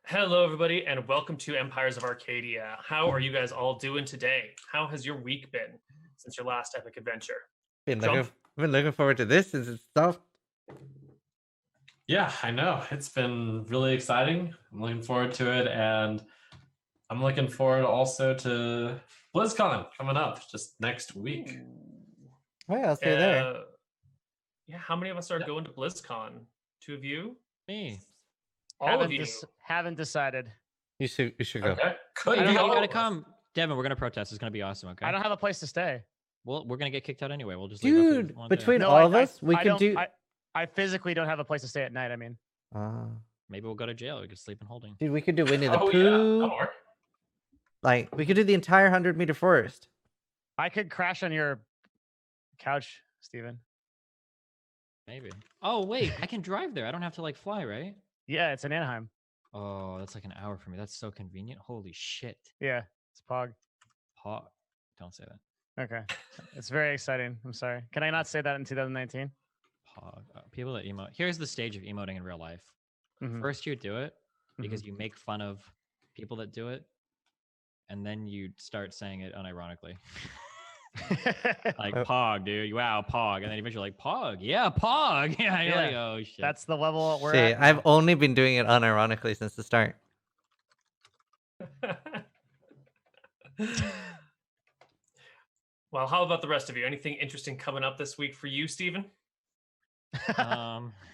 Hello, everybody, and welcome to Empires of Arcadia. How are you guys all doing today? How has your week been since your last epic adventure? Been Jump. looking forward to this since it's stopped. Yeah, I know. It's been really exciting. I'm looking forward to it, and I'm looking forward also to BlizzCon coming up just next week. Oh yeah, I'll see you there. Yeah, how many of us are going to BlizzCon? 2 of you? Me. All of you? Haven't decided. You should go. Okay. Could I don't be know. You all gotta of us. come, Devin. We're gonna protest. It's gonna be awesome. Okay. I don't have a place to stay. Well, We're gonna get kicked out anyway. We'll just leave after dude, one day. between No, all of us, we could do. I physically don't have a place to stay at night. I mean, maybe we'll go to jail. We could sleep in holding. Dude, we could do Winnie the Oh, Pooh. yeah, that'll work. Like, we could do the entire 100-meter forest. I could crash on your couch, Steven. Maybe. Oh, wait, I can drive there. I don't have to like fly, right? Yeah, it's in Anaheim. Oh, that's like an hour for me. That's so convenient. Holy shit. Yeah, it's Pog. Pog. Don't say that. Okay. It's very exciting. I'm sorry. Can I not say that in 2019? Pog. People that emote. Here's the stage of emoting in real life. Mhm. First, you do it because you make fun of people that do it, and then you start saying it unironically. Like Pog, dude. Wow, Pog. And then eventually like Pog. Yeah, Pog. Yeah, you're like, oh shit. That's the level we're See, at. I've only been doing it unironically since the start. Well, how about the rest of you? Anything interesting coming up this week for you, Steven?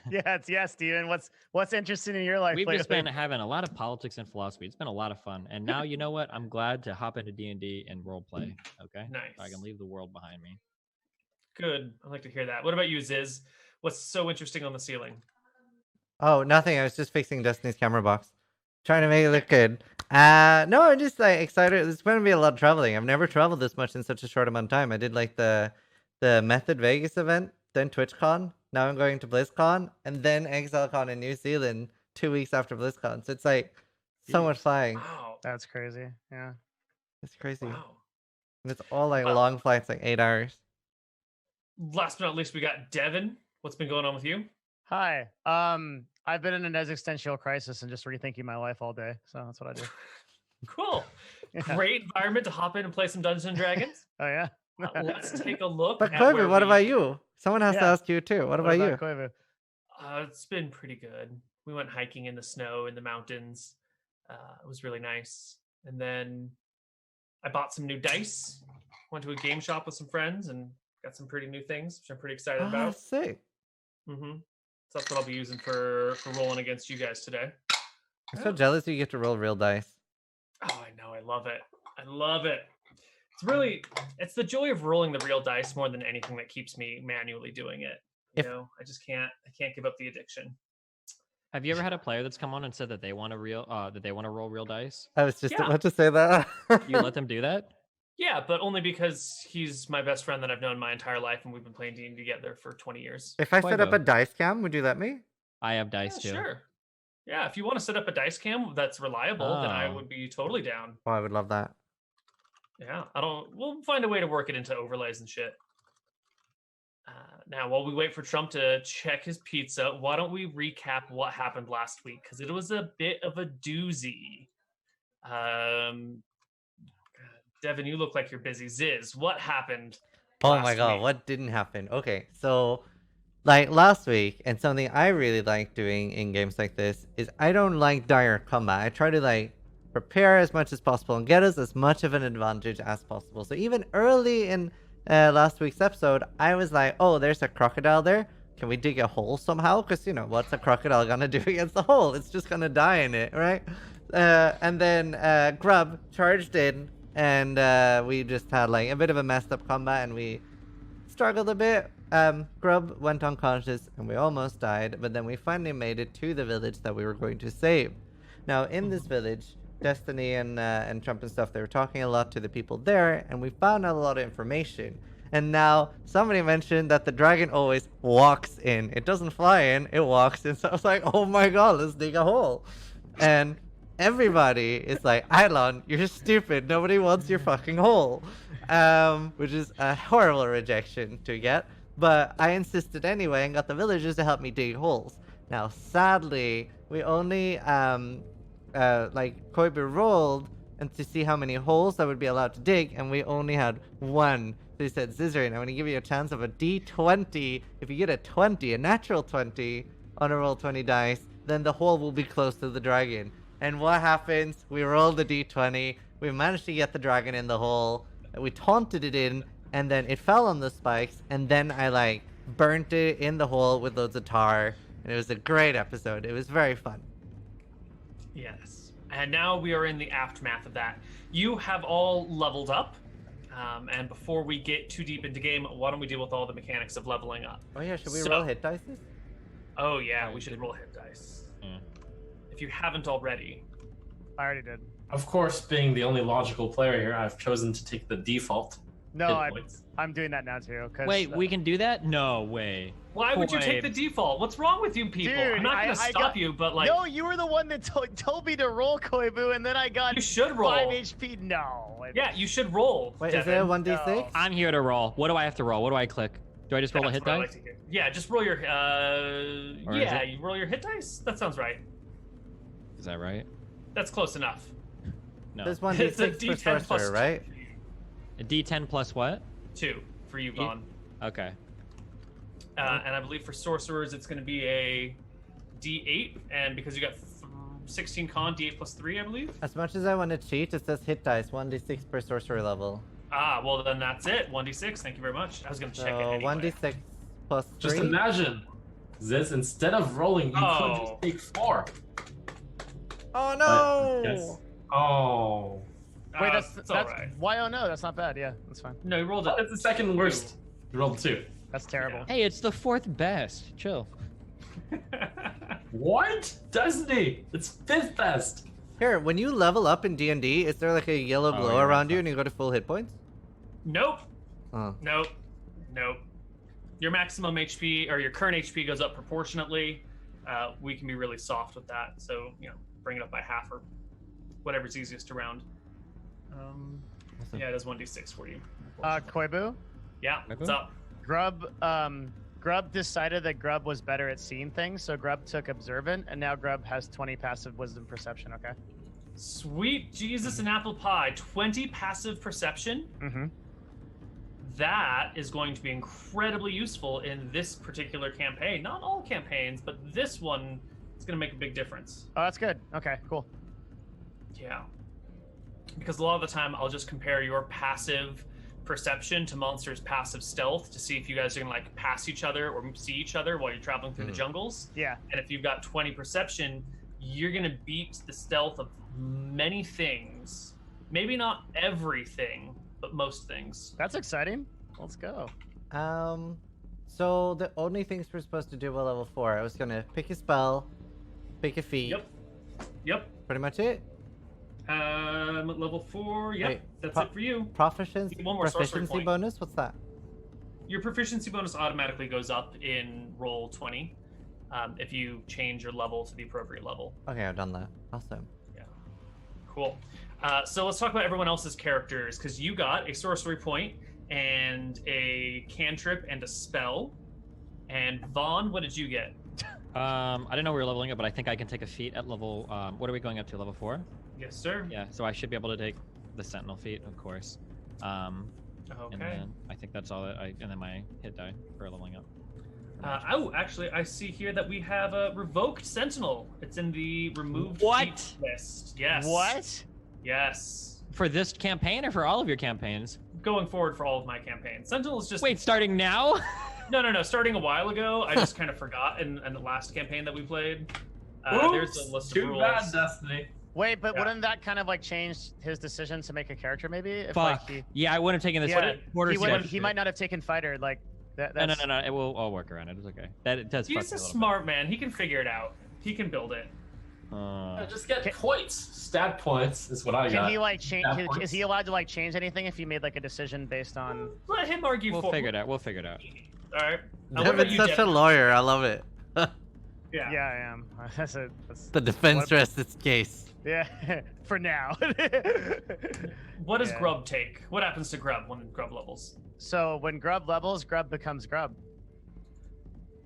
Yeah, Steven. What's interesting in your life? We've lately? just been having a lot of politics and philosophy. It's been a lot of fun. And now, you know what? I'm glad to hop into D&D and role play. Okay? Nice. So I can leave the world behind me. Good. I'd like to hear that. What about you, Ziz? What's so interesting on the ceiling? Oh, nothing. I was just fixing Destiny's camera box. Trying to make it look good. No, I'm just like excited. It's going to be a lot of traveling. I've never traveled this much in such a short amount of time. I did like the Method Vegas event, then TwitchCon. Now I'm going to BlizzCon, and then ExileCon in New Zealand 2 weeks after BlizzCon. So it's like so much flying. Wow. That's crazy. Yeah. It's crazy. Wow. And it's all like Well- long flights, like 8 hours. Last but not least, we got Devin. What's been going on with you? Hi. I've been in an existential crisis and just rethinking my life all day. So that's what I do. Cool. Yeah. Great environment to hop in and play some Dungeons and Dragons. Oh yeah. Let's take a look. But at Koibu, where what we- about you? Someone has to Yeah. ask you too. What about you? Koibu? It's been pretty good. We went hiking in the snow in the mountains. It was really nice. And then I bought some new dice. Went to a game shop with some friends and got some pretty new things, which I'm pretty excited Oh, about. sick. So that's what I'll be using for rolling against you guys today. I'm so jealous you get to roll real dice. Oh, I know. I love it. I love it. It's the joy of rolling the real dice more than anything that keeps me manually doing it. I can't give up the addiction. Have you ever had a player that's come on and said that they want to roll real dice? I was just Yeah. about to say that. You let them do that? Yeah, but only because he's my best friend that I've known my entire life, and we've been playing D&D together for 20 years. If I set up a Koibu. dice cam, would you let me? I have dice Yeah, too. sure. Yeah, if you want to set up a dice cam that's reliable, then I Oh. would be totally down. Oh, I would love that. Yeah, we'll find a way to work it into overlays and shit. Now, while we wait for Trump to check his pizza, why don't we recap what happened last week? Because it was a bit of a doozy. Devin, you look like you're busy. Ziz, what happened? Oh my last god, week? what didn't happen? Okay, so like last week, and something I really like doing in games like this is I don't like dire combat. I try to like prepare as much as possible and get us as much of an advantage as possible. So even early in last week's episode, I was like, oh, there's a crocodile there. Can we dig a hole somehow? Because, you know, what's a crocodile gonna do against the hole? It's just gonna die in it, right? And then Grub charged in, and we just had like a bit of a messed up combat, and we struggled a bit. Grub went unconscious, and we almost died, but then we finally made it to the village that we were going to save. Now, in this village, Destiny and Trump and stuff, they were talking a lot to the people there, and we found out a lot of information. And now somebody mentioned that the dragon always walks in. It doesn't fly in, it walks in. So I was like, oh my god, let's dig a hole. And everybody is like, Eilon, you're stupid. Nobody wants your fucking hole. Which is a horrible rejection to get. But I insisted anyway and got the villagers to help me dig holes. Now, sadly, we only like Koibu rolled and to see how many holes I would be allowed to dig, and we only had one. So he said, Zizaran, I'm going to give you a chance of a D20. If you get a 20, a natural 20 on a roll 20 dice, then the hole will be close to the dragon. And what happens? We rolled the D20. We managed to get the dragon in the hole. We taunted it in, and then it fell on the spikes. And then I like burnt it in the hole with loads of tar. And it was a great episode. It was very fun. Yes. And now we are in the aftermath of that. You have all leveled up. And before we get too deep into game, why don't we deal with all the mechanics of leveling up? Oh yeah, should we roll hit dice? Oh yeah, we should roll hit dice. If you haven't already. I already did. Of course, being the only logical player here, I've chosen to take the default. No, hit points. I'm doing that now too. Wait, we can do that? No way. Why would you take the default? What's wrong with you people? Dude, I'm not going to stop you, but like... No, you were the one that told me to roll, Koibu, and then I got you should roll. 5 HP. No. Yeah, you should roll. Wait, Devin. is there a 1d6? No. I'm here to roll. What do I have to roll? What do I click? Do I just roll a hit That's what I dice? like to hear. Yeah, just roll your... Or is yeah, it- you roll your hit dice? That sounds right. Is that right? That's close enough. No. There's It's a 1d6 D10 for plus sorcerer, right? A D10 plus what? 2 for you, Vaughn. Okay. And I believe for sorcerers, it's going to be a D8. And because you got 16 con, D8 plus 3, I believe. As much as I want to cheat, it says hit dice, 1d6 per sorcerer level. Ah, well then that's it. 1d6. Thank you very much. I was going to check it So anyway. 1d6 plus 3. Just imagine, Ziz, instead of rolling, you could just take 4. Oh no! Yes. Oh. Wait, it's that's all right. why? Oh no, that's not bad. Yeah, that's fine. No, you rolled it. That's the second worst. You rolled 2. That's terrible. Hey, it's the 4th best. Chill. What? Destiny! It's 5th best! Here, when you level up in D&D, is there like a yellow Oh, glow yeah, around that's you and you go to full hit points? Nope. Oh. Nope. Nope. Your maximum HP or your current HP goes up proportionately. We can be really soft with that. So, you know, bring it up by half or whatever's easiest to round. Awesome. Yeah, it does 1d6 for you. Koibu, Yeah, what's up? Grub decided that Grub was better at seeing things, so Grub took observant, and now Grub has 20 passive wisdom perception. Okay. Sweet Jesus and apple pie. 20 passive perception. Mm-hmm. That is going to be incredibly useful in this particular campaign. Not all campaigns, but this one is going to make a big difference. Oh, that's good. Okay, cool. Yeah. Because a lot of the time, I'll just compare your passive perception to monsters' passive stealth to see if you guys are going to like pass each other or see each other while you're traveling through the jungles. Yeah. And if you've got 20 perception, you're going to beat the stealth of many things. Maybe not everything, but most things. That's exciting. Let's go. So the only things we're supposed to do at level 4, I was gonna pick a spell, pick a feat. Yep. Pretty much it. Level 4. Yep. Wait, that's it for you. Proficiency, One more sorcery proficiency point. bonus? What's that? Your proficiency bonus automatically goes up in roll 20 if you change your level to the appropriate level. Okay, I've done that. Awesome. Cool. So let's talk about everyone else's characters, because you got a sorcery point and a cantrip and a spell. And Vaughn, what did you get? I didn't know we were leveling up, but I think I can take a feat at level. What are we going up to? Level 4? Yes, sir. Yeah, so I should be able to take the Sentinel feat, of course. And Okay. then I think that's all that and then my hit die for leveling up. Oh, actually, I see here that we have a revoked Sentinel. It's in the removed What? feat list. Yes. What? Yes. For this campaign or for all of your campaigns? Going forward for all of my campaigns. Sentinel is just... Wait, starting now? No. Starting a while ago. I just kind of forgot in the last campaign that we played. There's a list of Too rules. bad, Destiny. Wait, but Yeah. wouldn't that kind of like change his decision to make a character? Maybe. If, Fuck. Like, Yeah, I wouldn't have taken this. he might not have taken fighter. Like that. No. That's... It will. I'll work around it. It's okay. It does. He's fuck a me little smart man. He can figure it out. He can build it. bit. Just get Can- points. Stat points is what I Can got. he like change? Stat Is points. he allowed to like change anything if he made like a decision based on? Let him argue We'll for figure it out. We'll figure it out. All right. What about Devin's you, such a Devin? lawyer. I love it. Yeah. Yeah, I am. That's The defense What? rests its case. yeah. For now. What does Yeah. Grub take? What happens to Grub when Grub levels? So when Grub levels, Grub becomes Grub.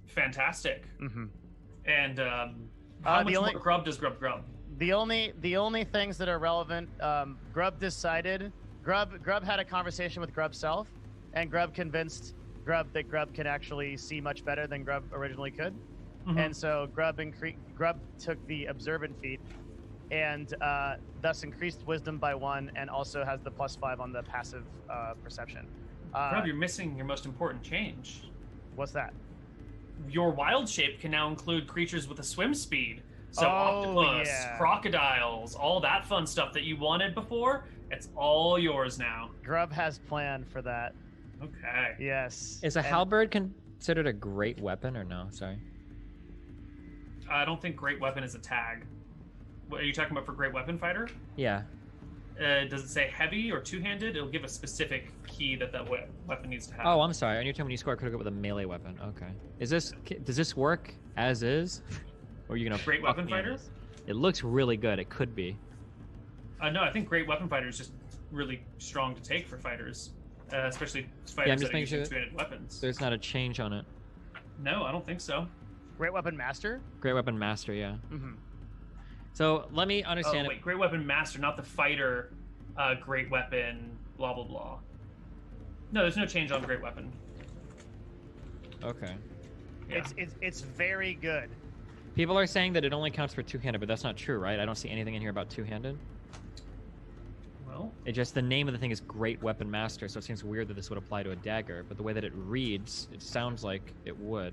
Fantastic. Mm-hmm. And how much the only- more Grub does Grub? The only things that are relevant, Grub decided. Grub had a conversation with Grub self, and Grub convinced Grub that Grub can actually see much better than Grub originally could. And so Grub took the observant feat, and thus increased wisdom by 1, and also has the +5 on the passive perception. Grub, you're missing your most important change. What's that? Your wild shape can now include creatures with a swim speed. So octopus, crocodiles, all that fun stuff that you wanted before, it's all yours now. Grub has planned for that. Okay. Yes. Is a halberd considered a great weapon or no? Sorry. I don't think great weapon is a tag. What are you talking about for great weapon fighter? Yeah. Does it say heavy or two-handed? It'll give a specific key that weapon needs to have. Oh, I'm sorry. On your turn when you score critical with a melee weapon. Okay. Does this work as is? Or are you gonna great weapon fighter? It looks really good. It could be. No, I think great weapon fighter is just really strong to take for fighters, especially fighters that are using two-handed weapons. There's not a change on it. No, I don't think so. Great weapon master? Great weapon master, yeah. So let me understand. Oh wait, great weapon master, not the fighter. Great weapon, blah blah blah. No, there's no change on great weapon. Okay. Yeah. It's very good. People are saying that it only counts for two-handed, but that's not true, right? I don't see anything in here about two-handed. Well, it just the name of the thing is Great Weapon Master, so it seems weird that this would apply to a dagger. But the way that it reads, it sounds like it would.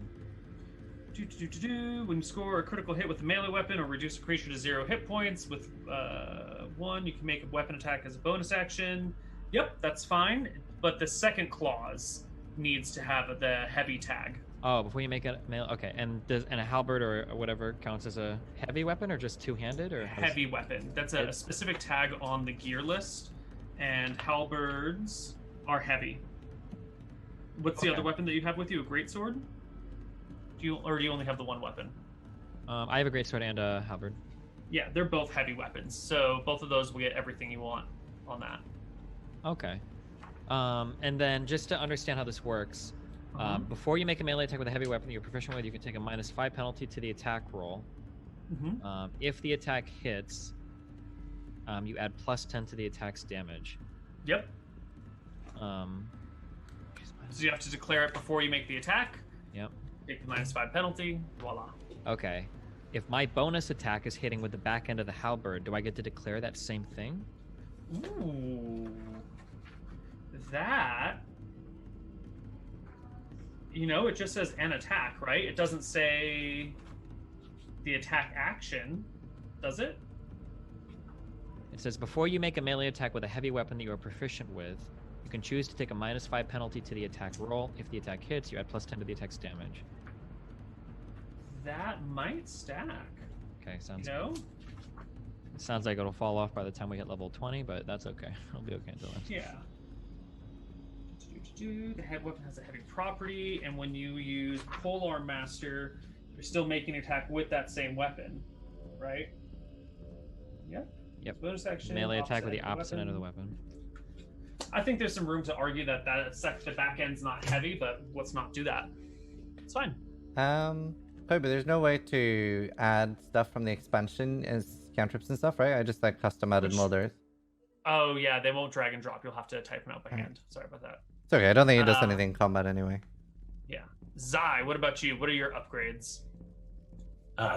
When you score a critical hit with a melee weapon or reduce a creature to 0 hit points with 1, you can make a weapon attack as a bonus action. Yep, that's fine. But the second clause needs to have the heavy tag. Oh, before you make a melee. Okay, and a halberd or whatever counts as a heavy weapon or just two-handed or heavy weapon? That's a specific tag on the gear list, and halberds are heavy. What's the other weapon that you have with you? A greatsword? Do you only have the one weapon? I have a greatsword and a halberd. Yeah, they're both heavy weapons, so both of those will get everything you want on that. Okay. And then just to understand how this works, before you make a melee attack with a heavy weapon that you're proficient with, you can take a -5 penalty to the attack roll. If the attack hits, you add +10 to the attack's damage. Yep. So you have to declare it before you make the attack. Yep. Take the -5 penalty. Voila. Okay. If my bonus attack is hitting with the back end of the halberd, do I get to declare that same thing? Ooh. That... it just says an attack, right? It doesn't say the attack action, does it? It says, before you make a melee attack with a heavy weapon that you are proficient with, you can choose to take a -5 penalty to the attack roll. If the attack hits, you add +10 to the attack's damage. That might stack. Okay, sounds good. It sounds like it'll fall off by the time we hit level 20, but that's okay. It'll be okay until then. Yeah. The head weapon has a heavy property, and when you use Polearm Master, you're still making an attack with that same weapon, right? Yep. Bonus action. Melee attack with the opposite end of the weapon. I think there's some room to argue that the back end's not heavy, but let's not do that. It's fine. But there's no way to add stuff from the expansion as cantrips and stuff, right? I just custom added molders. Oh yeah, they won't drag and drop. You'll have to type them out by hand. Sorry about that. It's okay. I don't think it does anything in combat anyway. Yeah. Zai, what about you? What are your upgrades?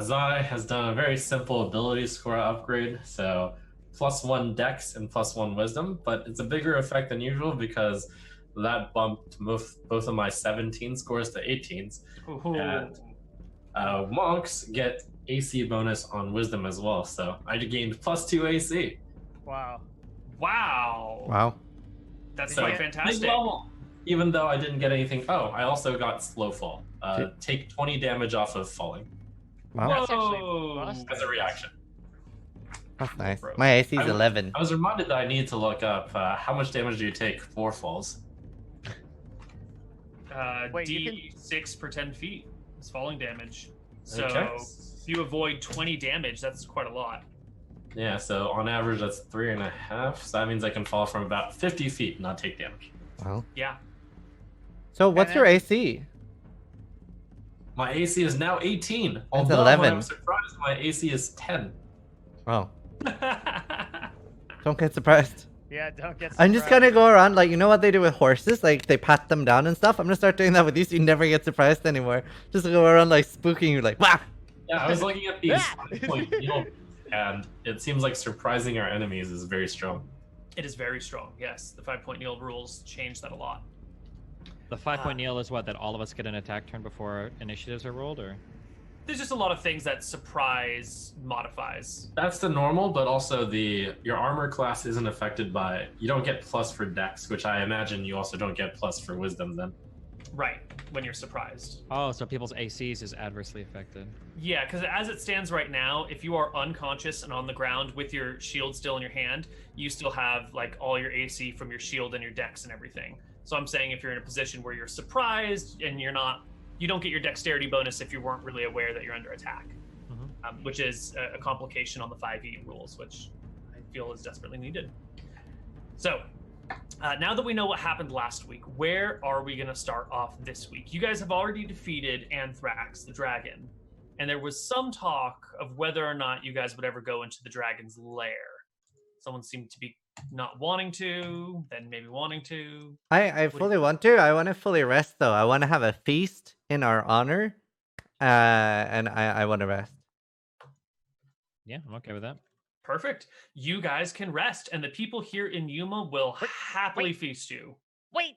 Zai has done a very simple ability score upgrade, so +1 dex and +1 wisdom, but it's a bigger effect than usual because that bumped both of my 17 scores to 18s. Ooh. And monks get AC bonus on wisdom as well, so I gained +2 AC. Wow. That's quite fantastic. Even though I didn't get anything. Oh, I also got slow fall. Take 20 damage off of falling. Wow. That's actually as a reaction. That's nice. My AC is 11. I was reminded that I need to look up how much damage do you take for falls. D6 per 10 feet is falling damage. So if you avoid 20 damage, that's quite a lot. Yeah, so on average that's 3.5. So that means I can fall from about 50 feet and not take damage. Wow. Yeah. So what's your AC? My AC is now 18. That's Although 11. I'm surprised my AC is 10. Oh, don't get surprised. Yeah, don't get. I'm just gonna go around like, you know what they do with horses? Like they pat them down and stuff. I'm gonna start doing that with you, so you never get surprised anymore. Just go around like spooking you, like wah. Yeah, I was looking at these 5-point yield, and it seems like surprising our enemies is very strong. It is very strong. Yes, the 5-point yield rules change that a lot. The 5-point kneel is what, that all of us get an attack turn before our initiatives are rolled, or? There's just a lot of things that surprise modifies. That's the normal, but also your armor class isn't affected by. You don't get plus for dex, which I imagine you also don't get plus for wisdom then. Right, when you're surprised. Oh, so people's ACs is adversely affected. Yeah, because as it stands right now, if you are unconscious and on the ground with your shield still in your hand, you still have like all your AC from your shield and your dex and everything. So I'm saying if you're in a position where you're surprised and you don't get your dexterity bonus if you weren't really aware that you're under attack, which is a complication on the 5e rules, which I feel is desperately needed. So now that we know what happened last week, where are we going to start off this week? You guys have already defeated Anthrax, the dragon, and there was some talk of whether or not you guys would ever go into the dragon's lair. Someone seemed to be not wanting to, then maybe wanting to. I fully want to. I want to fully rest though. I want to have a feast in our honor, and I want to rest. Yeah, I'm okay with that. Perfect. You guys can rest, and the people here in Yuma will happily feast you. Wait.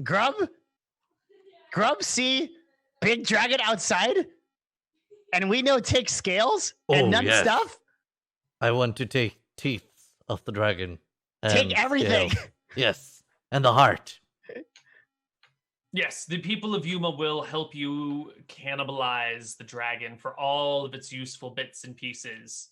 Grub, see big dragon outside, and we know take scales and none stuff. I want to take teeth of the dragon. Take everything. Scales. Yes, and the heart. Yes, the people of Yuma will help you cannibalize the dragon for all of its useful bits and pieces.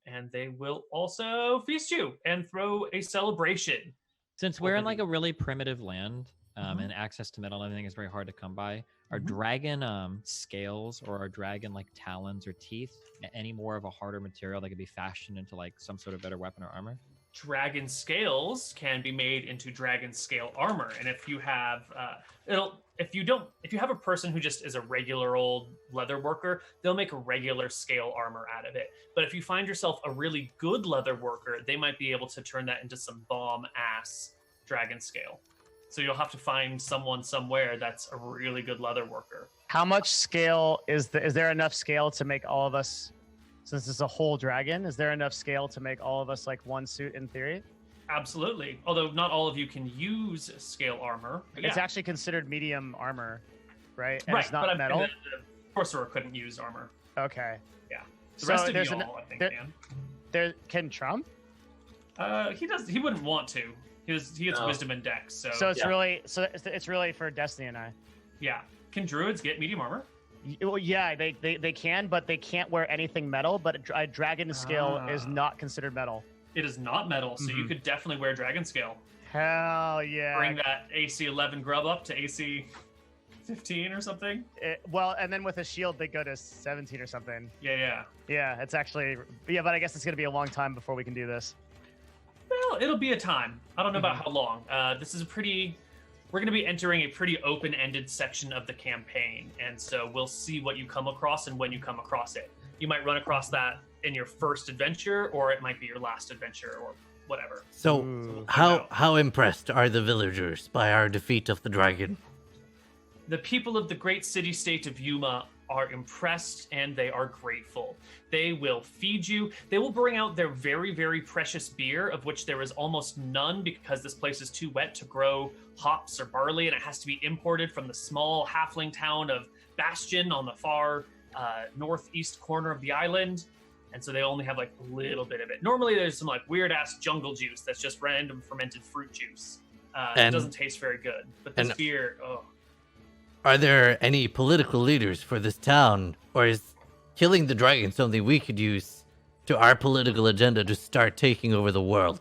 And they will also feast you and throw a celebration. Since we're in like a really primitive land, and access to metal and everything is very hard to come by, are dragon scales or are dragon like talons or teeth any more of a harder material that could be fashioned into like some sort of better weapon or armor? Dragon scales can be made into dragon scale armor, and if you have if you have a person who just is a regular old leather worker, they'll make a regular scale armor out of it. But if you find yourself a really good leather worker, they might be able to turn that into some bomb ass dragon scale. So you'll have to find someone somewhere that's a really good leather worker. How much scale is there enough scale to make all of us? Since it's a whole dragon, is there enough scale to make all of us like one suit in theory? Absolutely. Although not all of you can use scale armor. It's actually considered medium armor, right? And right, it's not metal. The sorcerer couldn't use armor. Okay. Yeah. The rest of there's y'all, I think, can. There can Trump? He wouldn't want to. He gets wisdom and dex. So it's really for Destiny and I. Yeah. Can druids get medium armor? Well, yeah, they can, but they can't wear anything metal. But a dragon scale is not considered metal. It is not metal, so you could definitely wear dragon scale. Hell yeah! Bring that AC 11 grub up to AC 15 or something. And then with a shield they go to 17 or something. Yeah. It's actually but I guess it's gonna be a long time before we can do this. Well, it'll be a time. I don't know about how long. This is we're going to be entering a pretty open-ended section of the campaign, and so we'll see what you come across and when you come across it. You might run across that in your first adventure, or it might be your last adventure, or whatever. So how impressed are the villagers by our defeat of the dragon? The people of the great city-state of Yuma are impressed and they are grateful. They will feed you. They will bring out their very, very precious beer, of which there is almost none because this place is too wet to grow hops or barley, and it has to be imported from the small halfling town of Bastion on the far northeast corner of the island. And so they only have like a little bit of it. Normally there's some like weird ass jungle juice that's just random fermented fruit juice. It doesn't taste very good. But this beer, Are there any political leaders for this town, or is killing the dragon something we could use to our political agenda to start taking over the world?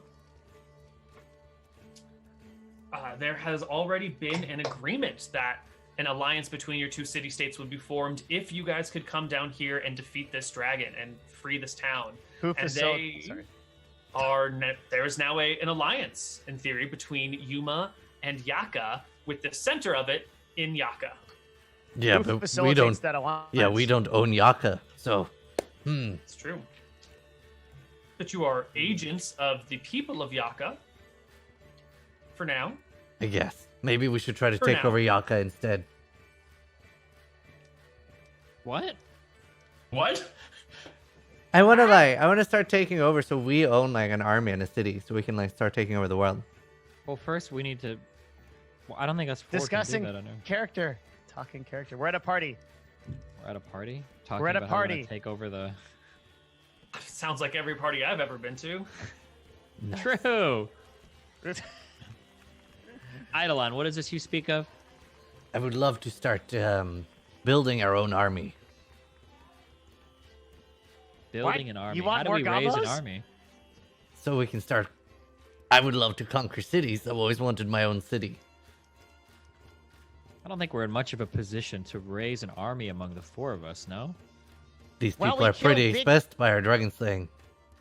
There has already been an agreement that an alliance between your two city-states would be formed if you guys could come down here and defeat this dragon and free this town. There is now an alliance, in theory, between Yuma and Yaka, with the center of it in Yaka. Yeah, Who but we facilitates don't. that alliance? Yeah, we don't own Yaka, so. It's true. But you are agents of the people of Yaka. For now. I guess maybe we should try to For take now. over Yaka instead. What? What? I want to start taking over, so we own like an army in a city, so we can like start taking over the world. Well, first we need to. Well, I don't think us four Discussing can do that. I know. character. Talking character. We're at a party. We're at a party. Talking We're at a about how we're gonna party. take over the. Sounds like every party I've ever been to. Nice. True. Eidolon, what is this you speak of? I would love to start building our own army. Building an army. You want How do more we raise an gobos? army? So we can start. I would love to conquer cities. I've always wanted my own city. I don't think we're in much of a position to raise an army among the four of us, no? These Well, people we are pretty killed big- expressed by our dragon slaying.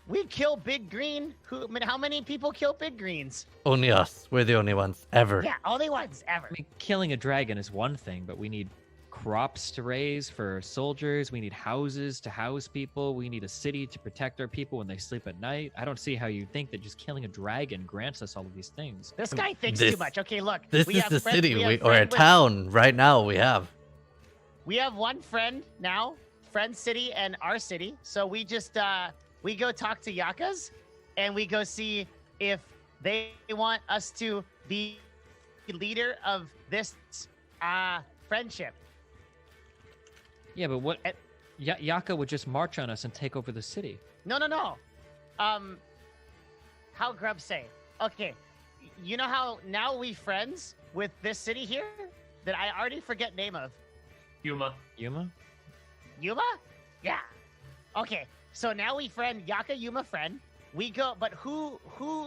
We kill Big Green. How many people kill Big Greens? Only us. We're the only ones ever. Yeah, only ones ever. I mean, killing a dragon is one thing, but we need crops to raise for soldiers. We need houses to house people. We need a city to protect our people when they sleep at night. I don't see how you think that just killing a dragon grants us all of these things. This guy thinks This- too much. Okay, look. This we is have the friend- city we have or a friend with- town right now we have. We have one friend now, friend city and our city. So we just we go talk to Yakas, and we go see if they want us to be leader of this friendship. Yeah, but what? Eh. Yaka would just march on us and take over the city. No. How Grub say? Okay, you know how now we friends with this city here that I already forget name of. Yuma. Yuma? Yuma? Yeah. Okay, so now we friend Yaka Yuma friend. We go, but who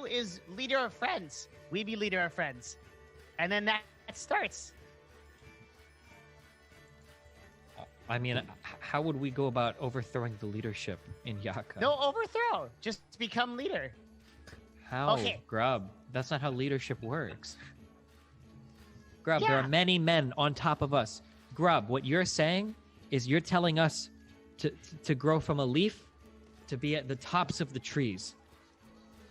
is leader of friends? We be leader of friends, and then that starts. I mean, how would we go about overthrowing the leadership in Yaka? No overthrow, just become leader. How? Okay. Grub. That's not how leadership works. Grub, there Yeah. are many men on top of us. Grub, what you're saying is you're telling us to grow from a leaf to be at the tops of the trees.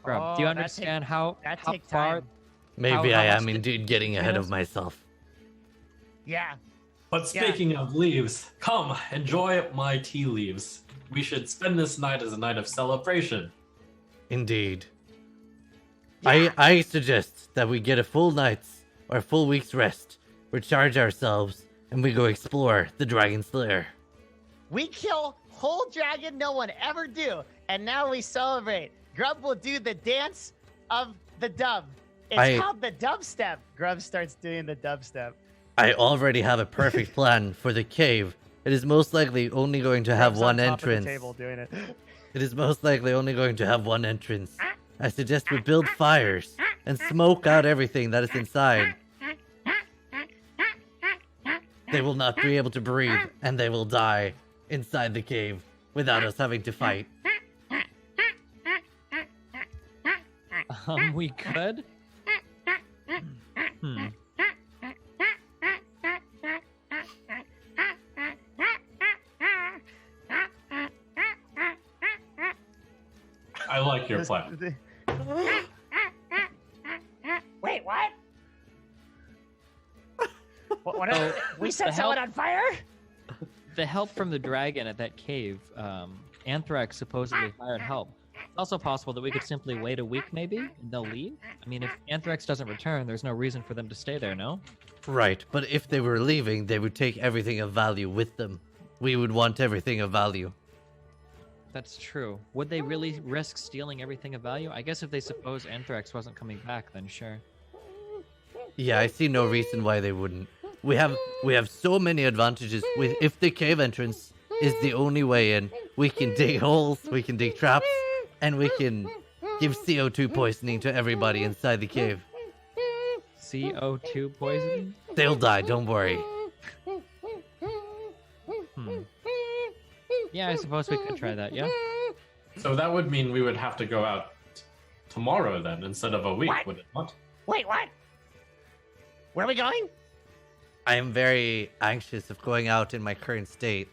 Grub, do you Oh, that understand take- how That how take far? time. Maybe how I am much indeed getting ahead of Yes. myself. Yeah. But Yeah. speaking of leaves, come, enjoy my tea leaves. We should spend this night as a night of celebration. Indeed. Yeah. I suggest that we get a full night's or a full week's rest, recharge ourselves, and we go explore the Dragon's Lair. We kill whole dragon no one ever do, and now we celebrate. Grub will do the dance of the dub. It's called the dubstep. Grub starts doing the dubstep. I already have a perfect plan for the cave. It is most likely only going to have Grub's on one top of the entrance. table doing it. It is most likely only going to have one entrance. I suggest we build fires and smoke out everything that is inside. They will not be able to breathe, and they will die inside the cave without us having to fight. We could. Hmm. I like your plan. Wait, what? What Oh, we set the someone help- on fire? The help from the dragon at that cave, Anthrax supposedly hired help. It's also possible that we could simply wait a week, maybe, and they'll leave. I mean, if Anthrax doesn't return, there's no reason for them to stay there, no? Right, but if they were leaving, they would take everything of value with them. We would want everything of value. That's true. Would they really risk stealing everything of value? I guess if they suppose Anthrax wasn't coming back, then sure. Yeah, I see no reason why they wouldn't. We have so many advantages. With if the cave entrance is the only way in, we can dig holes, we can dig traps, and we can give CO2 poisoning to everybody inside the cave. CO2 poisoning? They'll die, don't worry. Hmm. Yeah, I suppose we could try that, yeah? So that would mean we would have to go out tomorrow then, instead of a week, What? would it not? Wait, what? Where are we going? I am very anxious of going out in my current state.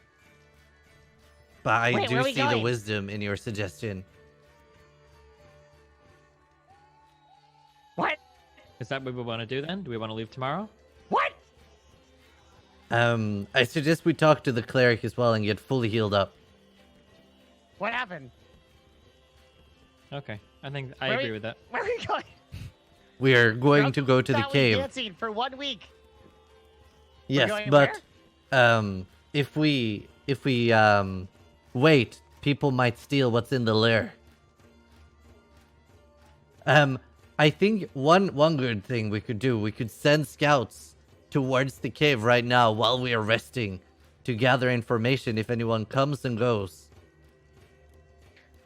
But I Wait, where do are we see the going? wisdom in your suggestion. What? Is that what we want to do then? Do we want to leave tomorrow? What? I suggest we talk to the cleric as well and get fully healed up. What happened? Okay, I think I Where agree we- with that. Where are we going? We are going Grub to go to the thought we cave. dancing for 1 week. Yes, going but if we wait, people might steal what's in the lair. I think one good thing we could do, we could send scouts towards the cave right now while we are resting to gather information if anyone comes and goes.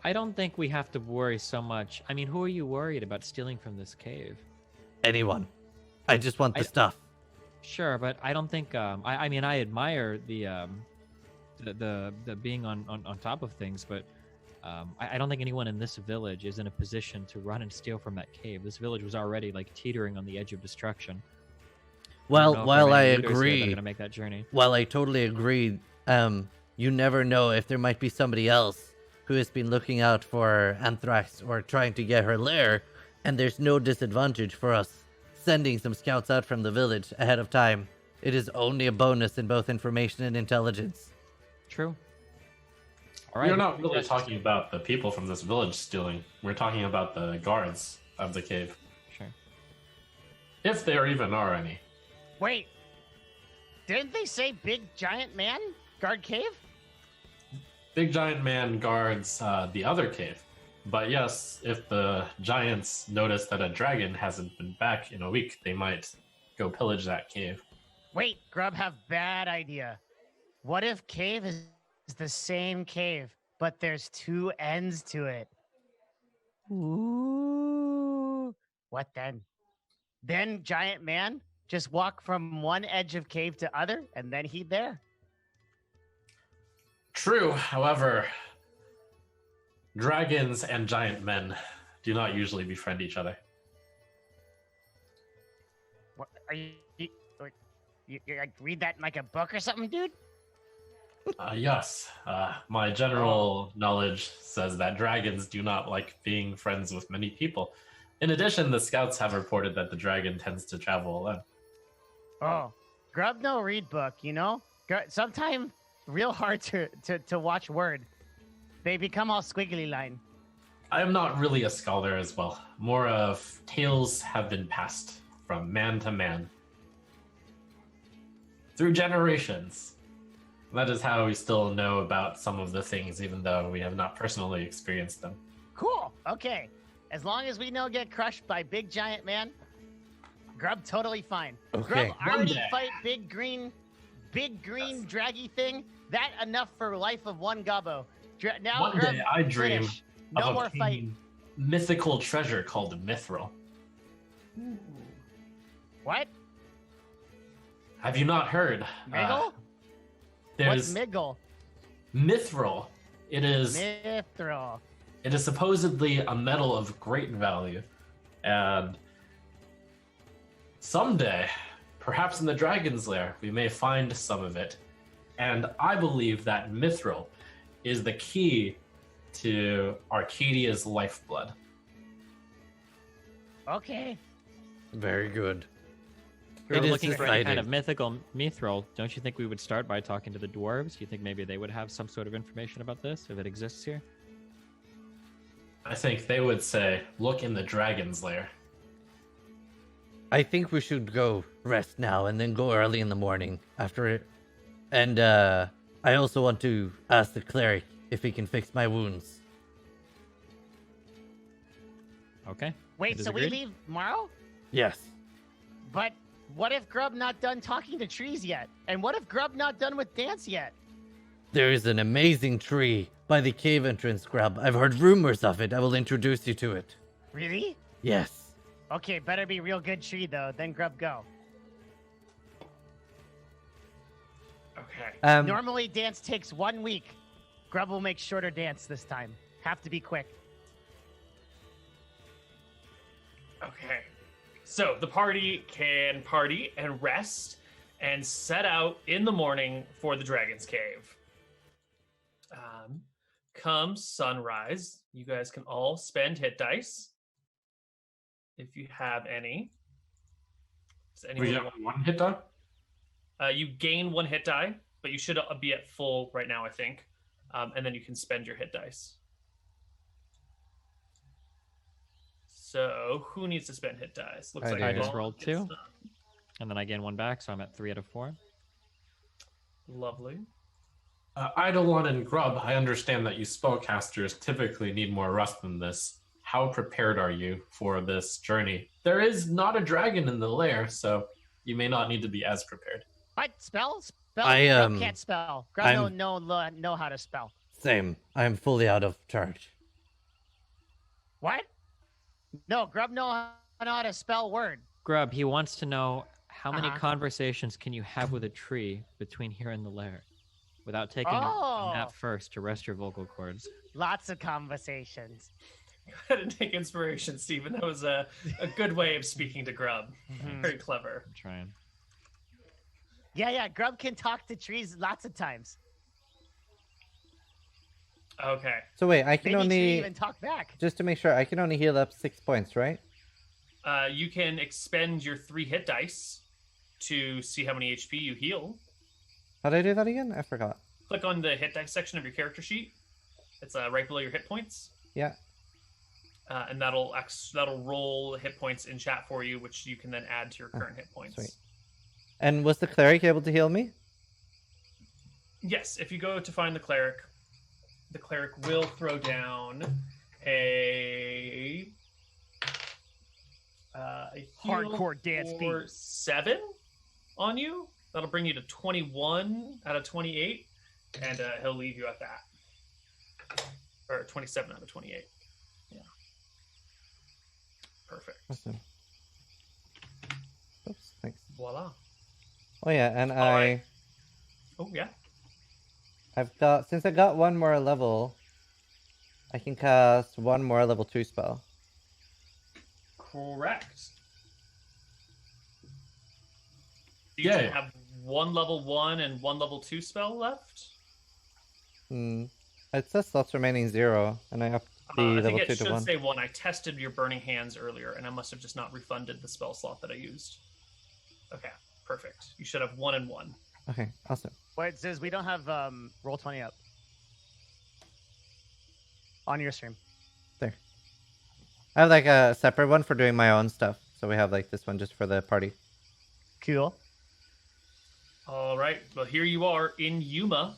I don't think we have to worry so much. I mean, who are you worried about stealing from this cave? Anyone. I just want the stuff. Sure, but I don't think. I mean, I admire the being on top of things, but I don't think anyone in this village is in a position to run and steal from that cave. This village was already like teetering on the edge of destruction. Well, while I They're agree, gonna make that journey. while I totally agree, you never know if there might be somebody else who has been looking out for Anthrax or trying to get her lair, and there's no disadvantage for us sending some scouts out from the village ahead of time. It is only a bonus in both information and intelligence. True. All We're not really talking about the people from this village stealing. We're talking about the guards of the cave. Sure. If there even are any. Wait. Didn't they say big giant man guard cave? Big giant man guards the other cave. But yes, if the giants notice that a dragon hasn't been back in a week, they might go pillage that cave. Wait, Grub have bad idea. What if cave is the same cave, but there's 2 ends to it? Ooh. What then? Then giant man just walk from one edge of cave to other, and then he there. True, however, dragons and giant men do not usually befriend each other. What are you like, read that in like a book or something, dude? Yes, my general knowledge says that dragons do not like being friends with many people. In addition, the scouts have reported that the dragon tends to travel alone. Oh, Grub no read book, you know? Sometime real hard to watch word. They become all squiggly line. I am not really a scholar as well. More of tales have been passed from man to man. Through generations. That is how we still know about some of the things, even though we have not personally experienced them. Cool. Okay. As long as we don't get crushed by big giant man, Grub totally fine. Okay. Grub already Monday. fight big green draggy thing. That enough for life of one gobbo. Now One Grub, day I dream finish. No of more a fight. mythical treasure called Mithril. What? Have you not heard? Miggle? There's What's Miggle? Mithril. It is Mithril. It is supposedly a metal of great value, and someday, perhaps in the Dragon's Lair, we may find some of it. And I believe that Mithril is the key to Arcadia's lifeblood. Okay. Very good. If we It were is looking for any kind exciting. of mythical mithril, don't you think we would start by talking to the dwarves? You think maybe they would have some sort of information about this, if it exists here? I think they would say, look in the Dragon's Lair. I think we should go rest now and then go early in the morning after it. And I also want to ask the cleric if he can fix my wounds. Okay. Wait, It is so we agreed? leave tomorrow? Yes. But what if Grub not done talking to trees yet? And what if Grub not done with dance yet? There is an amazing tree by the cave entrance, Grub. I've heard rumors of it. I will introduce you to it. Really? Yes. Okay, better be real good tree though. Then Grub go. Okay. Normally dance takes 1 week. Grub will make shorter dance this time. Have to be quick. Okay. So the party can party and rest, and set out in the morning for the Dragon's Cave. Come sunrise, you guys can all spend hit dice if you have any. We have one hit die? You gain 1 hit die, but you should be at full right now, I think. And then you can spend your hit dice. So, who needs to spend hit dice? Looks like I just Vaughn rolled gets 2. done. And then I gain 1 back, so I'm at 3 out of 4. Lovely. Eidolon and Grub, I understand that you spellcasters typically need more rest than this. How prepared are you for this journey? There is not a dragon in the lair, so you may not need to be as prepared. What? Spell? I, Grub can't spell. Grub I'm- know how to spell. Same. I am fully out of charge. What? No, Grub know how to spell word. Grub, he wants to know how many Uh-huh. conversations can you have with a tree between here and the lair without taking a Oh. nap first to rest your vocal cords. Lots of conversations. Go ahead and take inspiration, Stephen. That was a good way of speaking to Grub. Mhm. Very clever. I'm trying. Yeah, Grub can talk to trees lots of times. Okay. So wait, I can Maybe tree only even talk back. just to make sure I can only heal up 6 points, right? You can expend your 3 hit dice to see how many HP you heal. How did I do that again? I forgot. Click on the hit dice section of your character sheet. It's right below your hit points. Yeah. And that'll roll hit points in chat for you, which you can then add to your current hit points. Sweet. And was the cleric able to heal me? Yes, if you go to find the cleric will throw down a heal Hardcore dance for beat. 7 on you. That'll bring you to 21 out of 28, and he'll leave you at that. Or 27 out of 28. Yeah. Perfect. Awesome. Oops, thanks. Voila. Oh yeah, and right. Oh, yeah. since I got 1 more level, I can cast 1 more level 2 spell. Correct. You Yeah. have 1 level 1 and 1 level 2 spell left? It says slots remaining 0, and I upped the I level think 2 it to should 1. say 1. I tested your Burning Hands earlier, and I must have just not refunded the spell slot that I used. Okay, perfect. You should have 1 and 1. Okay, awesome. Wait, it says we don't have Roll20 up. On your stream. There. I have like a separate one for doing my own stuff. So we have like this one just for the party. Cool. All right, well, here you are in Yuma,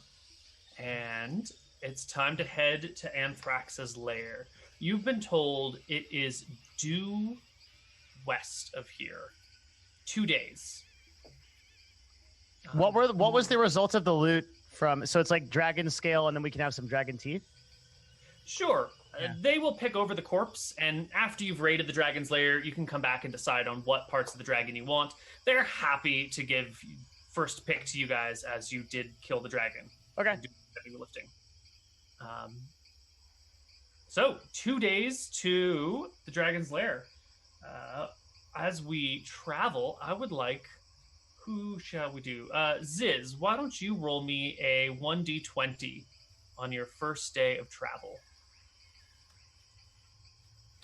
and it's time to head to Anthrax's lair. You've been told it is due west of here. 2 days. What was the result of the loot from? So it's like dragon scale, and then we can have some dragon teeth. Sure. Yeah. They will pick over the corpse, and after you've raided the dragon's lair, you can come back and decide on what parts of the dragon you want. They're happy to give first pick to you guys, as you did kill the dragon. Okay. Do heavy lifting. So 2 days to the dragon's lair. As we travel, I would like. Who shall we do? Ziz, why don't you roll me a 1d20 on your first day of travel?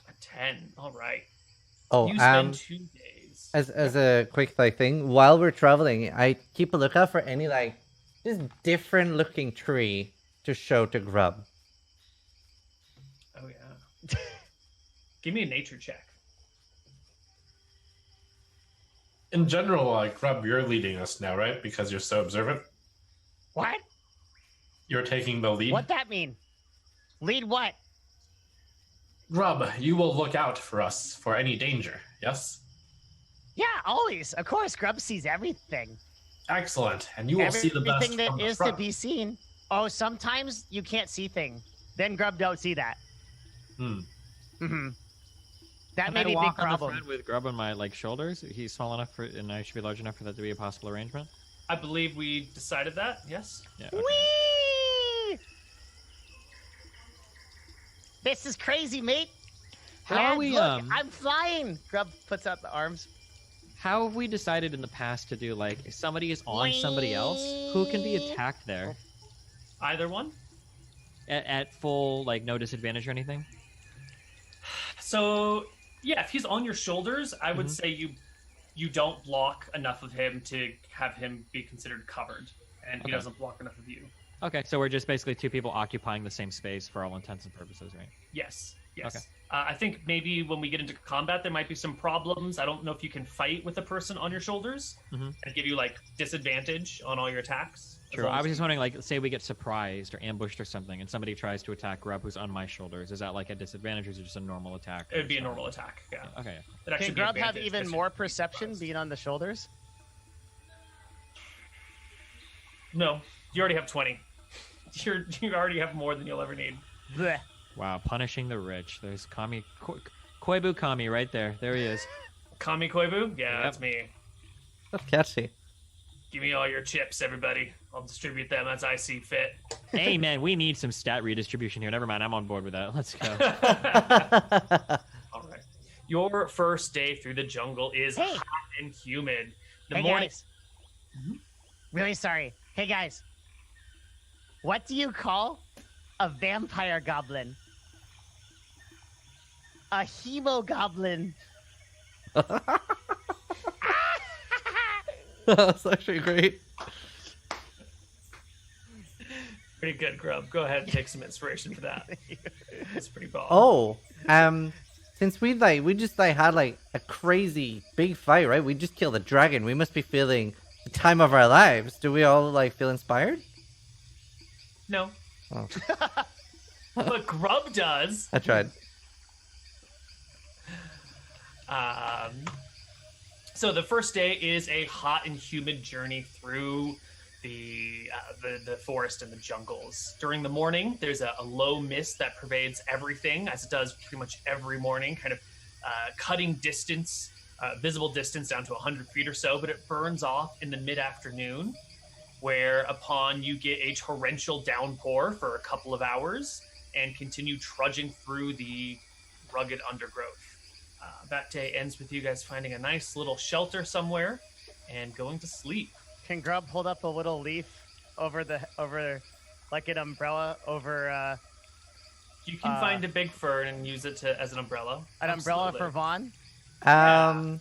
A 10. All right. Oh, You spend 2 days. as a quick like thing, while we're traveling, I keep a lookout for any like just different looking tree to show to Grub. Oh yeah. Give me a nature check. In general, like, Grub, you're leading us now, right? Because you're so observant. What? You're taking the lead. What that mean? Lead what? Grub, you will look out for us for any danger, yes? Yeah, always. Of course, Grub sees everything. Excellent. And you will see the best Everything that from the is to front. be seen. Oh, sometimes you can't see things. Then Grub don't see that. Hmm. That Can may I be a big walk on the problem. front with Grub on my like shoulders? He's small enough for, and I should be large enough for that to be a possible arrangement. I believe we decided that. Yes. Yeah. Okay. Whee! This is crazy, mate. How are we, Look, I'm flying. Grub puts out the arms. How have we decided in the past to do, like, if somebody is on somebody else, who can be attacked there? Either one. At full, like, no disadvantage or anything? So, yeah, if he's on your shoulders, I would say you don't block enough of him to have him be considered covered, and he doesn't block enough of you. Okay, so we're just basically two people occupying the same space for all intents and purposes, right? Yes. Okay. I think maybe when we get into combat, there might be some problems. I don't know if you can fight with a person on your shoulders and give you, like, disadvantage on all your attacks. True. I was just wondering, like, say we get surprised or ambushed or something, and somebody tries to attack Grub who's on my shoulders. Is that, like, a disadvantage, or is it just a normal attack? It would be a normal attack, yeah. Okay. Can Grub have even more perception being on the shoulders? No, you already have 20. You already have more than you'll ever need. Blech. Wow, punishing the rich. There's Koibu Kami right there. There he is. Kami Koibu? Yeah, that's me. That's catchy. Give me all your chips, everybody. I'll distribute them as I see fit. Hey, man, we need some stat redistribution here. Never mind, I'm on board with that. Let's go. All right. Your first day through the jungle is hot and humid. The morning. Guys. Really sorry. Hey, guys. What do you call a vampire goblin? A hemogoblin. That's actually great. Pretty good, Grub. Go ahead and take some inspiration for that. That's pretty bomb. Oh, since we just had like a crazy big fight, right? We just killed a dragon. We must be feeling the time of our lives. Do we all like feel inspired? No. Oh. But Grub does. I tried. So the first day is a hot and humid journey through the forest and the jungles. During the morning, there's a low mist that pervades everything, as it does pretty much every morning, kind of cutting distance, visible distance down to 100 feet or so, but it burns off in the mid-afternoon, whereupon you get a torrential downpour for a couple of hours and continue trudging through the rugged undergrowth. That day ends with you guys finding a nice little shelter somewhere and going to sleep. Can Grub hold up a little leaf over like an umbrella over? You can find a big fern and use it as an umbrella. An umbrella for Vaughn? Well,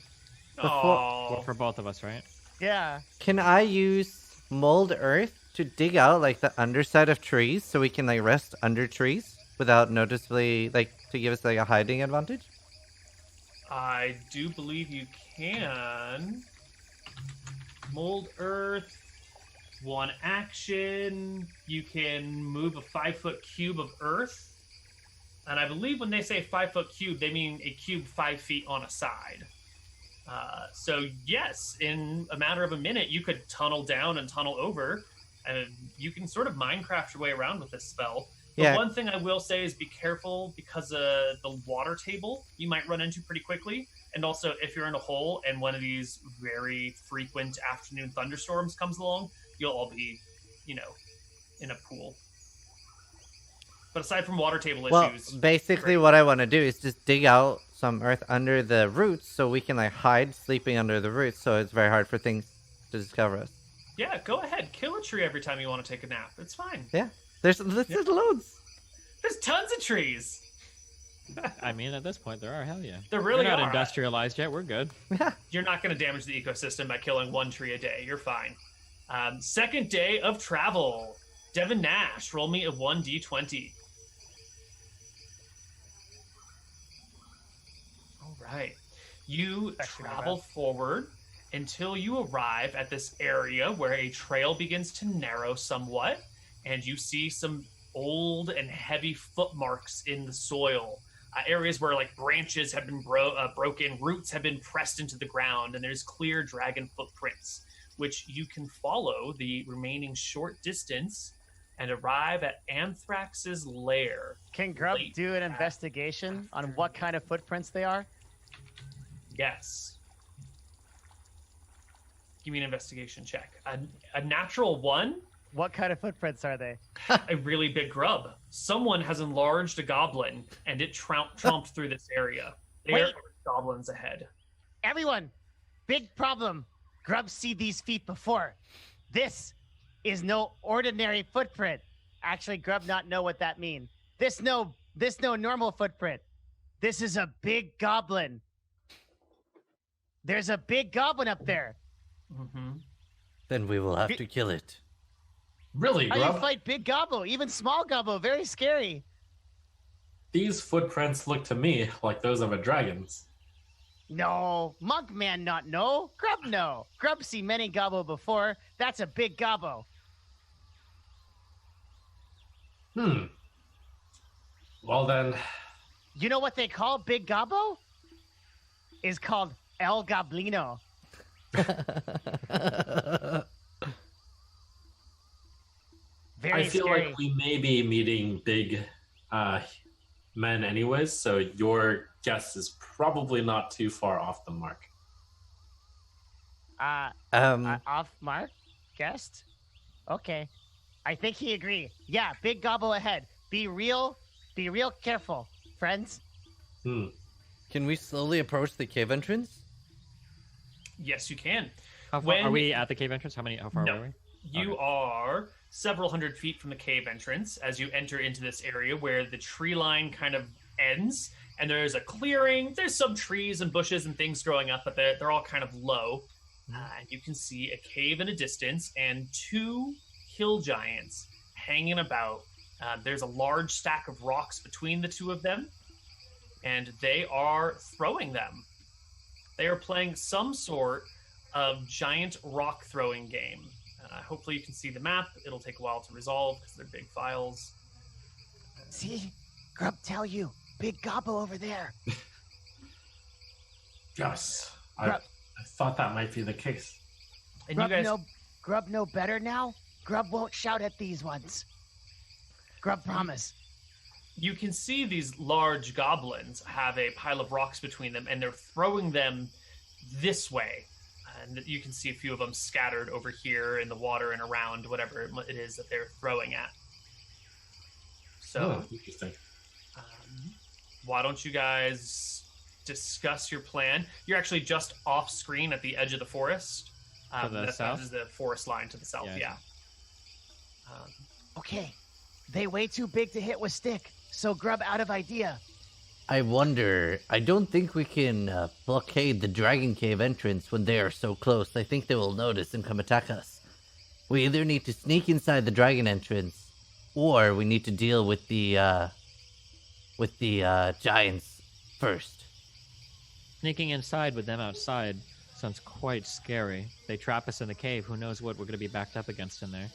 for both of us, right? Yeah. Can I use mold earth to dig out like the underside of trees so we can like rest under trees without noticeably like to give us like a hiding advantage? I do believe you can. Mold earth, one action. You can move a 5-foot cube of earth. And I believe when they say 5-foot cube, they mean a cube 5 feet on a side. So yes, in a matter of a minute, you could tunnel down and tunnel over, and you can sort of Minecraft your way around with this spell. The one thing I will say is be careful because the water table you might run into pretty quickly. And also, if you're in a hole and one of these very frequent afternoon thunderstorms comes along, you'll all be, in a pool. But aside from water table issues... Well, basically what I want to do is just dig out some earth under the roots so we can like hide sleeping under the roots so it's very hard for things to discover us. Yeah, go ahead. Kill a tree every time you want to take a nap. It's fine. Yeah. There's loads. There's tons of trees. I mean, at this point, there are. Hell yeah. There really We're not are. industrialized yet. We're good. You're not going to damage the ecosystem by killing one tree a day. You're fine. Second day of travel. Devin Nash, roll me a 1d20. All right. You travel forward until you arrive at this area where a trail begins to narrow somewhat, and you see some old and heavy footmarks in the soil. Areas where like branches have been broken, roots have been pressed into the ground, and there's clear dragon footprints, which you can follow the remaining short distance and arrive at Anthrax's lair. Can Grub do an investigation on what kind of footprints they are? Yes. Give me an investigation check. A natural 1? What kind of footprints are they? A really big grub. Someone has enlarged a goblin, and it tromped through this area. There are goblins ahead. Everyone, big problem. Grub see these feet before. This is no ordinary footprint. Actually, Grub not know what that mean. This no normal footprint. This is a big goblin. There's a big goblin up there. Mm-hmm. Then we will have to kill it. Really, How do you Grub? fight big gobbo? Even small gobbo, very scary. These footprints look to me like those of a dragon's. No, monk man not know. Grub no. Grub see many gobbo before. That's a big gobbo. Well then, You know what they call big gobbo? Is called El Goblino. Very I feel scary. like we may be meeting big men anyways, so your guess is probably not too far off the mark. Off mark? Guessed? Okay. I think he agree. Yeah, big gobbo ahead. Be real careful, friends. Can we slowly approach the cave entrance? Yes, you can. How far, When- are we at the cave entrance? How far No. are we? You Okay. are several hundred feet from the cave entrance as you enter into this area where the tree line kind of ends, and there's a clearing. There's some trees and bushes and things growing up, but they're all kind of low. And you can see a cave in a distance and two hill giants hanging about. There's a large stack of rocks between the two of them, and they are throwing them. They are playing some sort of giant rock throwing game. Hopefully you can see the map. It'll take a while to resolve because they're big files. See? Grub tell you. Big gobbo over there. Yes, Grub, I thought that might be the case. And Grub, you guys, Grub know better now? Grub won't shout at these ones. Grub promise. you can see these large goblins have a pile of rocks between them, and they're throwing them this way. And you can see a few of them scattered over here in the water and around whatever it is that they're throwing at. So, Interesting. why don't you guys discuss your plan? You're actually just off screen at the edge of the forest. To the that south? is the forest line to the south, Yeah, I yeah. Okay. They way too big to hit with stick, so Grub out of idea. I wonder. I don't think we can blockade the Dragon Cave entrance when they are so close. I think they will notice and come attack us. We either need to sneak inside the Dragon entrance, or we need to deal with the giants first. Sneaking inside with them outside sounds quite scary. They trap us in the cave. Who knows what we're going to be backed up against in there?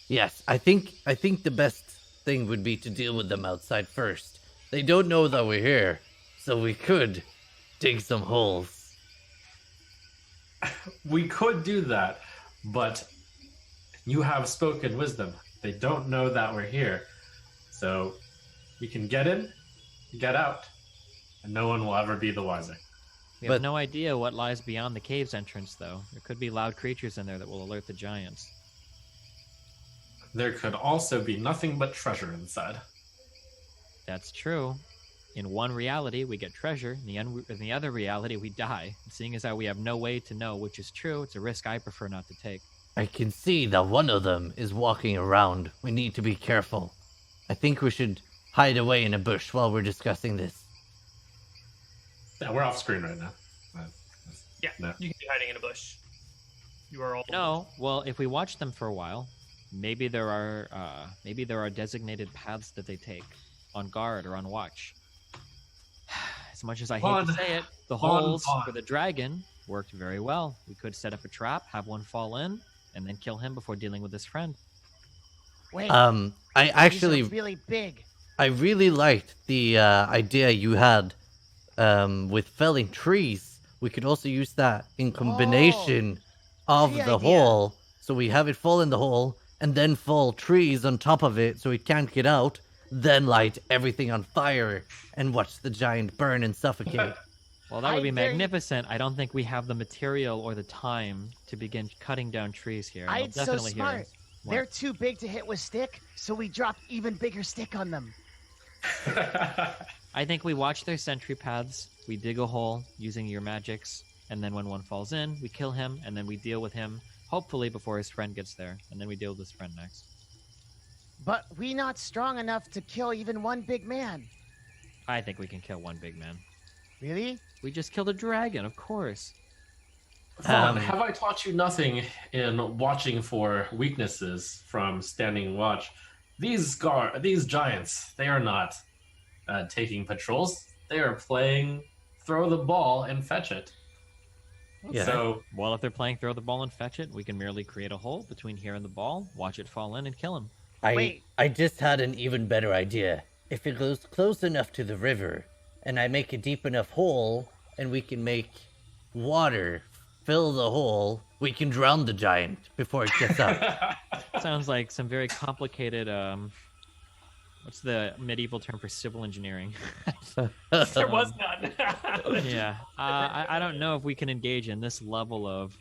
Yes, I think the best thing would be to deal with them outside first. They don't know that we're here, so we could dig some holes. We could do that, but you have spoken wisdom. They don't know that we're here. So we can get in, get out, and no one will ever be the wiser. We But- have no idea what lies beyond the cave's entrance, though. There could be loud creatures in there that will alert the giants. There could also be nothing but treasure inside. That's true. In one reality, we get treasure. In the other reality, we die. Seeing as how we have no way to know which is true, it's a risk I prefer not to take. I can see that one of them is walking around. We need to be careful. I think we should hide away in a bush while we're discussing this. Yeah, we're off screen right now. Yeah, No. you can be hiding in a bush. You are all. No, well, if we watch them for a while, maybe there are designated paths that they take, on guard or on watch. As much as I hate to say it, the holes for the dragon worked very well. We could set up a trap, have one fall in, and then kill him before dealing with his friend. Wait, I these actually are really big. I really liked the idea you had with felling trees. We could also use that in combination of tree the idea. hole. So we have it fall in the hole and then fall trees on top of it so it can't get out. Then light everything on fire and watch the giant burn and suffocate. Well, that would be I'm very- magnificent. I don't think we have the material or the time to begin cutting down trees here. and I'd they'll so definitely hear smart. us. What? They're too big to hit with stick, so we drop even bigger stick on them. I think we watch their sentry paths. We dig a hole using your magics, and then when one falls in, we kill him, and then we deal with him, hopefully before his friend gets there, and then we deal with his friend next. But we not strong enough to kill even one big man. I think we can kill one big man. Really? We just killed a dragon, of course. Vaughn, have I taught you nothing in watching for weaknesses from standing watch? These giants, they are not taking patrols. They are playing throw the ball and fetch it. Yeah. So, Well, if they're playing throw the ball and fetch it, we can merely create a hole between here and the ball, watch it fall in, and kill him. Wait. I just had an even better idea. If it goes close enough to the river, and I make a deep enough hole, and we can make water fill the hole, we can drown the giant before it gets up. Sounds like some very complicated, what's the medieval term for civil engineering? There was none. Yeah. I don't know if we can engage in this level of...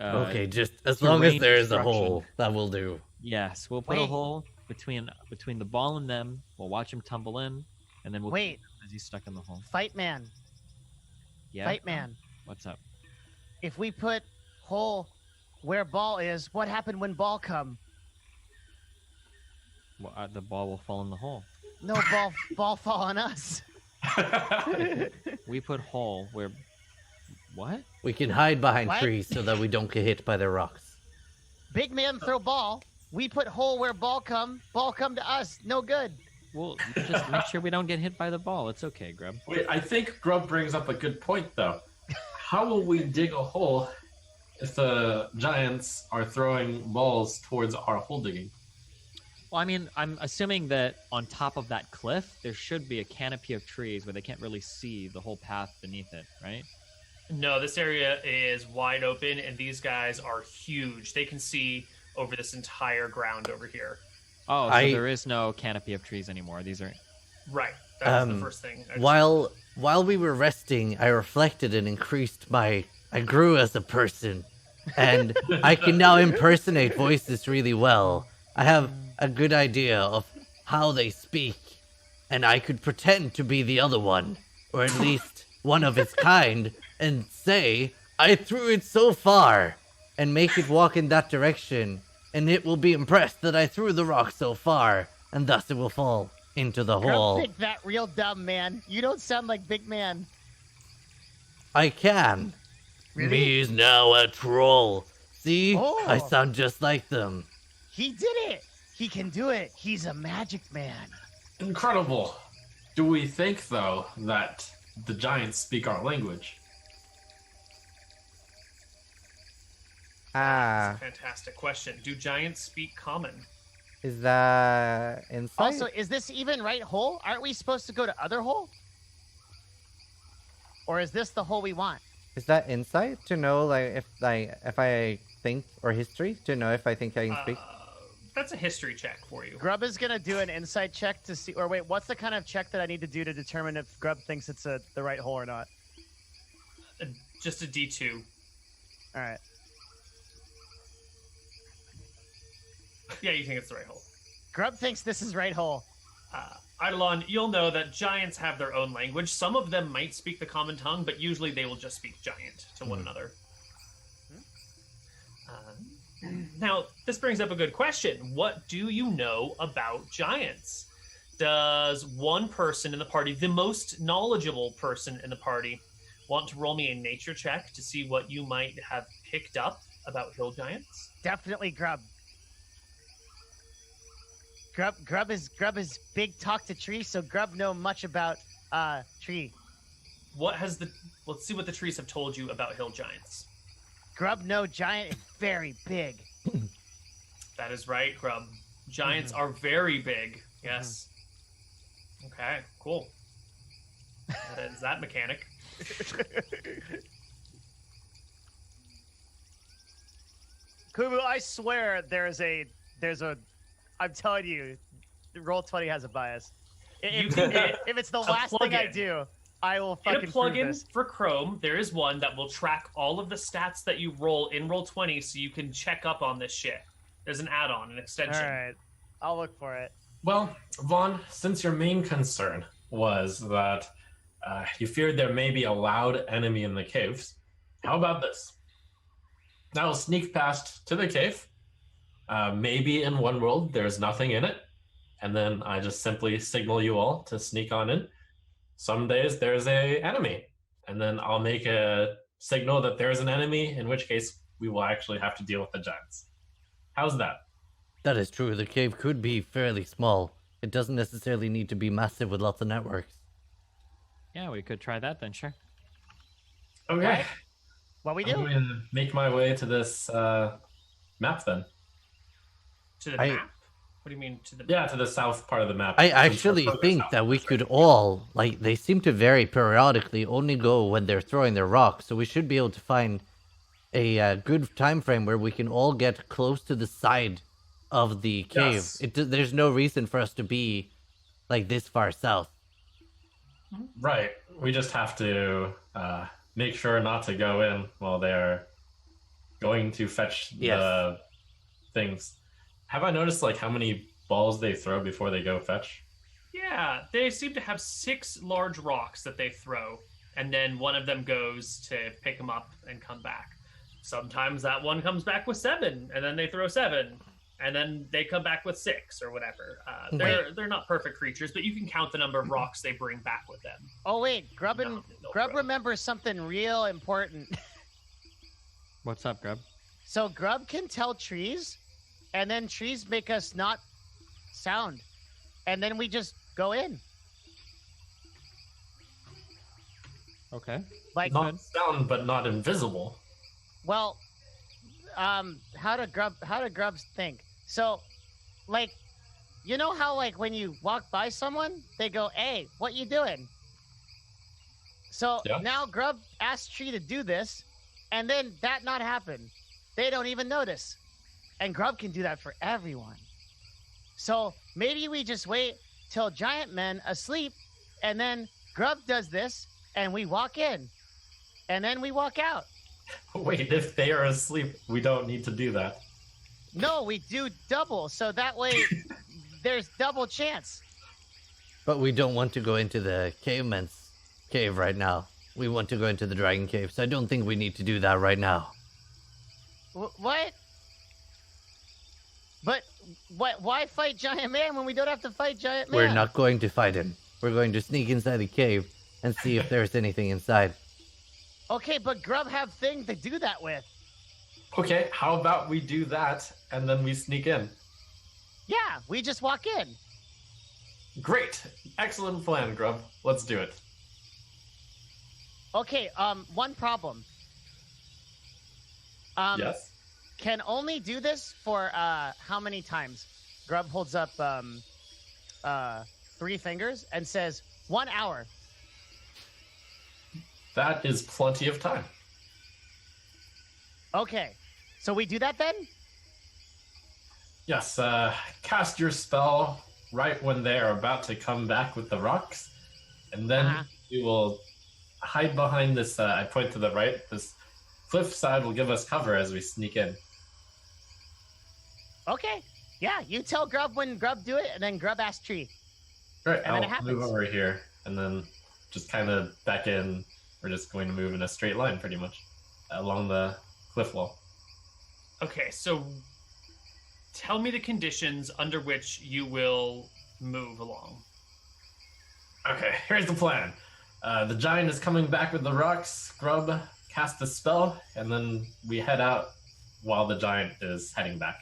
Okay, just as long as terrain there is a destruction. hole, that will do. Yes, we'll put a Wait. hole between the ball and them. We'll watch him tumble in, and then we'll Wait. kill him as he's stuck in the hole. Fight man. Yeah. Fight man. What's up? If we put hole where ball is, what happened when ball come? Well, the ball will fall in the hole. No ball fall on us. We put hole where... What? We can hide behind What? trees so that we don't get hit by the rocks. Big man throw ball. We put hole where ball come to us. No good. Well, just make sure we don't get hit by the ball. It's okay, Grub. wait, I think Grub brings up a good point, though. How will we dig a hole if the giants are throwing balls towards our hole digging? Well, I mean, I'm assuming that on top of that cliff, there should be a canopy of trees where they can't really see the whole path beneath it, right? No, this area is wide open, and these guys are huge. They can see over this entire ground over here. Oh, so I- there is no canopy of trees anymore. These are... Right. That's the Um, first thing. While we were resting, I reflected and increased I grew as a person, and I can now impersonate voices really well. I have a good idea of how they speak, and I could pretend to be the other one, or at least one of its kind, and say, I threw it so far, and make it walk in that direction, and it will be impressed that I threw the rock so far, and thus it will fall into the hole. Grub picked that real dumb, man. You don't sound like big man. I can. Really? Me is now a troll. See? Oh. I sound just like them. He did it. He can do it. He's a magic man. Incredible. Do we think, though, that the giants speak our language? Ah, Fantastic question. Do giants speak common? is that insight? Also, is this even right hole? Aren't we supposed to go to other hole? Or is this the hole we want? Is that insight to know if I think, or history to know if I think I can speak? That's a history check for you. Grub is gonna do an insight check to see, or wait, what's the kind of check that I need to do to determine if Grub thinks it's the right hole or not? Just a D2. All right. Yeah, you think it's the right hole. Grub thinks this is right hole. Eidolon, you'll know that giants have their own language. Some of them might speak the common tongue, but usually they will just speak giant to one another. Now, this brings up a good question. What do you know about giants? Does one person in the party, the most knowledgeable person in the party, want to roll me a nature check to see what you might have picked up about hill giants? Definitely Grub. Grub is big talk to tree, so Grub know much about tree. Let's see what the trees have told you about hill giants. Grub know giant is very big. That is right, Grub. Giants are very big. Yes. Okay, cool. That is that mechanic. Koibu, I swear there's a I'm telling you, Roll20 has a bias. If it's the last thing I plugin. do, I will In a fucking prove plugin this. for Chrome, there is one that will track all of the stats that you roll in Roll20 so you can check up on this shit. There's an add-on, an extension. All right, I'll look for it. Well, Vaughn, since your main concern was that you feared there may be a loud enemy in the caves, How about this? I will sneak past to the cave. Maybe in one world there's nothing in it, and then I just simply signal you all to sneak on in. Some days there's a enemy, and then I'll make a signal that there's an enemy, in which case we will actually have to deal with the giants. How's that? That is true. The cave could be fairly small. It doesn't necessarily need to be massive with lots of networks. Yeah, we could try that then, sure. Okay. Right. What we I'm do? going to make my way to this map then. To the map? What do you mean to the Yeah, to the south part of the map. I Since we're actually further think south, that we that's could right. all, like, they seem to vary periodically, only go when they're throwing their rocks, so we should be able to find a good time frame where we can all get close to the side of the cave. Yes. There's no reason for us to be, like, this far south. Right. We just have to make sure not to go in while they're going to fetch Yes. the things. Have I noticed like how many balls they throw before they go fetch? Yeah, they seem to have 6 large rocks that they throw, and then one of them goes to pick them up and come back. Sometimes that one comes back with 7, and then they throw 7, and then they come back with 6 or whatever. They're not perfect creatures, but you can count the number of rocks they bring back with them. Oh wait, Grub No, Grub Grub. remembers something real important. What's up, Grub? So Grub can tell trees, and then trees make us not sound, and then we just go in. Okay. Like, Not sound, but not invisible. well, how do grubs think? So, like, you know how like when you walk by someone, they go, "Hey, what you doing?" So Yeah. now Grub asks Tree to do this, and then that not happen. They don't even notice, and Grub can do that for everyone. So maybe we just wait till giant men asleep, and then Grub does this, and we walk in, and then we walk out. Wait, if they are asleep, we don't need to do that. No, we do double, so that way there's double chance. But we don't want to go into the caveman's cave right now. We want to go into the dragon cave, so I don't think we need to do that right now. What? But what? Why fight Giant Man when we don't have to fight Giant Man? We're not going to fight him. We're going to sneak inside the cave and see if there's anything inside. Okay, but Grub have thing to do that with. Okay, how about we do that and then we sneak in? Yeah, we just walk in. Great. Excellent plan, Grub. Let's do it. Okay, one problem. Yes? Can only do this for how many times? Grub holds up 3 fingers and says 1 hour. That is plenty of time. Okay, so we do that then? Yes, cast your spell right when they are about to come back with the rocks, and then you will hide behind this, I point to the right, this cliff side will give us cover as we sneak in. Okay, yeah, you tell Grub when Grub do it, and then Grub asks Tree. All right, And then it I'll happens. move over here, and then just kind of back in. We're just going to move in a straight line, pretty much, along the cliff wall. Okay, so tell me the conditions under which you will move along. Okay, here's the plan. The giant is coming back with the rocks. Grub cast a spell, and then we head out while the giant is heading back.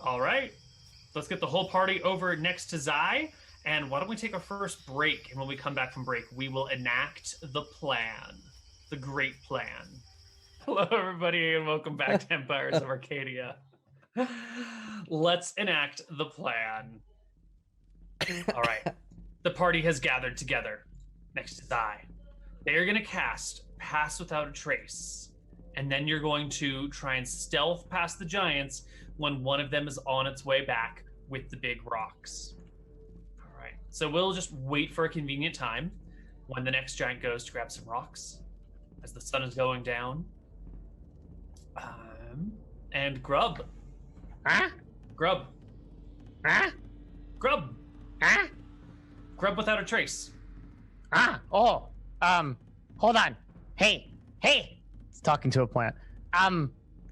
All right, let's get the whole party over next to Zai. And why don't we take our first break? And when we come back from break, we will enact the plan, the great plan. Hello, everybody, and welcome back to Empires of Arcadia. Let's enact the plan. All right, the party has gathered together next to Zai. They are going to cast Pass Without a Trace. And then you're going to try and stealth past the giants when one of them is on its way back with the big rocks. All right. So we'll just wait for a convenient time when the next giant goes to grab some rocks as the sun is going down. And Grub. Huh? Grub. Huh? Grub. Huh? Grub without a trace. Oh, hold on. Hey, It's talking to a plant.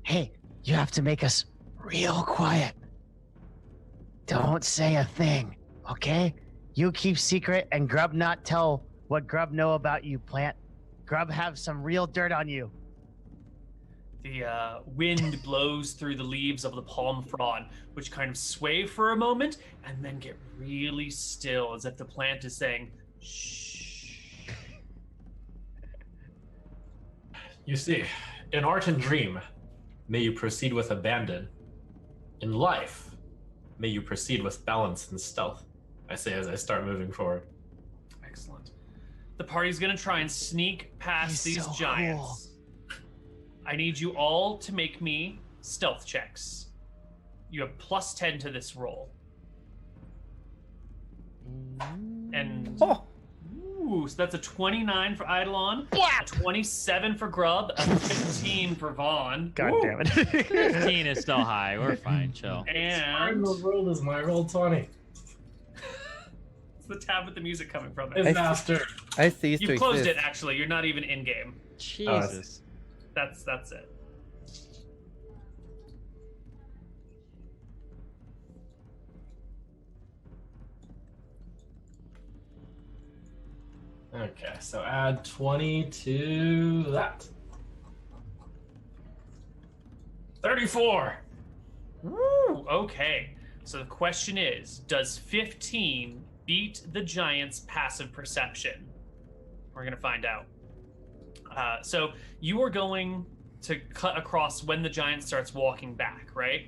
Hey, you have to make us real quiet. Don't say a thing, okay? You keep secret and Grub not tell what Grub know about you, plant. Grub have some real dirt on you. The wind blows through the leaves of the palm frond, which kind of sway for a moment and then get really still, as if the plant is saying, shh. You see, in art and dream, may you proceed with abandon. In life, may you proceed with balance and stealth, I say as I start moving forward. Excellent. The party's gonna try and sneak past He's these so giants. cool. I need you all to make me stealth checks. You have plus 10 to this roll. And ooh, so that's a 29 for Eidolon, a 27 for Grub, a 15 for Vaughn. God damn it. 15 is still high. We're fine. Chill. And the world is my roll 20. it's the tab with the music coming from It's it. master. I cease to You've closed exist. it, actually. You're not even in game. Jesus. That's it. Okay, so add 20 to that. 34. Woo! Okay. So the question is, does 15 beat the giant's passive perception? We're going to find out. So you are going to cut across when the giant starts walking back, right?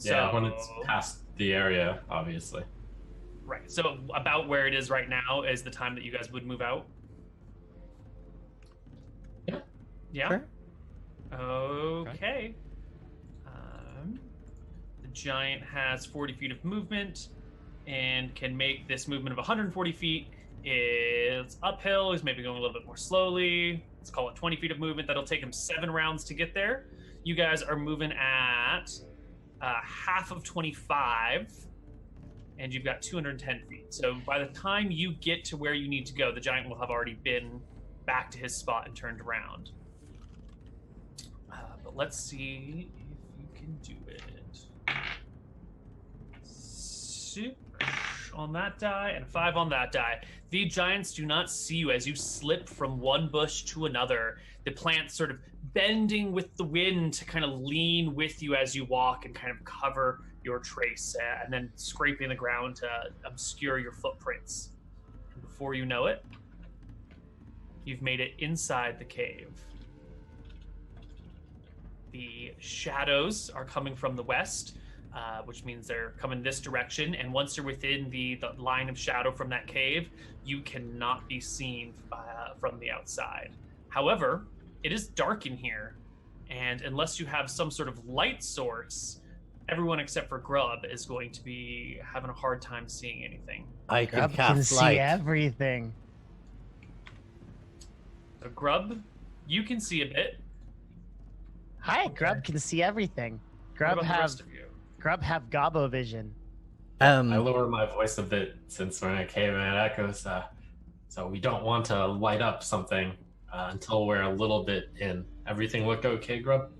Yeah, when it's past the area, obviously. Right. So about where it is right now is the time that you guys would move out? Yeah. Yeah? Sure. Okay. The giant has 40 feet of movement and can make this movement of 140 feet. It's uphill. He's maybe going a little bit more slowly. Let's call it 20 feet of movement. That'll take him 7 rounds to get there. You guys are moving at half of 25, and you've got 210 feet. So by the time you get to where you need to go, the giant will have already been back to his spot and turned around. But let's see if you can do it. Super on that die and 5 on that die. The giants do not see you as you slip from one bush to another. The plant sort of bending with the wind to kind of lean with you as you walk and kind of cover your trace, and then scraping the ground to obscure your footprints. And before you know it, you've made it inside the cave. The shadows are coming from the west, which means they're coming this direction. And once you're within the line of shadow from that cave, you cannot be seen from the outside. However, it is dark in here, and unless you have some sort of light source, everyone except for Grub is going to be having a hard time seeing anything. I can Grub cast can see light. everything. So Grub, you can see a bit. Hi, Grub can see everything. What Grub about the have rest of you? Grub have gobbo vision. I lower my voice a bit since we're in a cave and it echoes. So we don't want to light up something until we're a little bit in. Everything look okay, Grub?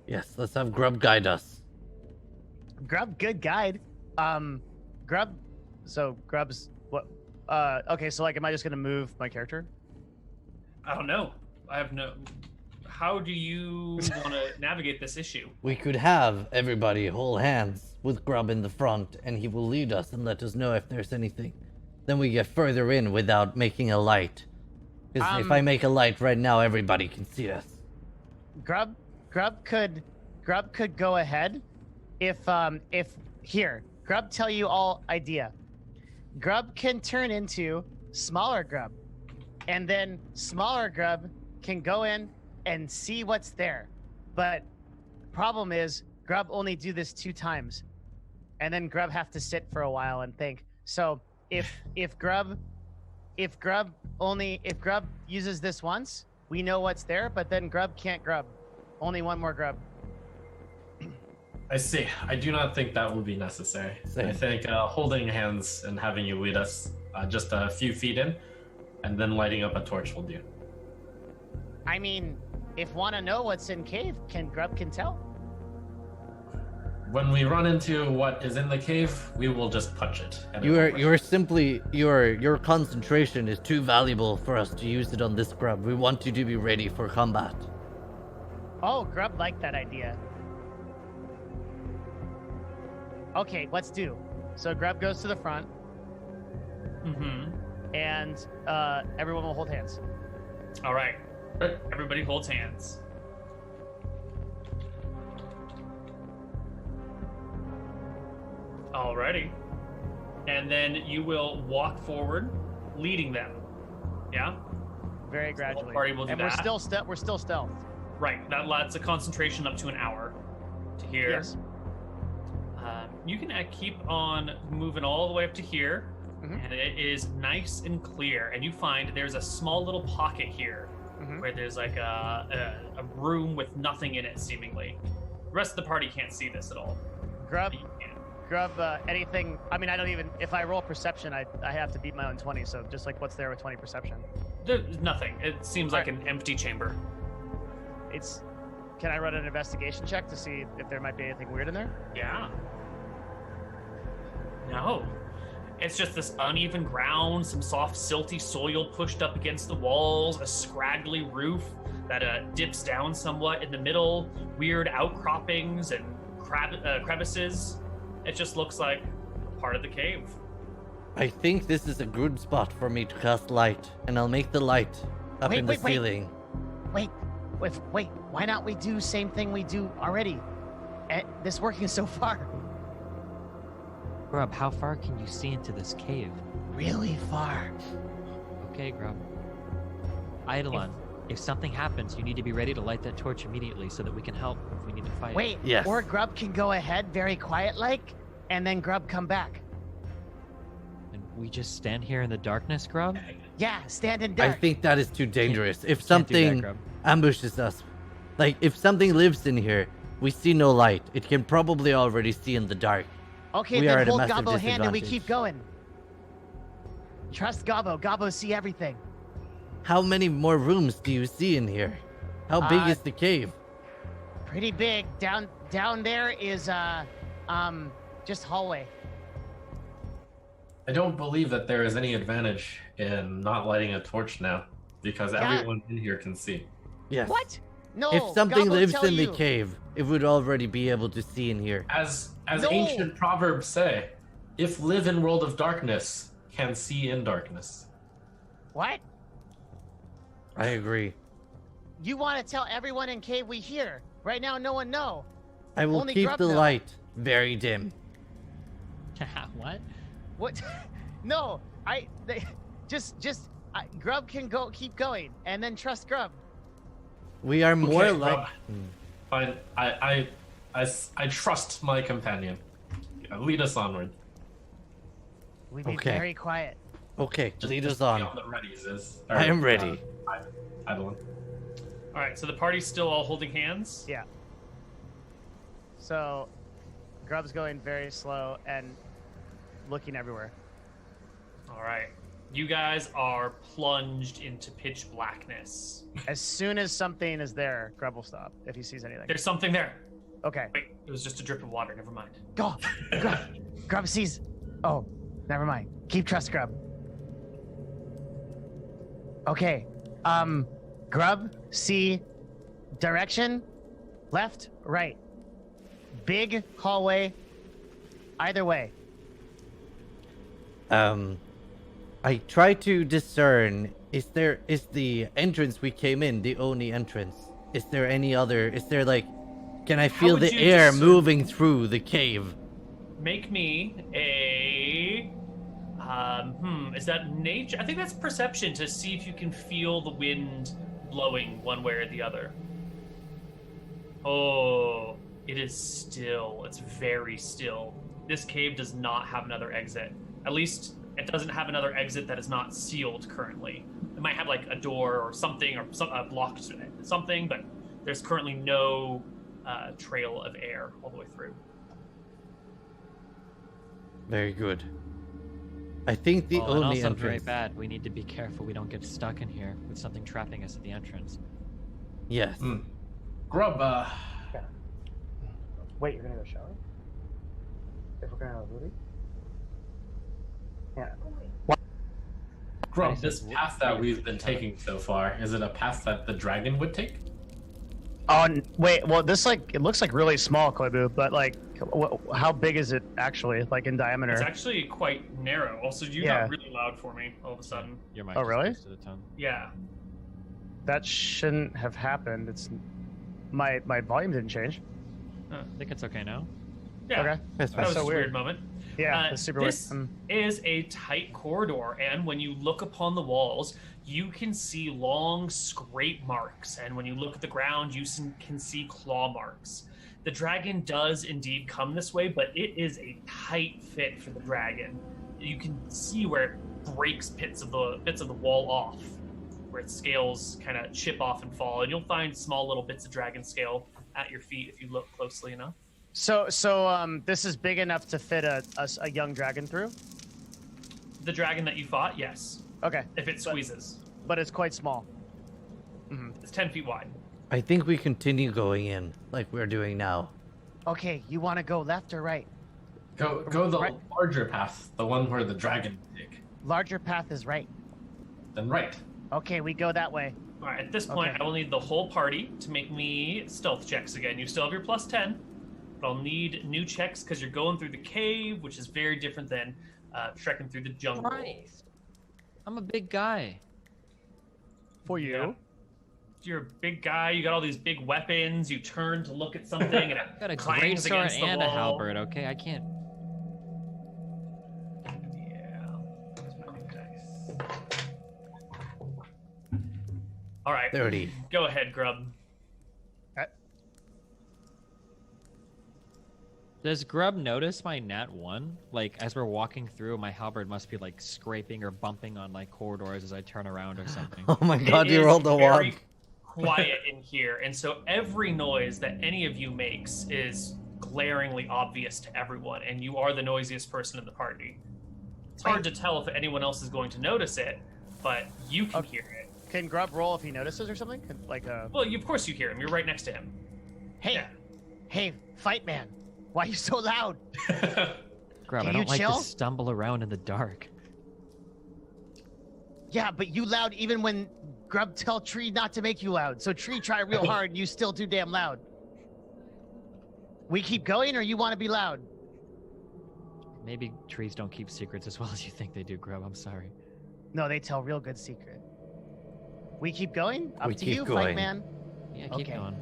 Yes, let's have Grub guide us. Grub, good guide. Grub. So Grub's what? Okay, so like, am I just gonna move my character? I don't know. I have no... How do you want to navigate this issue? We could have everybody hold hands with Grub in the front, and he will lead us and let us know if there's anything. Then we get further in without making a light. Because if I make a light right now, everybody can see us. Grub could go ahead. If here, Grub tell you all idea. Grub can turn into smaller Grub, and then smaller Grub can go in and see what's there. But problem is, Grub only do this 2 times, and then Grub have to sit for a while and think. So if Grub uses this once, we know what's there, but then Grub can't Grub. Only one more Grub. I see. I do not think that would be necessary. Same. I think holding hands and having you lead us just a few feet in, and then lighting up a torch will do. I mean, if wanna know what's in cave, Grub can tell. When we run into what is in the cave, we will just punch it. And it will crush You're it. simply your concentration is too valuable for us to use it on this grub. We want you to be ready for combat. Oh, Grub liked that idea. Okay, let's do. So Grub goes to the front, Mm-hmm. and everyone will hold hands. All right. Everybody holds hands. Alrighty. And then you will walk forward, leading them. Yeah? Very So the gradually. party will do and that. we're still stealth. Right. That's a concentration up to an hour to here. Yes. You can keep on moving all the way up to here, Mhm. and it is nice and clear. And you find there's a small little pocket here Mhm. where there's like a room with nothing in it, seemingly. The rest of the party can't see this at all. Grub, But you can. anything. I mean, I don't even. If I roll perception, I have to beat my own 20. So just like, what's there with 20 perception? There's nothing. It seems like an empty chamber. It's. Can I run an investigation check to see if there might be anything weird in there? Yeah. No. It's just this uneven ground, some soft, silty soil pushed up against the walls, a scraggly roof that dips down somewhat in the middle, weird outcroppings and crevices. It just looks like part of the cave. I think this is a good spot for me to cast light, and I'll make the light up in the ceiling. Wait. Why not we do same thing we do already? This working so far. Grub, how far can you see into this cave? Really far. Okay, Grub. Eidolon, if something happens, you need to be ready to light that torch immediately so that we can help if we need to fight. Wait. Yes. Or Grub can go ahead, very quiet like, and then Grub come back. And we just stand here in the darkness, Grub? Yeah, stand in I dark. think that is too dangerous. If Can't do that, something Grub. ambushes us, like if something lives in here, we see no light. It can probably already see in the dark. Okay, We are then at a hold massive Gobbo hand and we disadvantage. keep going. Trust Gobbo. Gobbo see everything. How many more rooms do you see in here? How big is the cave? Pretty big. Down there is just hallway. I don't believe that there is any advantage in not lighting a torch now, because Yeah. everyone in here can see. Yes. What? No. If something Gobbo lives tell in the you. cave, it would already be able to see in here. As No. ancient proverbs say, if live in world of darkness, can see in darkness. What? I agree. You want to tell everyone in cave we hear? Right now, no one know. I will Only keep Grub the knows. light very dim. What? What? No. Grub can keep going, and then trust Grub. We are more Okay, like. well, fine. I trust my companion. Lead us onward. We be Okay. very quiet. Okay, lead Just us be on. the readies is. I am ready. Eidolon. All right, so the party's still all holding hands. Yeah. So, Grub's going very slow and looking everywhere. All right. You guys are plunged into pitch blackness. As soon as something is there, Grub will stop if he sees anything. There's something there. Okay. Wait, it was just a drip of water. Never mind. Go. Grub sees. Oh, never mind. Keep trust Grub. Okay. Grub, see direction, left, right. Big hallway, either way. I try to discern. Is the entrance we came in the only entrance? Is there any other? Is there like? Can I feel would the you air discern- moving through the cave? Make me a. Is that nature? I think that's perception to see if you can feel the wind blowing one way or the other. Oh, it is still. It's very still. This cave does not have another exit. At least it doesn't have another exit that is not sealed currently. It might have like a door or something or blocked something, but there's currently no trail of air all the way through. Very good. I think the Oh, and only also very entrance. bad. We need to be careful we don't get stuck in here with something trapping us at the entrance. Yes. Grub, Wait, you're gonna go shower? If we're gonna have a movie? Yeah. Grub, this path that we've been taking so far, is it a path that the dragon would take? Oh, wait. Well, this it looks like really small, Koibu, but how big is it actually, like in diameter? It's actually quite narrow. Also, you got really loud for me all of a sudden. Your mic Oh, is really? close to the tongue. Yeah. That shouldn't have happened. It's my volume didn't change. I think it's okay now. Yeah. Okay. That's That was so just a weird. weird moment. Yeah, it's super this weird. is a tight corridor, and when you look upon the walls, you can see long scrape marks, and when you look at the ground, you can see claw marks. The dragon does indeed come this way, but it is a tight fit for the dragon. You can see where it breaks bits of the wall off, where its scales kind of chip off and fall, and you'll find small little bits of dragon scale at your feet if you look closely enough. So this is big enough to fit a young dragon through? The dragon that you fought, yes, Okay. if it squeezes. But it's quite small. It's 10 feet wide. I think we continue going in like we're doing now. Okay, you want to go left or right? Go the Right. larger path, the one where the dragon would take. Larger path is right. Then right. Okay, we go that way. All right, at this point, Okay. I will need the whole party to make me stealth checks again. You still have your plus 10, but I'll need new checks because you're going through the cave, which is very different than trekking through the jungle. Christ. I'm a big guy. For you? Yeah. You're a big guy. You got all these big weapons. You turn to look at something, and it I got a clangs great sword against the and a wall. halberd, okay? I can't. Yeah. Where's my new dice? All right. 30. Go ahead, Grub. Does Grub notice my nat 1? Like, as we're walking through, my halberd must be, like, scraping or bumping on, like, corridors as I turn around or something. Oh my god, It you is rolled a very 1. quiet in here, and so every noise that any of you makes is glaringly obvious to everyone, and you are the noisiest person in the party. It's hard to tell if anyone else is going to notice it, but you can hear it. Can Grub roll if he notices or something? Well, of course you hear him. You're right next to him. Hey, Yeah. hey, fight man. Why are you so loud? Grub, Can I you don't like chill? to stumble around in the dark. Yeah, but you loud even when Grub tell Tree not to make you loud. So Tree try real hard and you still too damn loud. We keep going or you want to be loud? Maybe trees don't keep secrets as well as you think they do, Grub. I'm sorry. No, they tell real good secret. We keep going? Up We to keep you, going. fight man. Yeah, keep Okay. going.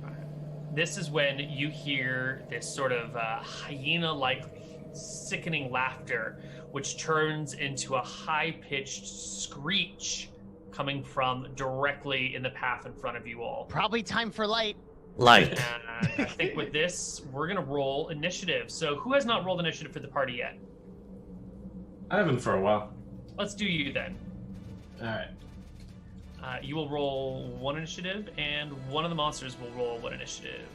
This is when you hear this sort of hyena-like sickening laughter, which turns into a high-pitched screech coming from directly in the path in front of you all. Probably time for light. Light. And I think with this, we're going to roll initiative. So who has not rolled initiative for the party yet? I haven't for a while. Let's do you then. All right. You will roll 1 initiative, and one of the monsters will roll 1 initiative.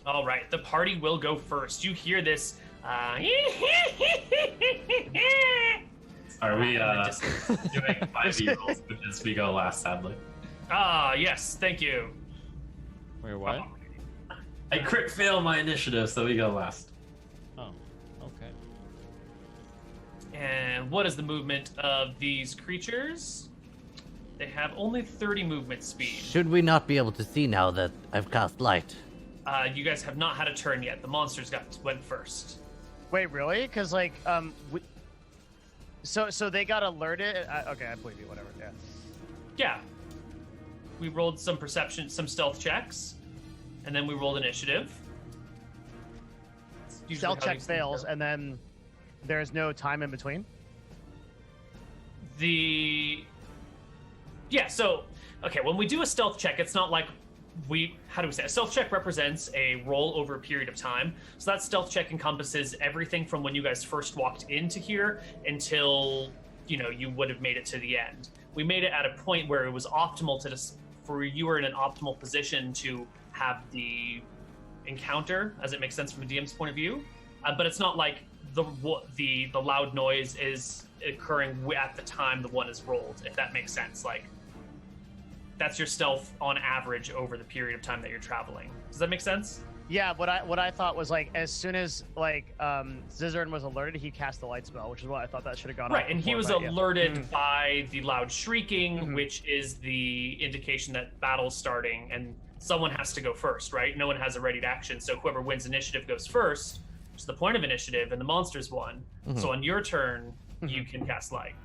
All right, the party will go first. You hear this. Are we doing 5e rolls because we go last, sadly? Yes, thank you. Wait, what? I crit fail my initiative, so we go last. Oh, okay. And what is the movement of these creatures? They have only 30 movement speed. Should we not be able to see now that I've cast light? You guys have not had a turn yet. The monsters went first. Wait, really? Because so they got alerted. Okay, I believe you. Whatever. Yeah. Yeah. We rolled some perception, some stealth checks, and then we rolled initiative. It's usually Stealth how check these things fails, go. and then there's no time in between. So okay, when we do a stealth check, it's not like a stealth check represents a roll over a period of time. So that stealth check encompasses everything from when you guys first walked into here until you would have made it to the end. We made it at a point where it was optimal for you were in an optimal position to have the encounter, as it makes sense from a DM's point of view. But it's not like the loud noise is occurring at the time the one is rolled, if that makes sense. Like that's your stealth on average over the period of time that you're traveling. Does that make sense? Yeah, what I thought was like as soon as like Zizaran was alerted, he cast the light spell, which is what I thought that should have gone Right, off and he before, was but yeah. alerted by the loud shrieking, which is the indication that battle's starting, and someone has to go first, right? No one has a ready action, so whoever wins initiative goes first, which is the point of initiative, and the monster's won. So on your turn, you can cast light.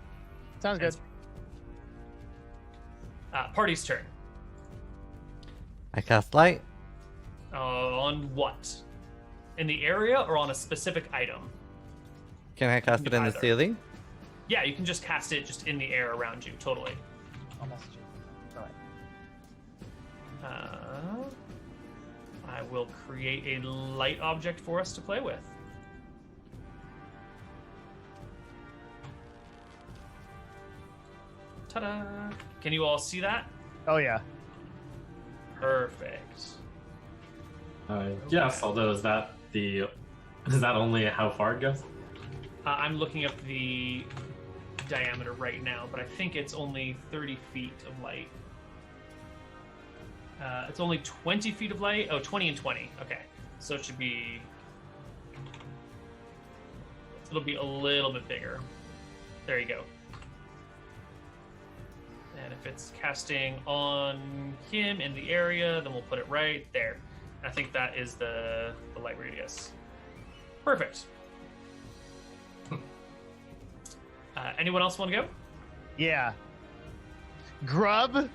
Sounds good. Party's turn. I cast light. On what? In the area or on a specific item? Can I cast it in the Either. ceiling? Yeah, you can just cast it just in the air around you, totally. I'll message you. Go ahead. I will create a light object for us to play with. Ta-da! Can you all see that? Oh yeah. Perfect. Yes, although is that only how far it goes? I'm looking up the diameter right now, but I think it's only 30 feet of light. It's only 20 feet of light. Oh, 20 and 20. Okay. So it should be... It'll be a little bit bigger. There you go. And if it's casting on him in the area, then we'll put it right there. I think that is the light radius. Perfect. Anyone else want to go? Yeah. Grub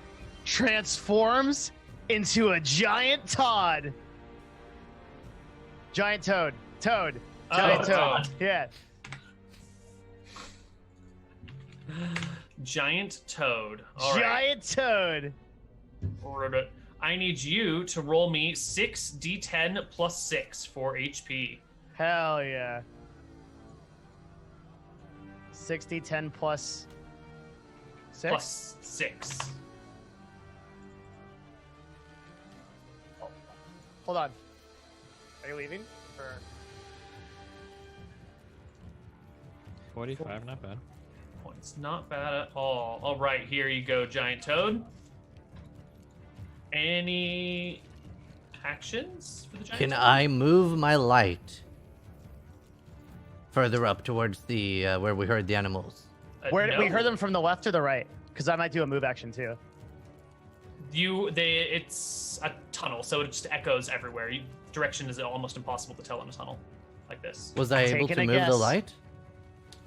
transforms into a giant Toad. Giant Toad. Giant Toad. Toad. Yeah. Giant Toad. All right. Giant Toad. Ribbit. I need you to roll me 6d10 plus 6 for HP. Hell yeah. 60, 10 plus 6? Plus 6. Hold on. Are you leaving? Or... 45, not bad. Points. Not bad at all. All right, here you go, Giant Toad. Any actions for the Giant Can Toad? I move my light further up towards the where we heard the animals? Where did No. we heard them from the left or the right? Because I might do a move action too. It's a tunnel, so it just echoes everywhere. Direction is almost impossible to tell in a tunnel like this. Was I able Taking to a move the guess. light?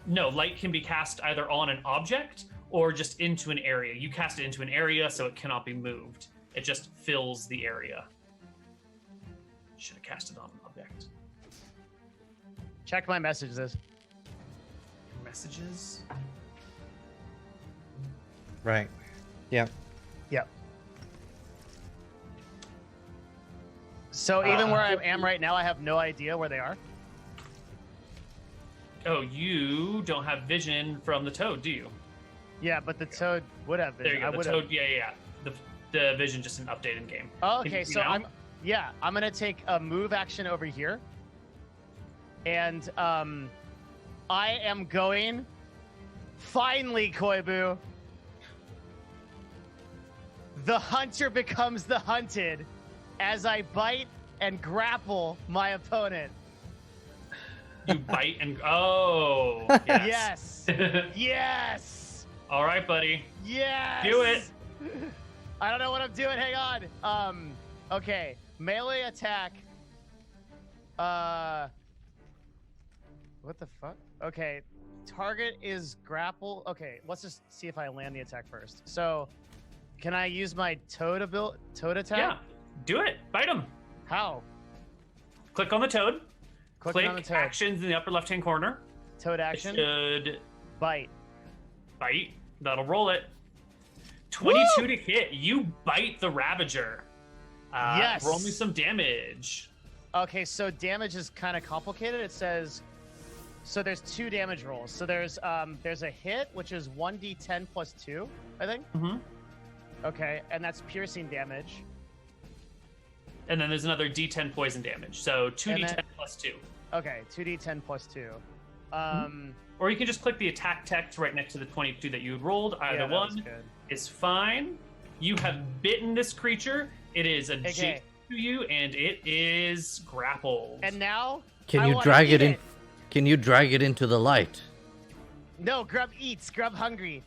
No, light can be cast either on an object or just into an area. You cast it into an area, so it cannot be moved. It just fills the area. Should have cast it on an object. Check my messages. Messages. Right. Yeah. Yep. So even where I am right now, I have no idea where they are. Oh, you don't have vision from the toad, do you? Yeah, but the Toad would have There vision. you go. I The would toad. Yeah. The vision just an update in game. Oh, Can okay, you see so now? I'm gonna take a move action over here, and I am going. Finally, Koibu. The hunter becomes the hunted, as I bite and grapple my opponent. You bite and oh yes. Yes. Yes. All right, buddy. Yes. Do it. I don't know what I'm doing. Hang on. Okay. Melee attack. What the fuck? Okay. Target is grapple. Okay. Let's just see if I land the attack first. So, can I use my toad attack? Yeah. Do it. Bite him. How? Click on the toad. Clicking Click on the toad. actions in the upper left-hand corner. Toad It action. should Bite. bite. That'll roll it. 22 to hit. You bite the Ravager. Yes. Roll me some damage. Okay, so damage is kind of complicated. It says, so there's 2 damage rolls. So there's a hit, which is 1d10 plus 2, I think. Mm-hmm. Okay, and that's piercing damage. And then there's another D10 poison damage. So 2d10 plus 2. Okay, 2d10 plus 2. Or you can just click the attack text right next to the 22 that you had rolled. Either yeah, that was one good. is fine. You have bitten this creature. It is adjacent to you, and it is grappled. And now, Can you drag it in? Can you drag it into the light? No, Grub eats. Grub hungry.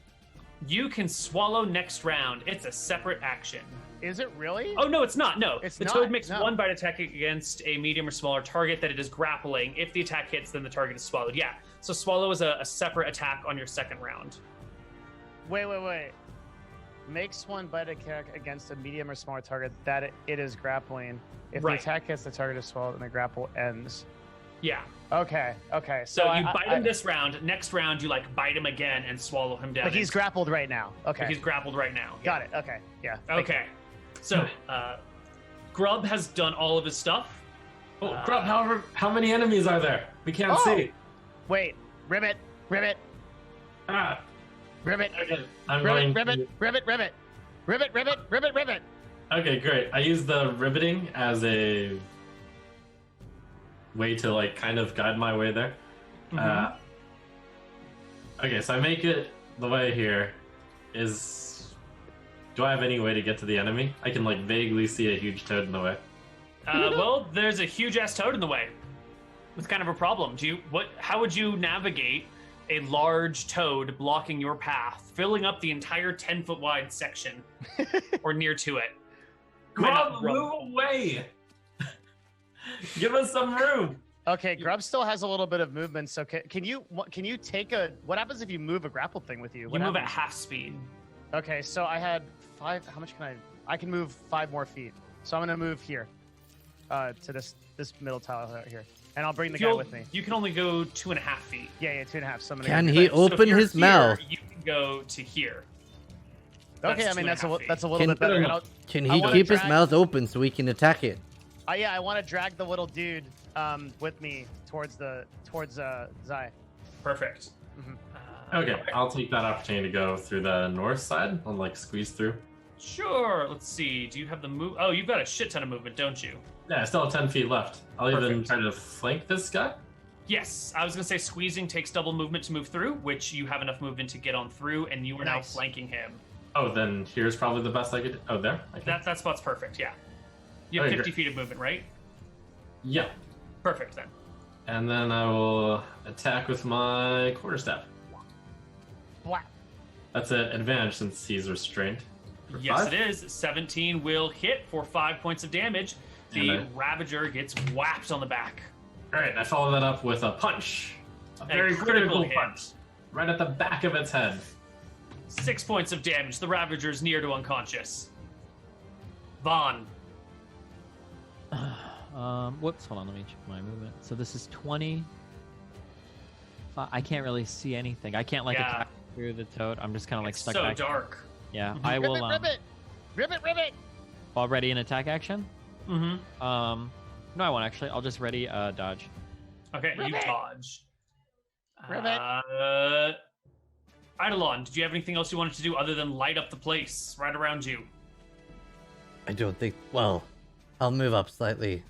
You can swallow next round. It's a separate action. Is it really? Oh, no, it's not. No. It's the not, toad makes no. one bite attack against a medium or smaller target that it is grappling. If the attack hits, then the target is swallowed. Yeah. So swallow is a separate attack on your second round. Wait. Makes one bite attack against a medium or smaller target that it is grappling. If the attack hits, the target is swallowed and the grapple ends. Yeah. Okay. So you bite him this round. Next round, you like bite him again and swallow him down. But he's grappled right now. Okay. He's grappled right now. Got it. Okay. Yeah. Okay. So, Grub has done all of his stuff. Oh, Grub, how many enemies are there? We can't see. Wait. Ribbit. Ah. Ribbit. Okay, Ribbit. Okay, great. I use the riveting as a way to like kind of guide my way there. Okay, so I make it the way here is. Do I have any way to get to the enemy? I can like vaguely see a huge toad in the way. Well, there's a huge ass toad in the way. It's kind of a problem. How would you navigate a large toad blocking your path, filling up the entire 10-foot wide section, or near to it? Grub, move away! Give us some room. Okay, Grub still has a little bit of movement. So can you take a? What happens if you move a grapple thing with you? You move at half speed. Okay, so I had 5. How much can I? I can move 5 more feet. So I'm gonna move here, to this middle tile out here, and I'll bring the guy with me. You can only go 2.5 feet. Yeah, 2.5. So I'm gonna Can he open his mouth? You can go to here. Okay, I mean that's a little bit better. Can he keep his mouth open so we can attack it? Yeah, I want to drag the little dude with me towards Zai. Perfect. Okay, I'll take that opportunity to go through the north side and like squeeze through. Sure. Let's see. Do you have the move? Oh, you've got a shit ton of movement, don't you? Yeah, I still have 10 feet left. I'll even try to flank this guy. Yes, I was gonna say squeezing takes double movement to move through, which you have enough movement to get on through, and you are now flanking him. Oh, then here's probably the best I could. Oh, there. Okay. That spot's perfect. Yeah. You have 50 feet of movement, right? Yeah. Perfect then. And then I will attack with my quarterstaff. Wow. That's an advantage since he's restrained. Yes, it is. 17 will hit for 5 points of damage. The Ravager gets whapped on the back. All right, I follow that up with a punch. A very critical punch. Right at the back of its head. 6 points of damage. The Ravager's near to unconscious. Vaughn. Whoops, hold on, let me check my movement. So this is 20. I can't really see anything. I can't attack through the toad. I'm just kind of stuck back. It's so dark. Yeah, I will. Ribbit. Already an attack action? Mm-hmm. No, I won't actually. I'll just ready dodge. Okay, you dodge. Ribbit. Eidolon, did you have anything else you wanted to do other than light up the place right around you? I don't think. Well, I'll move up slightly.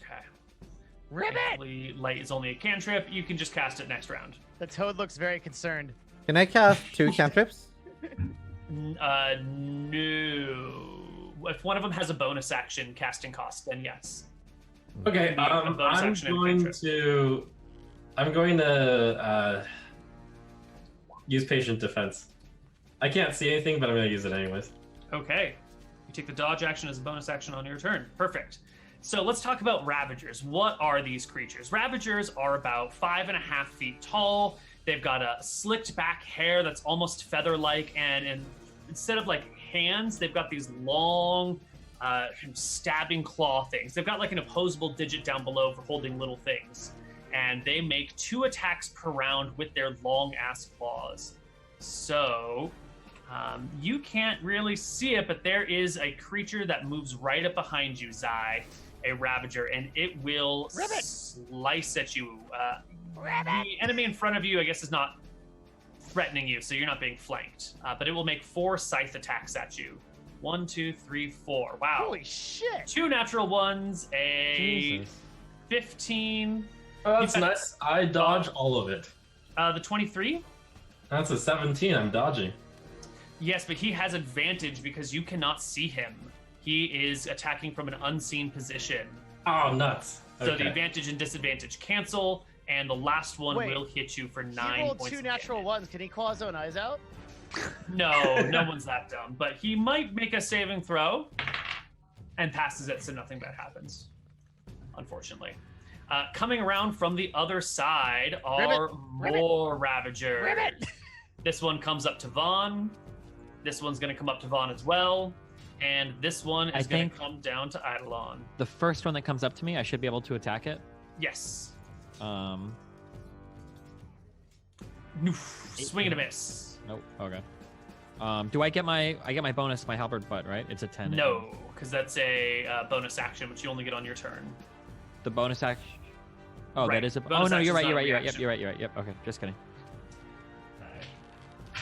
Okay. Ribbit. Thankfully, light is only a cantrip. You can just cast it next round. The toad looks very concerned. Can I cast 2 cantrips? No. If one of them has a bonus action casting cost, then yes. Okay, I'm going to use patient defense. I can't see anything, but I'm going to use it anyways. Okay. You take the dodge action as a bonus action on your turn. Perfect. So let's talk about Ravagers. What are these creatures? Ravagers are about 5.5 feet tall. They've got a slicked back hair that's almost feather-like, and instead of hands, they've got these long stabbing claw things. They've got an opposable digit down below for holding little things. And they make 2 attacks per round with their long-ass claws. So you can't really see it, but there is a creature that moves right up behind you, Zai, a Ravager, and it will slice at you. The enemy in front of you, I guess, is not threatening you, so you're not being flanked. But it will make 4 scythe attacks at you. 1, 2, 3, 4. Wow. Holy shit. 2 natural ones, a Jesus. 15. Oh, that's nice. I dodge all of it. The 23. That's a 17. I'm dodging. Yes, but he has advantage because you cannot see him. He is attacking from an unseen position. Oh, nuts. So the advantage and disadvantage cancel, and the last one Wait, will hit you for 9 He rolled points 2 of natural damage. ones. Can he claw his own eyes out? No, no one's that dumb. But he might make a saving throw and passes it, so nothing bad happens, unfortunately. Coming around from the other side are more Ravagers. Ribbit! This one comes up to Vaughn. This one's going to come up to Vaughn as well. And this one is going to come down to Eidolon. The first one that comes up to me, I should be able to attack it. Yes. Noof, Swing and a miss. Nope. Okay. Do I get my bonus, my halberd butt, right? It's a 10. No, because that's a bonus action, which you only get on your turn. The bonus action. Oh, Right. that is a. Bonus Oh no, you're action's right. not a You're right. Yep, reaction. you're right. You're right. Yep. Okay, just kidding.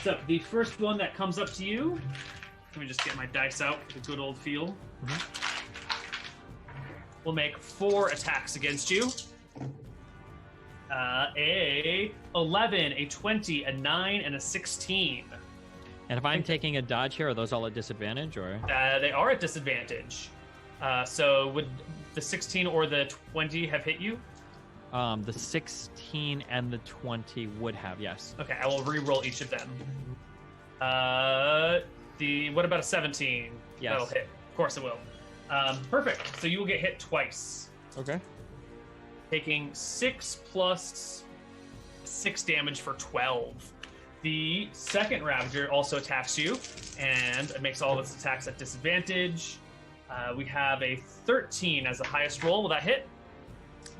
So the first one that comes up to you, let me just get my dice out for the good old feel. We'll make 4 attacks against you. A 11, a 20, a 9, and a 16. And if I'm taking a dodge here, are those all at disadvantage or? They are at disadvantage. So would the 16 or the 20 have hit you? The 16 and the 20 would have, yes. Okay, I will re-roll each of them. What about a 17? Yes. That'll hit. Of course it will. Perfect. So you will get hit twice, Okay. taking 6 plus 6 damage for 12. The second Ravager also attacks you, and it makes all of its attacks at disadvantage. We have a 13 as the highest roll. Will that hit?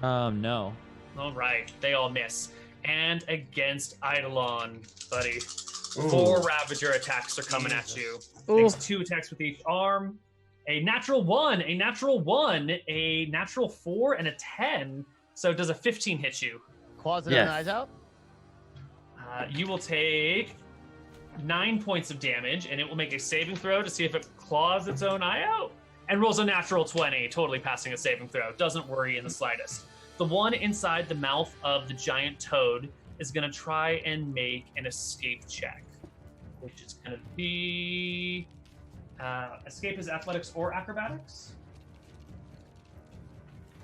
No. All right, they all miss. And against Eidolon, buddy, Ooh. 4 Ravager attacks are coming at you. Ooh. Takes 2 attacks with each arm. A natural 1, a natural 1, a natural 4, and a 10. So does a 15 hit you? Claws it Yes. own eyes out? You will take 9 points of damage, and it will make a saving throw to see if it claws its own eye out. And rolls a natural 20, totally passing a saving throw. Doesn't worry in the slightest. The one inside the mouth of the giant toad is going to try and make an escape check, which is going to be... escape is athletics or acrobatics?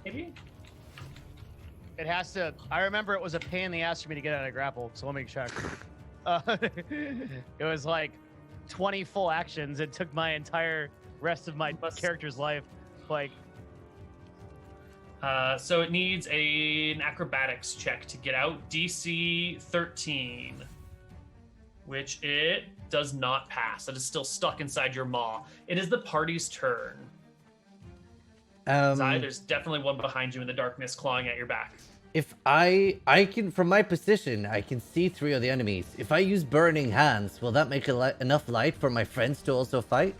Maybe? It has to. I remember it was a pain in the ass for me to get out of grapple, so let me check. It was like 20 full actions. It took my entire rest of my character's life. Like, So it needs an acrobatics check to get out. DC 13, which it does not pass. It is still stuck inside your maw. It is the party's turn. Zai, there's definitely one behind you in the darkness clawing at your back. If I can, from my position, I can see 3 of the enemies. If I use burning hands, will that make enough light for my friends to also fight?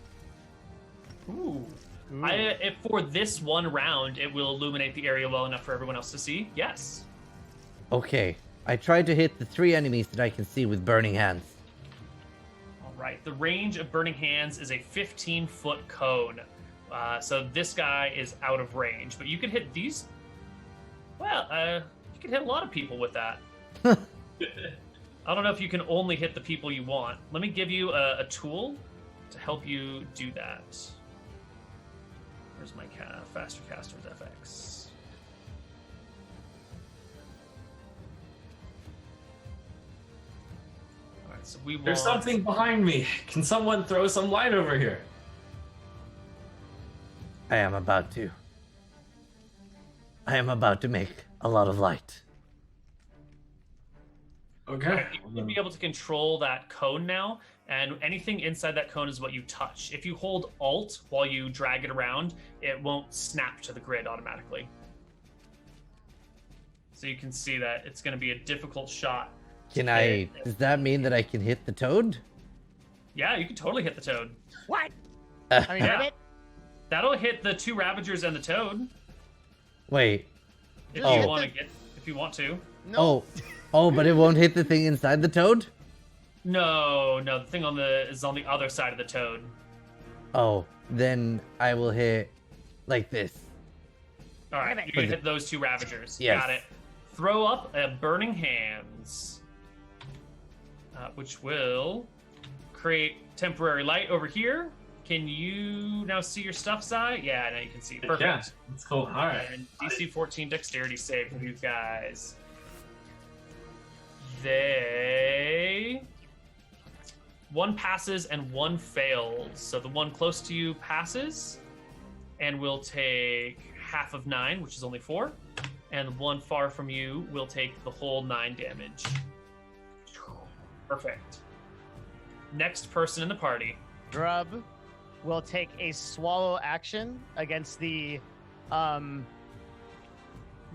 Ooh. If for this one round, it will illuminate the area well enough for everyone else to see. Yes. Okay. I tried to hit the 3 enemies that I can see with burning hands. All right. The range of Burning Hands is a 15-foot cone. So this guy is out of range, but you can hit these. Well, you can hit a lot of people with that. I don't know if you can only hit the people you want. Let me give you a tool to help you do that. Where's my Faster Casters FX? All right, so we want... There's something behind me. Can someone throw some light over here? I am about to. I am about to make a lot of light. Okay. You will be able to control that cone now, and anything inside that cone is what you touch. If you hold Alt while you drag it around, it won't snap to the grid automatically. So you can see that it's going to be a difficult shot. Can I... Does that mean that I can hit the toad? Yeah, you can totally hit the toad. What? I mean, Yeah. Ribbit? That'll hit the 2 Ravagers and the toad Wait. if Oh. you want to get. If you want to. No. Oh, but it won't hit the thing inside the toad? No, the thing is on the other side of the toad. Oh, then I will hit like this. All right, Damn it. you can hit those 2 Ravagers. Yes. Got it. Throw up a Burning Hands, which will create temporary light over here. Can you now see your stuff, Zai? Yeah, now you can see. Perfect. Yeah, that's cool. All right. And DC 14 dexterity save for you guys. They... One passes and one fails. So the one close to you passes and will take half of 9, which is only 4. And the one far from you will take the whole 9 damage. Perfect. Next person in the party. Grub will take a swallow action against the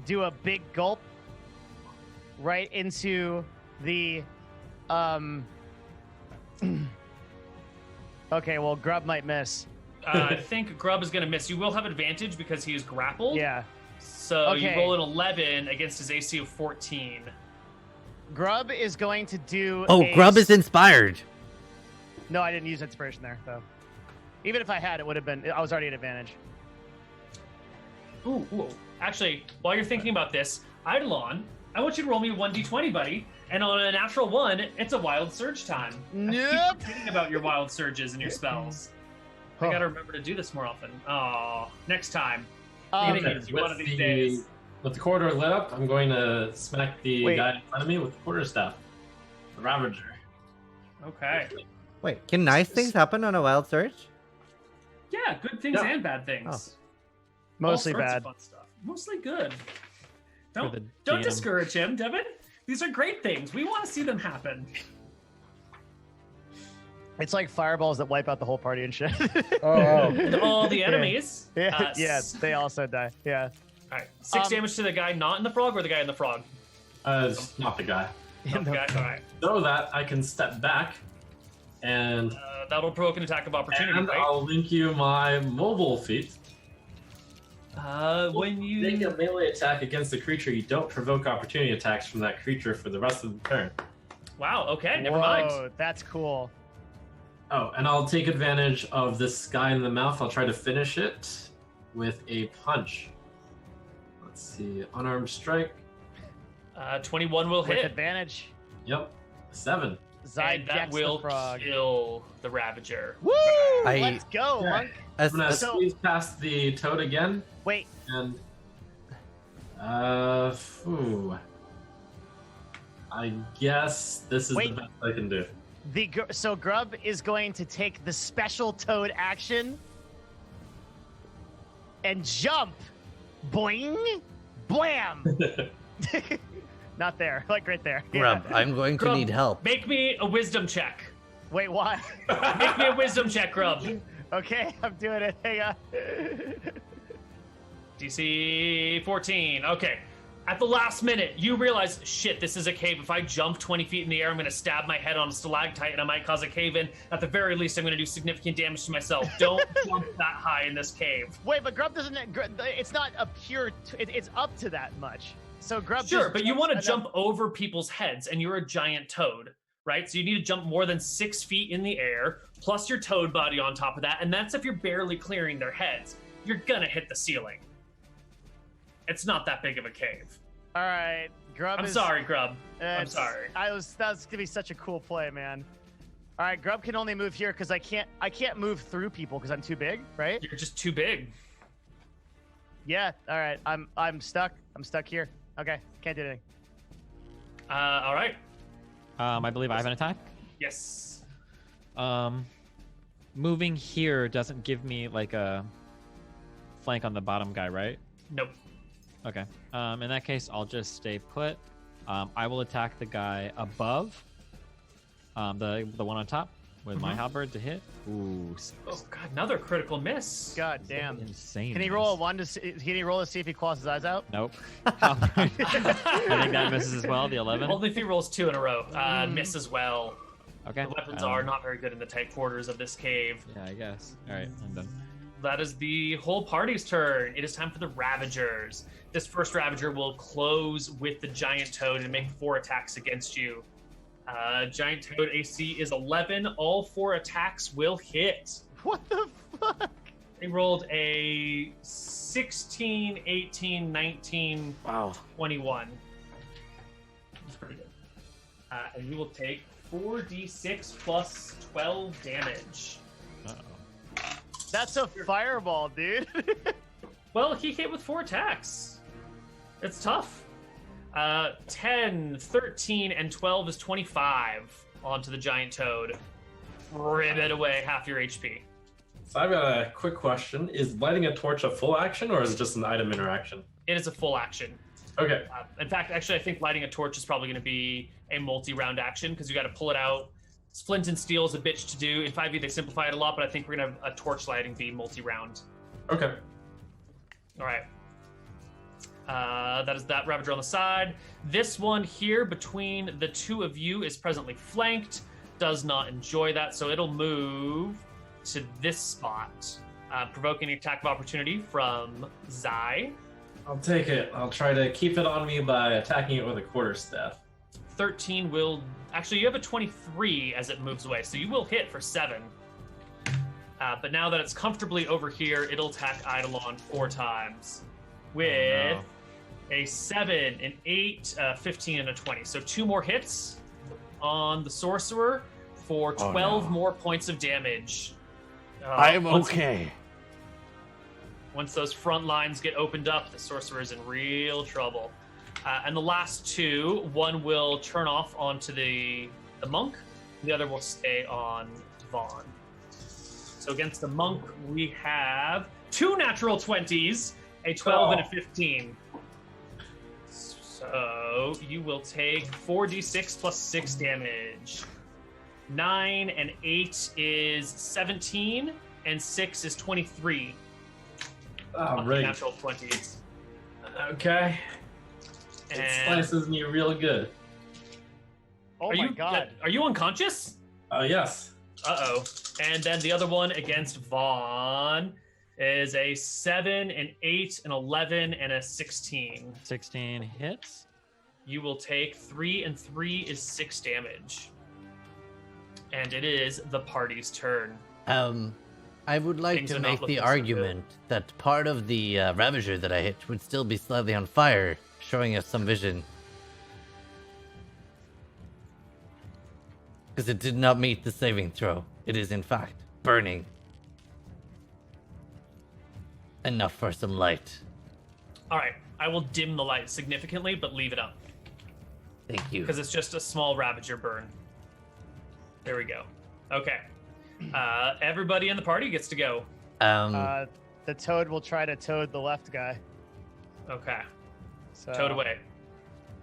do a big gulp right into the okay, well, Grub might miss. I think Grub is going to miss. You will have advantage because he is grappled. Yeah. So you Okay. roll an 11 against his AC of 14. Grub is going to do Oh, Grub is inspired. No, I didn't use inspiration there, though. Even if I had, it would have been... I was already at advantage. Ooh. Actually, while you're thinking about this, Eidolon, I want you to roll me 1d20, buddy. And on a natural 1, it's a wild surge time. Nope. I keep forgetting about your wild surges and your spells. I gotta remember to do this more often. Oh, next time. Okay, One of these days. With the corridor lit up, I'm going to smack the Wait. guy in front of me with the quarterstaff. The Ravager. Okay. Wait, can nice things happen on a wild surge? Yeah, good things Yeah. and bad things. Mostly All sorts bad. of fun stuff. Mostly good. For the Don't DM. discourage him, Devin. These are great things. We want to see them happen. It's like fireballs that wipe out the whole party and shit. And all the enemies. yeah, yeah, they also die. Yeah. All right. 6 damage to the guy not in the frog or the guy in the frog? It's not the guy. Not the guy. All right. So that I can step back and That'll provoke an attack of opportunity, right? I'll link you my mobile feat. When you Make a melee attack against the creature, you don't provoke opportunity attacks from that creature for the rest of the turn. Wow. Okay. Never Whoa, mind. that's cool. Oh, and I'll take advantage of this guy in the mouth. I'll try to finish it with a punch. Let's see. Unarmed strike. 21 will With hit. advantage. Yep. 7. Zai And that gets will the frog. kill the Ravager. Woo! I- Let's go, Okay. Monk. As, I'm gonna as- So- squeeze past the toad again, Wait, and I guess this is Wait. the best I can do. so Grub is going to take the special toad action and jump. Boing! Blam! Not there, like right there. Grub, Yeah. I'm going to Grub, need help. Make me a wisdom check. Wait, why? Make me a wisdom check, Grub. Okay, I'm doing it. Hang on. DC 14. Okay. At the last minute, you realize, shit, this is a cave. If I jump 20 feet in the air, I'm going to stab my head on a stalactite and I might cause a cave in. At the very least, I'm going to do significant damage to myself. Don't jump that high in this cave. Wait, but Grub doesn't. It's not a pure. It's up to that much. So Grub. Sure, just but you jumps want to enough- jump over people's heads, and you're a giant toad, right? So you need to jump more than 6 feet in the air, plus your toad body on top of that, and that's if you're barely clearing their heads. You're going to hit the ceiling. It's not that big of a cave. All right, Grub. I'm is, sorry, Grub. I'm it's- sorry. That was gonna be such a cool play, man. All right, Grub can only move here because I can't move through people because I'm too big, right? You're just too big. Yeah. All right, I'm stuck. I'm stuck here. Okay, can't do anything. All right. I believe I have an attack. Yes. Moving here doesn't give me like a flank on the bottom guy, right? Nope. Okay. In that case, I'll just stay put. I will attack the guy above. The one on top with my halberd to hit. Ooh, Oh, God, another critical miss. God damn. insane. Can he roll a one to see? Can he roll to see if he claws his eyes out? Nope. I think that misses as well. The 11. Only if he rolls 2 in a row. Miss as well. Okay. The weapons are not very good in the tight quarters of this cave. Yeah, I guess. All right, I'm done. That is the whole party's turn. It is time for the Ravagers. This first Ravager will close with the Giant Toad and make 4 attacks against you. Giant Toad AC is 11. All 4 attacks will hit. What the fuck? They rolled a 16, 18, 19, Wow. 21. That's pretty good. And you will take 4d6 plus 12 damage. Uh-oh. That's a fireball, dude. Well, he hit with 4 attacks. It's tough. 10, 13, and 12 is 25 onto the giant toad. Rip it away, half your HP. So I've got a quick question. Is lighting a torch a full action or is it just an item interaction? It is a full action. Okay. In fact, actually, I think lighting a torch is probably going to be a multi-round action because you got to pull it out. Flint and steel is a bitch to do. In 5e, they simplify it a lot, but I think we're going to have a torch lighting be multi-round. Okay. All right. That is that Ravager on the side. This one here between the two of you is presently flanked. Does not enjoy that, so it'll move to this spot, provoking an attack of opportunity from Zai. I'll take it. I'll try to keep it on me by attacking it with a quarterstaff. 13 will... Actually, you have a 23 as it moves away, so you will hit for 7. But now that it's comfortably over here, it'll attack Eidolon 4 times with a 7, an 8, 15, and a 20. So 2 more hits on the sorcerer for 12 more points of damage. I am okay. Once those front lines get opened up, the sorcerer is in real trouble. And the last 2, one will turn off onto the monk, the other will stay on Vaughn. So against the monk, we have 2 natural 20s, a 12 and a 15. So you will take 4d6 plus 6 damage. 9 and 8 is 17, and 6 is 23. Right. Natural 20s. Okay. It slices me real good. Oh my god. Are you unconscious? Yes. Uh-oh. And then the other one against Vaughn is a 7, an 8, an 11, and a 16. 16 hits. You will take 3, and 3 is 6 damage. And it is the party's turn. I would like Things to are not make looking the so argument that part of the Ravager that I hit would still be slightly on fire, showing us some vision. Because it did not meet the saving throw. It is, in fact, burning. Enough for some light. All right. I will dim the light significantly, but leave it up. Thank you. Because it's just a small Ravager burn. There we go. Okay. Everybody in the party gets to go. The toad will try to toad the left guy. Okay. So Toad away.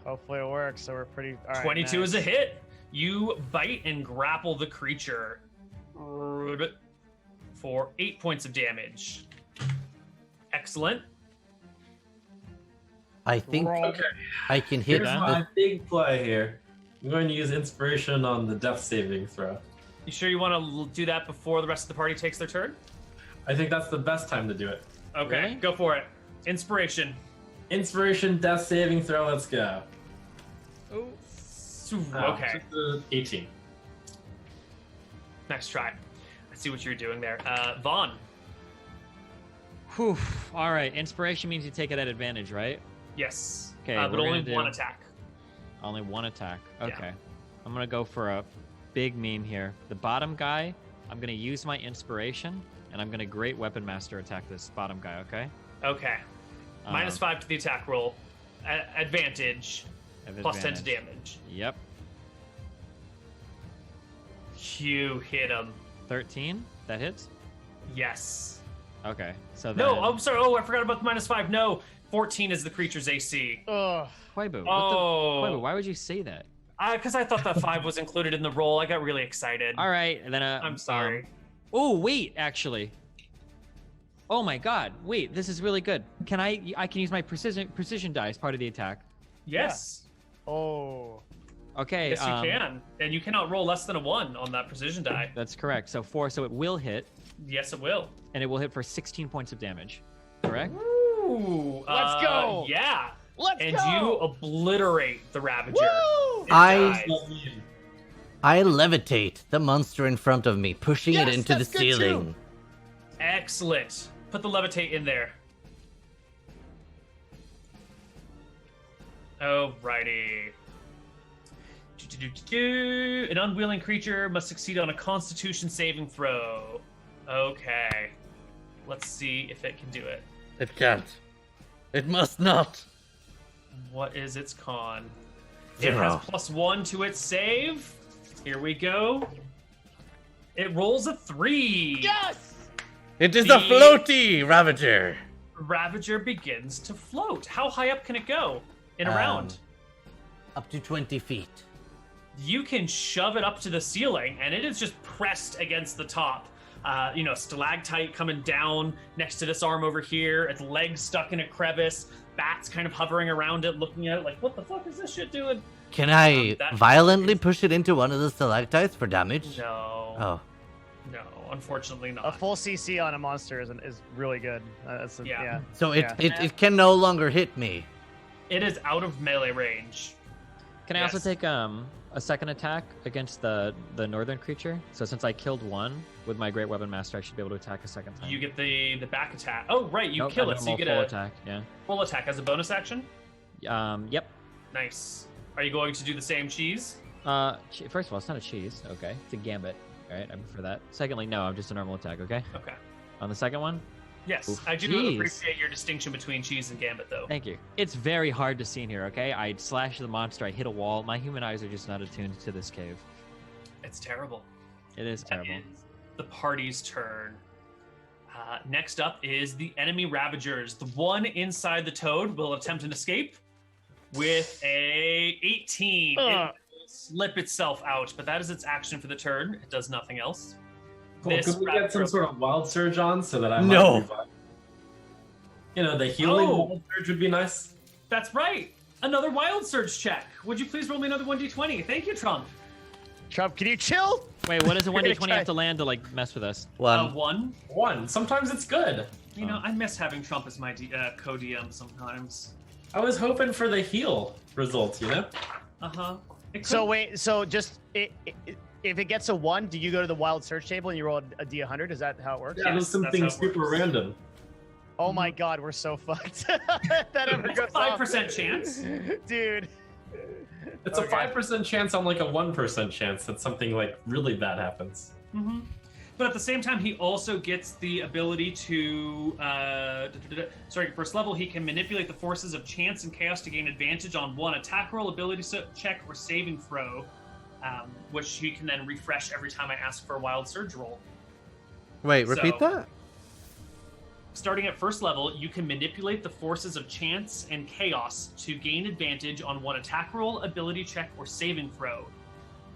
hopefully it works. So we're pretty. All right, 22 nice. is a hit. You bite and grapple the creature for 8 points of damage. Excellent. I think Okay. I can hit Here's my big play here. I'm going to use inspiration on the death saving throw. You sure you want to do that before the rest of the party takes their turn? I think that's the best time to do it. Okay, Really? go for it. Inspiration. Inspiration, death saving throw, let's go. Okay, 18. next try. I see what you're doing there. Vaughn. Whew. All right. Inspiration means you take it at advantage, right? Yes. Okay, But we're only gonna do- one attack. Only one attack. Yeah. Okay. I'm going to go for a big meme here. The bottom guy, I'm going to use my inspiration, and I'm going to Great Weapon Master attack this bottom guy, okay? Okay. Minus 5 to the attack roll. Advantage. Have Plus 10 to advantage. damage. Yep. You hit him. 13. That hits? Yes. Okay. So then... No, I'm sorry. Oh, I forgot about the minus 5. No, 14 is the creature's AC. Ugh. Koibu, Oh. Koibu, why would you say that? Because I thought that 5 was included in the roll. I got really excited. All right. And then I'm sorry. Oh, wait, actually. Oh my god. Wait, this is really good. Can I can use my precision die as part of the attack. Yes. Oh. Okay. Yes, you can. And you cannot roll less than a 1 on that precision die. That's correct. So 4, so it will hit, Yes, it will. and it will hit for 16 points of damage. Correct? Ooh. Let's go. Yeah. Let's And go. you obliterate the Ravager. Woo! It I- dies. I levitate the monster in front of me, pushing Yes, it into the that's good ceiling. too. Excellent. Put the levitate in there. Alrighty. An unwilling creature must succeed on a Constitution saving throw. Okay. Let's see if it can do it. It can't. It must not. What is its con? Zero. It has +1 to its save. Here we go. It rolls a 3. Yes! It is a floaty Ravager. Ravager begins to float. How high up can it go in a round? Up to 20 feet. You can shove it up to the ceiling, and it is just pressed against the top. Stalactite coming down next to this arm over here. Its legs stuck in a crevice. Bats kind of hovering around it, looking at it like, what the fuck is this shit doing? Can I violently push it into one of the stalactites for damage? No. Oh. No, unfortunately not. A full CC on a monster is really good. Yeah. So it can no longer hit me. It is out of melee range. Can I also take a second attack against the northern creature? So since I killed one with my Great Weapon Master, I should be able to attack a second time. You get the back attack. Oh, right, you Nope, kill I it, so you get full a attack. Yeah. full attack as a bonus action? Yep. Nice. Are you going to do the same cheese? First of all, it's not a cheese. Okay, it's a gambit. All right, I prefer that. Secondly, no, I'm just a normal attack. Okay. Okay. On the second one. Yes, Oof, I do jeez. appreciate your distinction between cheese and gambit, though. Thank you. It's very hard to see in here. Okay, I slash the monster. I hit a wall. My human eyes are just not attuned to this cave. It's terrible. It is terrible. That is the party's turn. Next up is the enemy Ravagers. The one inside the toad will attempt an escape with a 18. It will slip itself out, but that is its action for the turn. It does nothing else. Cool. Could we get some sort of wild surge on so that I might No. revive? The healing wild surge would be nice. That's right. Another wild surge check. Would you please roll me another 1d20? Thank you, Trump. Trump, can you chill? Wait, what does a You're gonna 1d20 have to land to mess with us? One. One. Sometimes it's good. I miss having Trump as my co-DM sometimes. I was hoping for the heal result, Uh-huh. So wait, just if it gets a 1, do you go to the wild search table and you roll a D100? Is that how it works? Yeah, there's Yes, something that's how it super works. random. Oh my god, we're so fucked. That ever That's a goes off. 5% chance. Dude. It's a 5% chance on a 1% chance that something really bad happens. Mm-hmm. But at the same time, he also gets the ability to, first level, he can manipulate the forces of chance and chaos to gain advantage on one attack roll, ability check, or saving throw, which he can then refresh every time I ask for a wild surge roll. Wait, repeat that? Starting at first level, you can manipulate the forces of chance and chaos to gain advantage on one attack roll, ability check, or saving throw.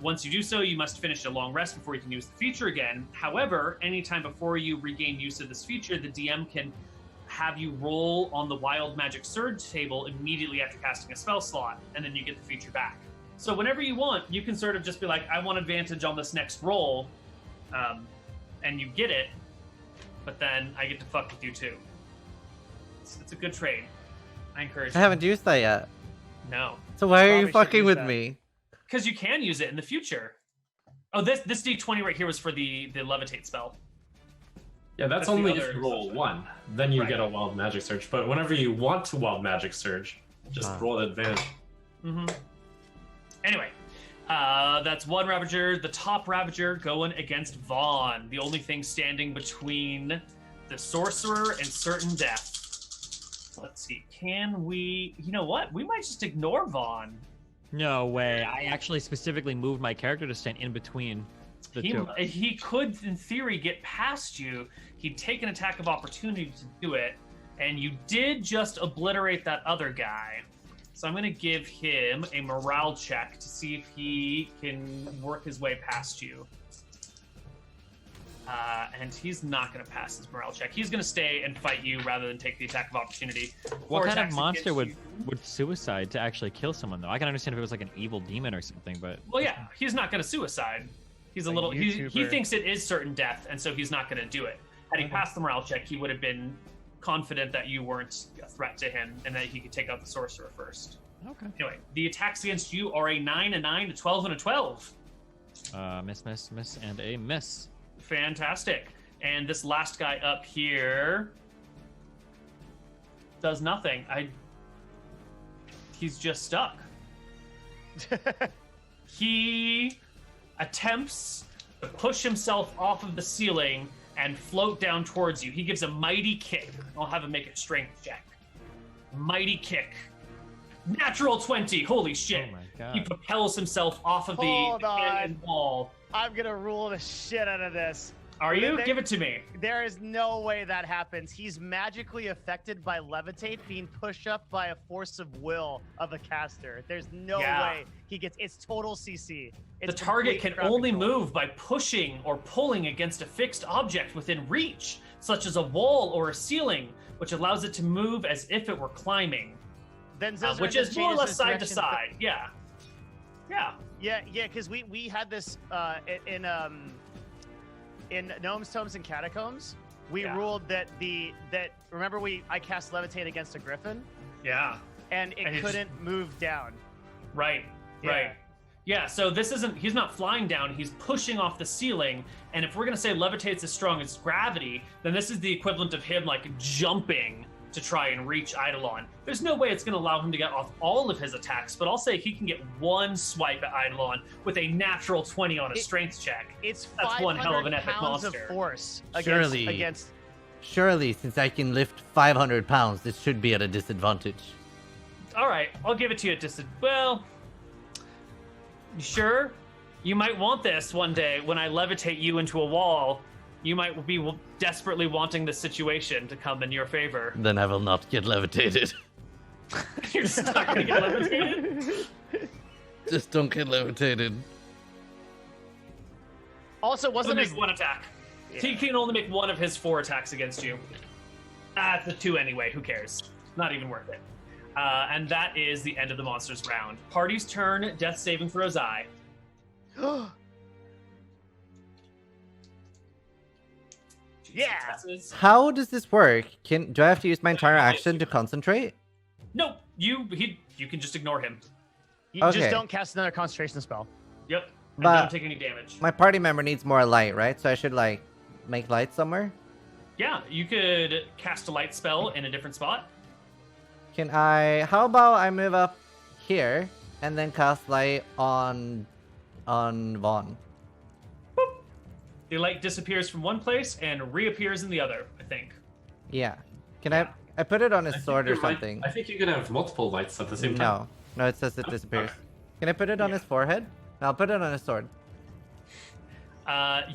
Once you do so, you must finish a long rest before you can use the feature again. However, anytime before you regain use of this feature, the DM can have you roll on the Wild Magic Surge table immediately after casting a spell slot, and then you get the feature back. So whenever you want, you can sort of just be like, I want advantage on this next roll, and you get it, but then I get to fuck with you too. It's a good trade. I encourage I haven't used that yet. No. So why are you Probably should fucking use with that. me? Because you can use it in the future. Oh, this D20 right here was for the levitate spell. Yeah, that's That's the only other if you roll exception. 1. Then you Right. get a wild magic surge. But whenever you want to wild magic surge, just roll advantage. Mm-hmm. Anyway, that's one Ravager. The top Ravager going against Vaughn. The only thing standing between the Sorcerer and certain death. Let's see. Can we... You know what? We might just ignore Vaughn. No way. I actually specifically moved my character to stand in between the two. He could, in theory, get past you. He'd take an attack of opportunity to do it, and you did just obliterate that other guy. So I'm going to give him a morale check to see if he can work his way past you. And he's not going to pass his morale check. He's going to stay and fight you rather than take the attack of opportunity. What Four kind of attacks monster against would you. suicide to actually kill someone, though? I can understand if it was like an evil demon or something, but... Well, yeah, he's not going to suicide. He's a little... He YouTuber. thinks it is certain death, and so he's not going to do it. Had he passed the morale check, he would have been confident that you weren't a threat to him and that he could take out the sorcerer first. Okay. Anyway, the attacks against you are a 9, a 9, a 12, and a 12. Miss, and a miss. Fantastic. And this last guy up here does nothing. He's just stuck. he attempts to push himself off of the ceiling and float down towards you. He gives a mighty kick. I'll have him make a strength check. Mighty kick. Natural 20. Holy shit. Oh my god. He propels himself off of the Hold cannon on. wall. I'm gonna rule the shit out of this. Are you? There- Give it to me. There is no way that happens. He's magically affected by levitate being pushed up by a force of will of a caster. There's no Yeah. way he gets. It's total CC. The It's target complete can crowd only control. move by pushing or pulling against a fixed object within reach, such as a wall or a ceiling, which allows it to move as if it were climbing, Then Zizaran which just is more or changes less his side to direction. side. Yeah. Yeah. Yeah, because we had this in Gnomes, Tomes, and Catacombs. We Yeah. ruled that remember I cast levitate against a griffin Yeah. and it And it just- couldn't move down. Right. Yeah. Right. Yeah, so he's not flying down, he's pushing off the ceiling, and if we're gonna say levitate's as strong as gravity, then this is the equivalent of him like jumping to try and reach Eidolon. There's no way it's gonna allow him to get off all of his attacks, but I'll say he can get one swipe at Eidolon with a natural 20 on a strength check. It's That's 500 one hell of an epic pounds monster. of force Surely. against. Surely, since I can lift 500 pounds, this should be at a disadvantage. Alright, I'll give it to you at well, you sure? You might want this one day when I levitate you into a wall. You might be desperately wanting this situation to come in your favor. Then I will not get levitated. You're just not gonna get levitated? Just don't get levitated. Also, He'll wasn't make his one attack. He can only make one of his 4 attacks against you. It's a 2 anyway, who cares? Not even worth it. And that is the end of the monster's round. Party's turn, death saving throws I. Yeah. Successes. How does this work? Do I have to use my entire action to concentrate? Nope, you can just ignore him. You Okay. just don't cast another concentration spell. Yep. And But- don't take any damage. My party member needs more light, right? So I should like make light somewhere. Yeah, you could cast a light spell in a different spot. Can I? How about I move up here and then cast light on Vaughn? The light disappears from one place and reappears in the other, I think. Yeah. Can I put it on his I think sword or you're right. something? I think you can have multiple lights at the same time. No, it says it disappears. Okay. Can I put it on Yeah. his forehead? No, I'll put it on his sword.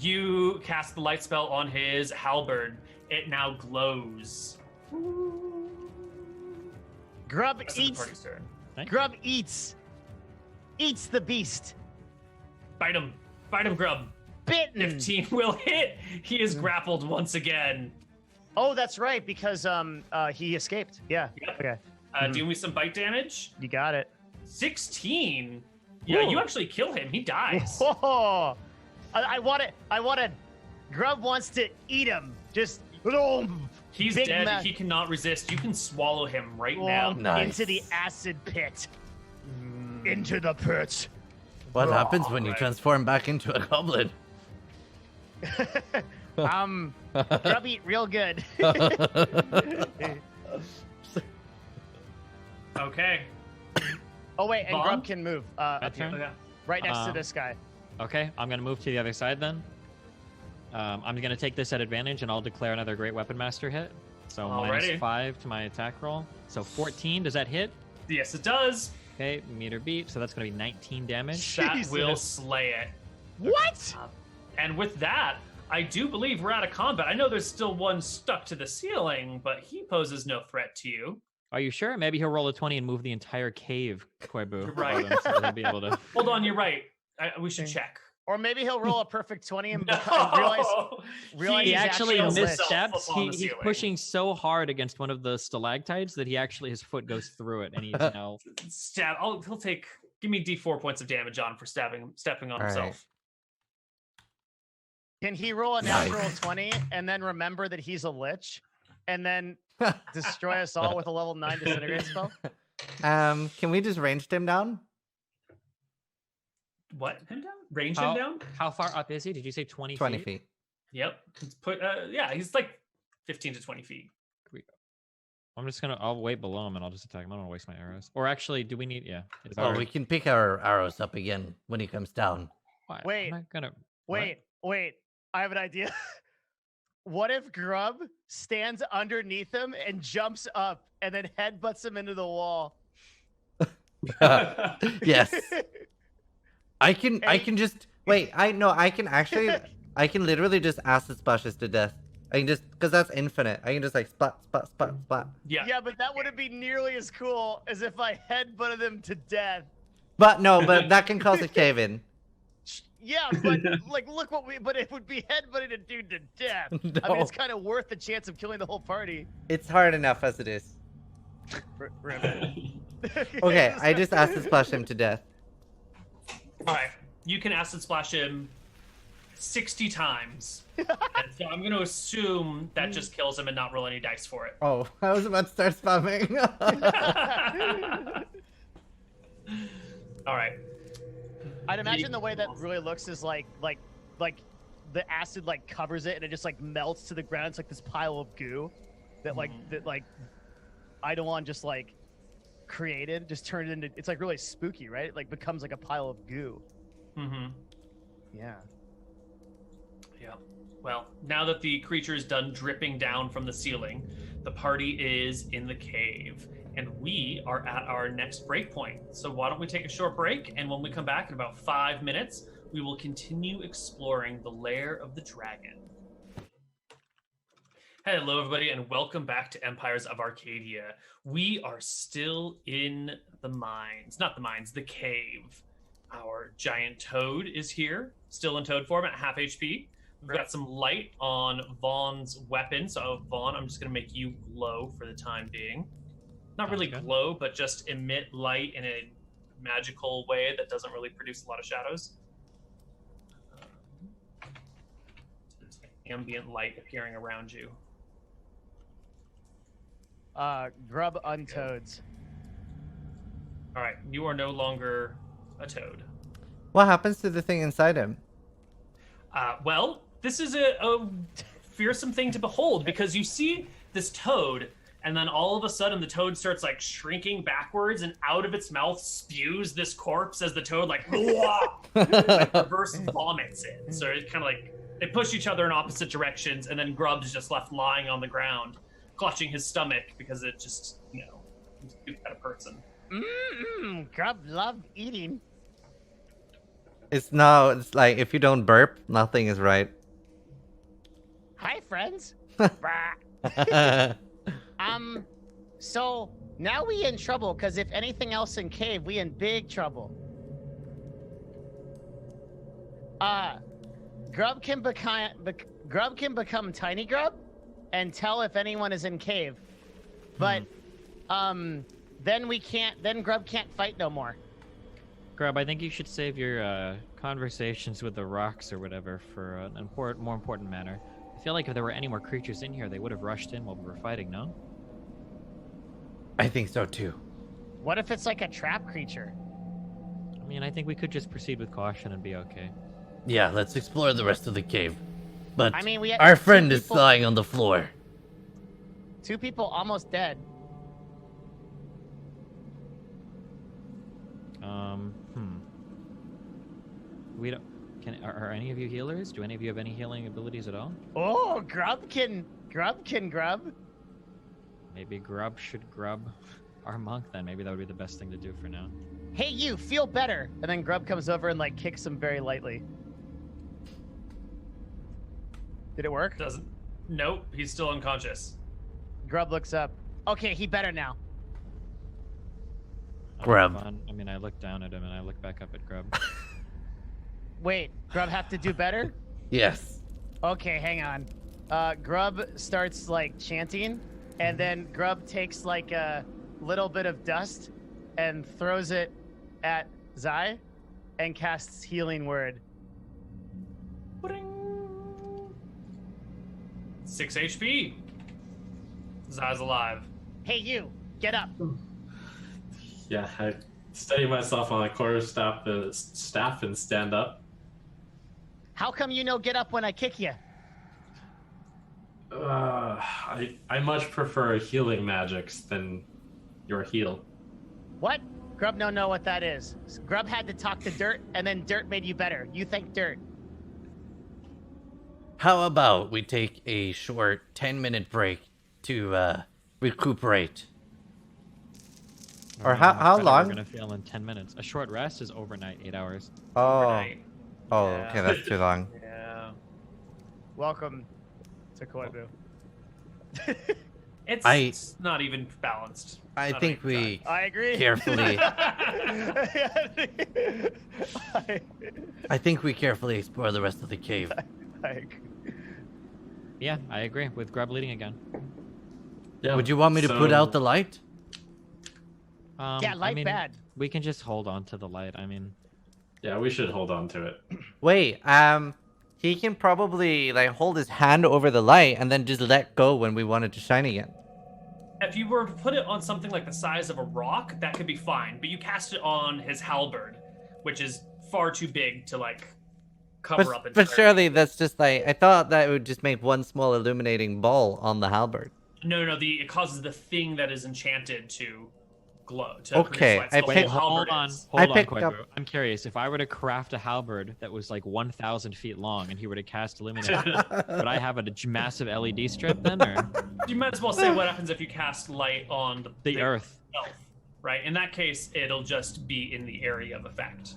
You cast the light spell on his halberd. It now glows. Grub Rest of the eats. party's turn. Grub eats the beast. Bite him, Grub. Bitten. 15 will hit. He is grappled once again. Oh, that's right, because he escaped. Yeah. Yep. Okay. Do me some bite damage. You got it. 16. Yeah, Ooh. you actually kill him. He dies. Whoa! I want it. Grub wants to eat him. Just He's Big dead. ma- He cannot resist. You can swallow him right now. Nice. into the acid pit. Into the pit. What happens when you Right. transform back into a goblin? Grub eat real good. Okay. Oh wait, and Vaughn? Grub can move. Up here, turn? Okay. right next to Um, this guy. Okay, I'm gonna move to the other side then. I'm gonna take this at advantage, and I'll declare another Great Weapon Master hit. So Alrighty. -5 to my attack roll. So 14. Does that hit? Yes, it does. Okay, meter beat. So that's gonna be 19 damage. That will Jesus. slay it. What? And with that, I do believe we're out of combat. I know there's still one stuck to the ceiling, but he poses no threat to you. Are you sure? Maybe he'll roll a 20 and move the entire cave, Koibu. Right. above him, so he'll be able to. Hold on, you're right. We should check. Or maybe he'll roll a perfect 20 and, No! realize He he's actually actually a lich. missteps. up on the He's ceiling. pushing so hard against one of the stalactites that his foot goes through it, and he's now. Stab. He'll take. Give me D4 points of damage on for stepping on All right. himself. Can he roll a Nice. natural 20 and then remember that he's a lich and then destroy us all with a level 9 disintegrate spell? Can we just ranged him down? What? Him down? Range How- him down? How far up is he? Did you say 20 20 feet? feet. Yep. Let's put. Yeah, he's like 15 to 20 feet. I'll wait below him and I'll just attack him. I don't want to waste my arrows. Or actually, do we need? Yeah. It's Oh, we can pick our arrows up again when he comes down. What? Wait. I'm not gonna. Wait. I have an idea. What if Grub stands underneath him and jumps up and then headbutts him into the wall? Yes. I can just wait. I can literally just acid splashes to death. I can just, because that's infinite. I can just like splat. Yeah. But that wouldn't be nearly as cool as if I headbutted him to death. But that can cause a cave in. Yeah, but like, but it would be headbutting a dude to death. No. I mean, it's kind of worth the chance of killing the whole party. It's hard enough as it is. Okay, I just acid splash him to death. All right, you can acid splash him 60 times. And so I'm going to assume that just kills him and not roll any dice for it. Oh, I was about to start spamming. All right. I'd imagine the way that really looks is like the acid like covers it and it just like melts to the ground. It's like this pile of goo that like Eidolon just like created, just turned it into. It's like really spooky, right? It like becomes like a pile of goo. Mm-hmm. Yeah. Yeah. Well, now that the creature is done dripping down from the ceiling, the party is in the cave, and we are at our next break point. So why don't we take a short break, and when we come back in about 5 minutes, we will continue exploring the lair of the dragon. Hello, everybody, and welcome back to Empires of Arcadia. We are still in the mines. Not the mines, the cave. Our giant toad is here, still in toad form at half HP. We've got some light on Vaughn's weapon. So, Vaughn, I'm just going to make you glow for the time being. Not really glow, but just emit light in a magical way that doesn't really produce a lot of shadows. There's ambient light appearing around you. Grub untoads. All right, you are no longer a toad. What happens to the thing inside him? Well, this is a fearsome thing to behold, because you see this toad, and then all of a sudden the toad starts like shrinking backwards, and out of its mouth spews this corpse as the toad like reverse vomits it. So it kind of like they push each other in opposite directions, and then Grub's just left lying on the ground, clutching his stomach because it just, he's a cute kind of person. Grub loved eating. It's like if you don't burp, nothing is right. Hi, friends. So now we in trouble, because if anything else in cave, we in big trouble. Grub can become tiny grub and tell if anyone is in cave. But then Grub can't fight no more. Grub, I think you should save your conversations with the rocks or whatever for an more important matter. I feel like if there were any more creatures in here, they would have rushed in while we were fighting, no? I think so too. What if it's like a trap creature? I mean, I think we could just proceed with caution and be okay. Yeah, let's explore the rest of the cave. But I mean, we had our friend is lying on the floor. 2 people almost dead. We don't. Are any of you healers? Do any of you have any healing abilities at all? Oh, Grub can grub. Maybe Grub should grub our monk then. Maybe that would be the best thing to do for now. Hey, you feel better. And then Grub comes over and like kicks him very lightly. Did it work? Doesn't. Nope, he's still unconscious. Grub looks up. Okay, he better now. Grub. I mean, I look down at him and I look back up at Grub. Wait, Grub have to do better? Yes. Okay, hang on. Grub starts like chanting, and then Grub takes like a little bit of dust and throws it at Zai and casts healing word. 6 HP. Zai's alive. Hey, you, get up. Yeah, I steady myself on a quarterstaff and stand up. How come you no get up when I kick you? I much prefer healing magics than your heal. What? Grub don't know what that is. Grub had to talk to Dirt, and then Dirt made you better. You thank Dirt. How about we take a short 10-minute break to recuperate? Or how We're long? gonna feel in 10 minutes. A short rest is overnight, 8 hours. Oh, Overnight. oh, Yeah. okay, that's too long. Yeah. Welcome to Koibu. It's not even balanced. I Not think even we I agree. carefully. I I think we carefully explore the rest of the cave. agree. Yeah, I agree with Grub leading again. Yeah. Would you want me to put so- out the light? Yeah, light I mean, bad. we can just hold on to the light. I mean, Yeah, we should hold on to it. Wait, he can probably like hold his hand over the light and then just let go when we want it to shine again. If you were to put it on something like the size of a rock, that could be fine. But you cast it on his halberd, which is far too big to like cover up. But entirely. surely that's just like I thought that it would just make one small illuminating ball on the halberd. No. It causes the thing that is enchanted to glow. To Okay, produce light. I So the picked- whole hold halberd on, is- hold on, picked Koibu. up- I'm curious. If I were to craft a halberd that was like 1,000 feet long and he were to cast illuminate, would I have a massive LED strip then, or You might as well say what happens if you cast light on the earth? itself, right? In that case, it'll just be in the area of effect.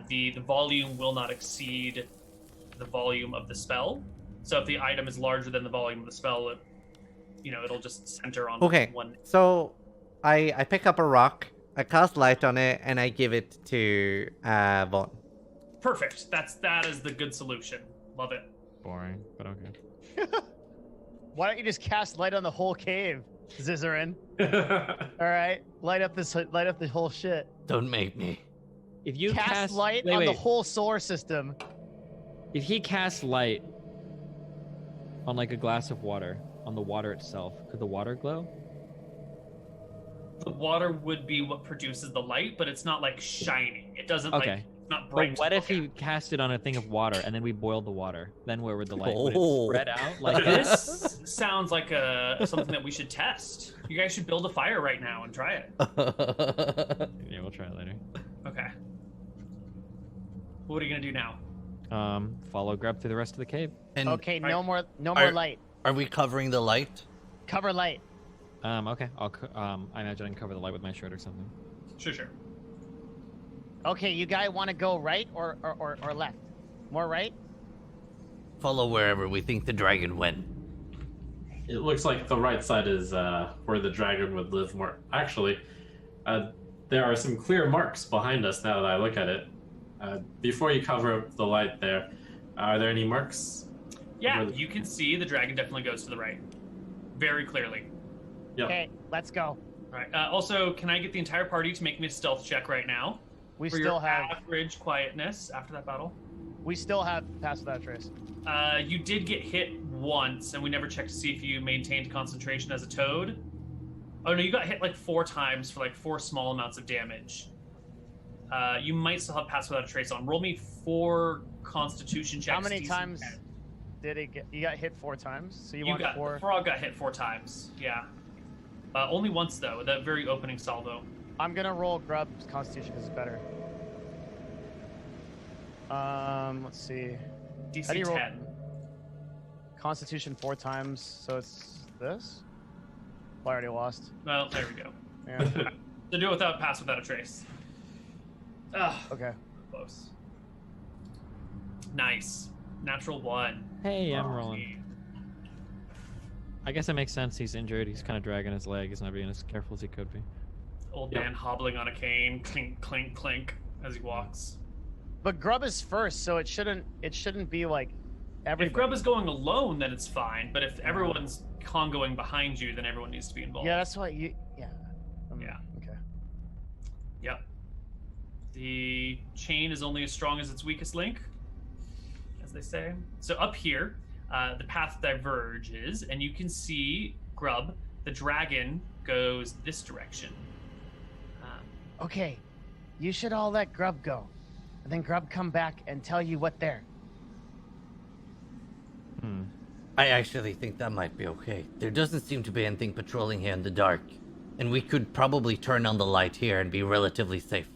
The volume will not exceed the volume of the spell. So if the item is larger than the volume of the spell, it'll just center on Okay, one. so I pick up a rock, I cast light on it, and I give it to Vaughn. Perfect. That is the good solution. Love it. Boring, but okay. Why don't you just cast light on the whole cave, Zizaran? All right, light up the whole shit. Don't make me. If you Cast light wait, on the wait. whole solar system. If he casts light on like a glass of water, on the water itself, could the water glow? The water would be what produces the light, but it's not like shining. It doesn't like Okay. it's not bright. But what to if look he at. cast it on a thing of water and then we boiled the water? Then where would the light? Would Oh. it spread out like This sounds like something that we should test. You guys should build a fire right now and try it. Yeah, we'll try it later. Okay. What are you gonna do now? Follow Grub through the rest of the cave. And Okay, no Right. more light. are we covering the light? Cover light. Okay. I imagine I can cover the light with my shirt or something. Sure. Okay, you guys want to go right or left? More right? Follow wherever we think the dragon went. It looks like the right side is where the dragon would live more. Actually, there are some clear marks behind us now that I look at it. Before you cover up the light there, are there any marks? Yeah, Really? you can see the dragon definitely goes to the right. Very clearly. Yep. Okay, let's go. All right. Also, can I get the entire party to make me a stealth check right now? We for still your have average quietness after that battle. pass without trace. You did get hit once, and we never checked to see if you maintained concentration as a toad. Oh no, you got hit like 4 times for like 4 small amounts of damage. You might still have pass without a trace on. Roll me 4 Constitution checks. How many DC times 10. did it get? You got hit 4 times, so you You want got 4. the frog got hit 4 times. Yeah. Only once though. That very opening salvo. I'm gonna roll Grub's Constitution because it's better. Let's see. DC How do you roll? 10. Constitution 4 times, so it's this. Well, I already lost. Well, there we go. Yeah. So do it without pass without a trace. Ugh, Okay. close. Nice. Natural 1. Hey, I'm rolling. I guess it makes sense. He's injured. He's kind of dragging his leg. He's not being as careful as he could be. Old Yep. man hobbling on a cane, clink, clink, clink, as he walks. But Grub is first, so it shouldn't be like everybody. If Grub is going alone, then it's fine. But if everyone's congoing behind you, then everyone needs to be involved. Yeah, that's why you. Yeah. Yeah. Okay. Yep. The chain is only as strong as its weakest link, as they say. So up here, the path diverges, and you can see Grub. The dragon goes this direction. Okay, you should all let Grub go, and then Grub come back and tell you what there. I actually think that might be okay. There doesn't seem to be anything patrolling here in the dark. And we could probably turn on the light here and be relatively safe.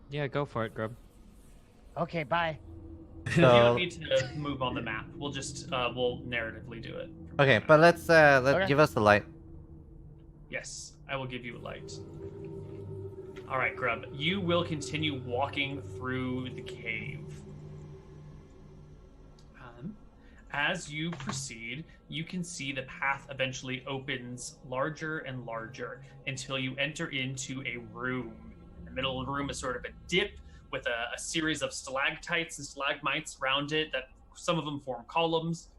Yeah, go for it, Grub. Okay, bye. You don't So need to move on the map. We'll just we'll narratively do it. okay, but let's Okay. give us the light. Yes, I will give you a light. All right, Grub. You will continue walking through the cave. As you proceed, you can see the path eventually opens larger and larger until you enter into a room. In the middle of the room is sort of a dip with a series of stalactites and stalagmites around it that some of them form columns.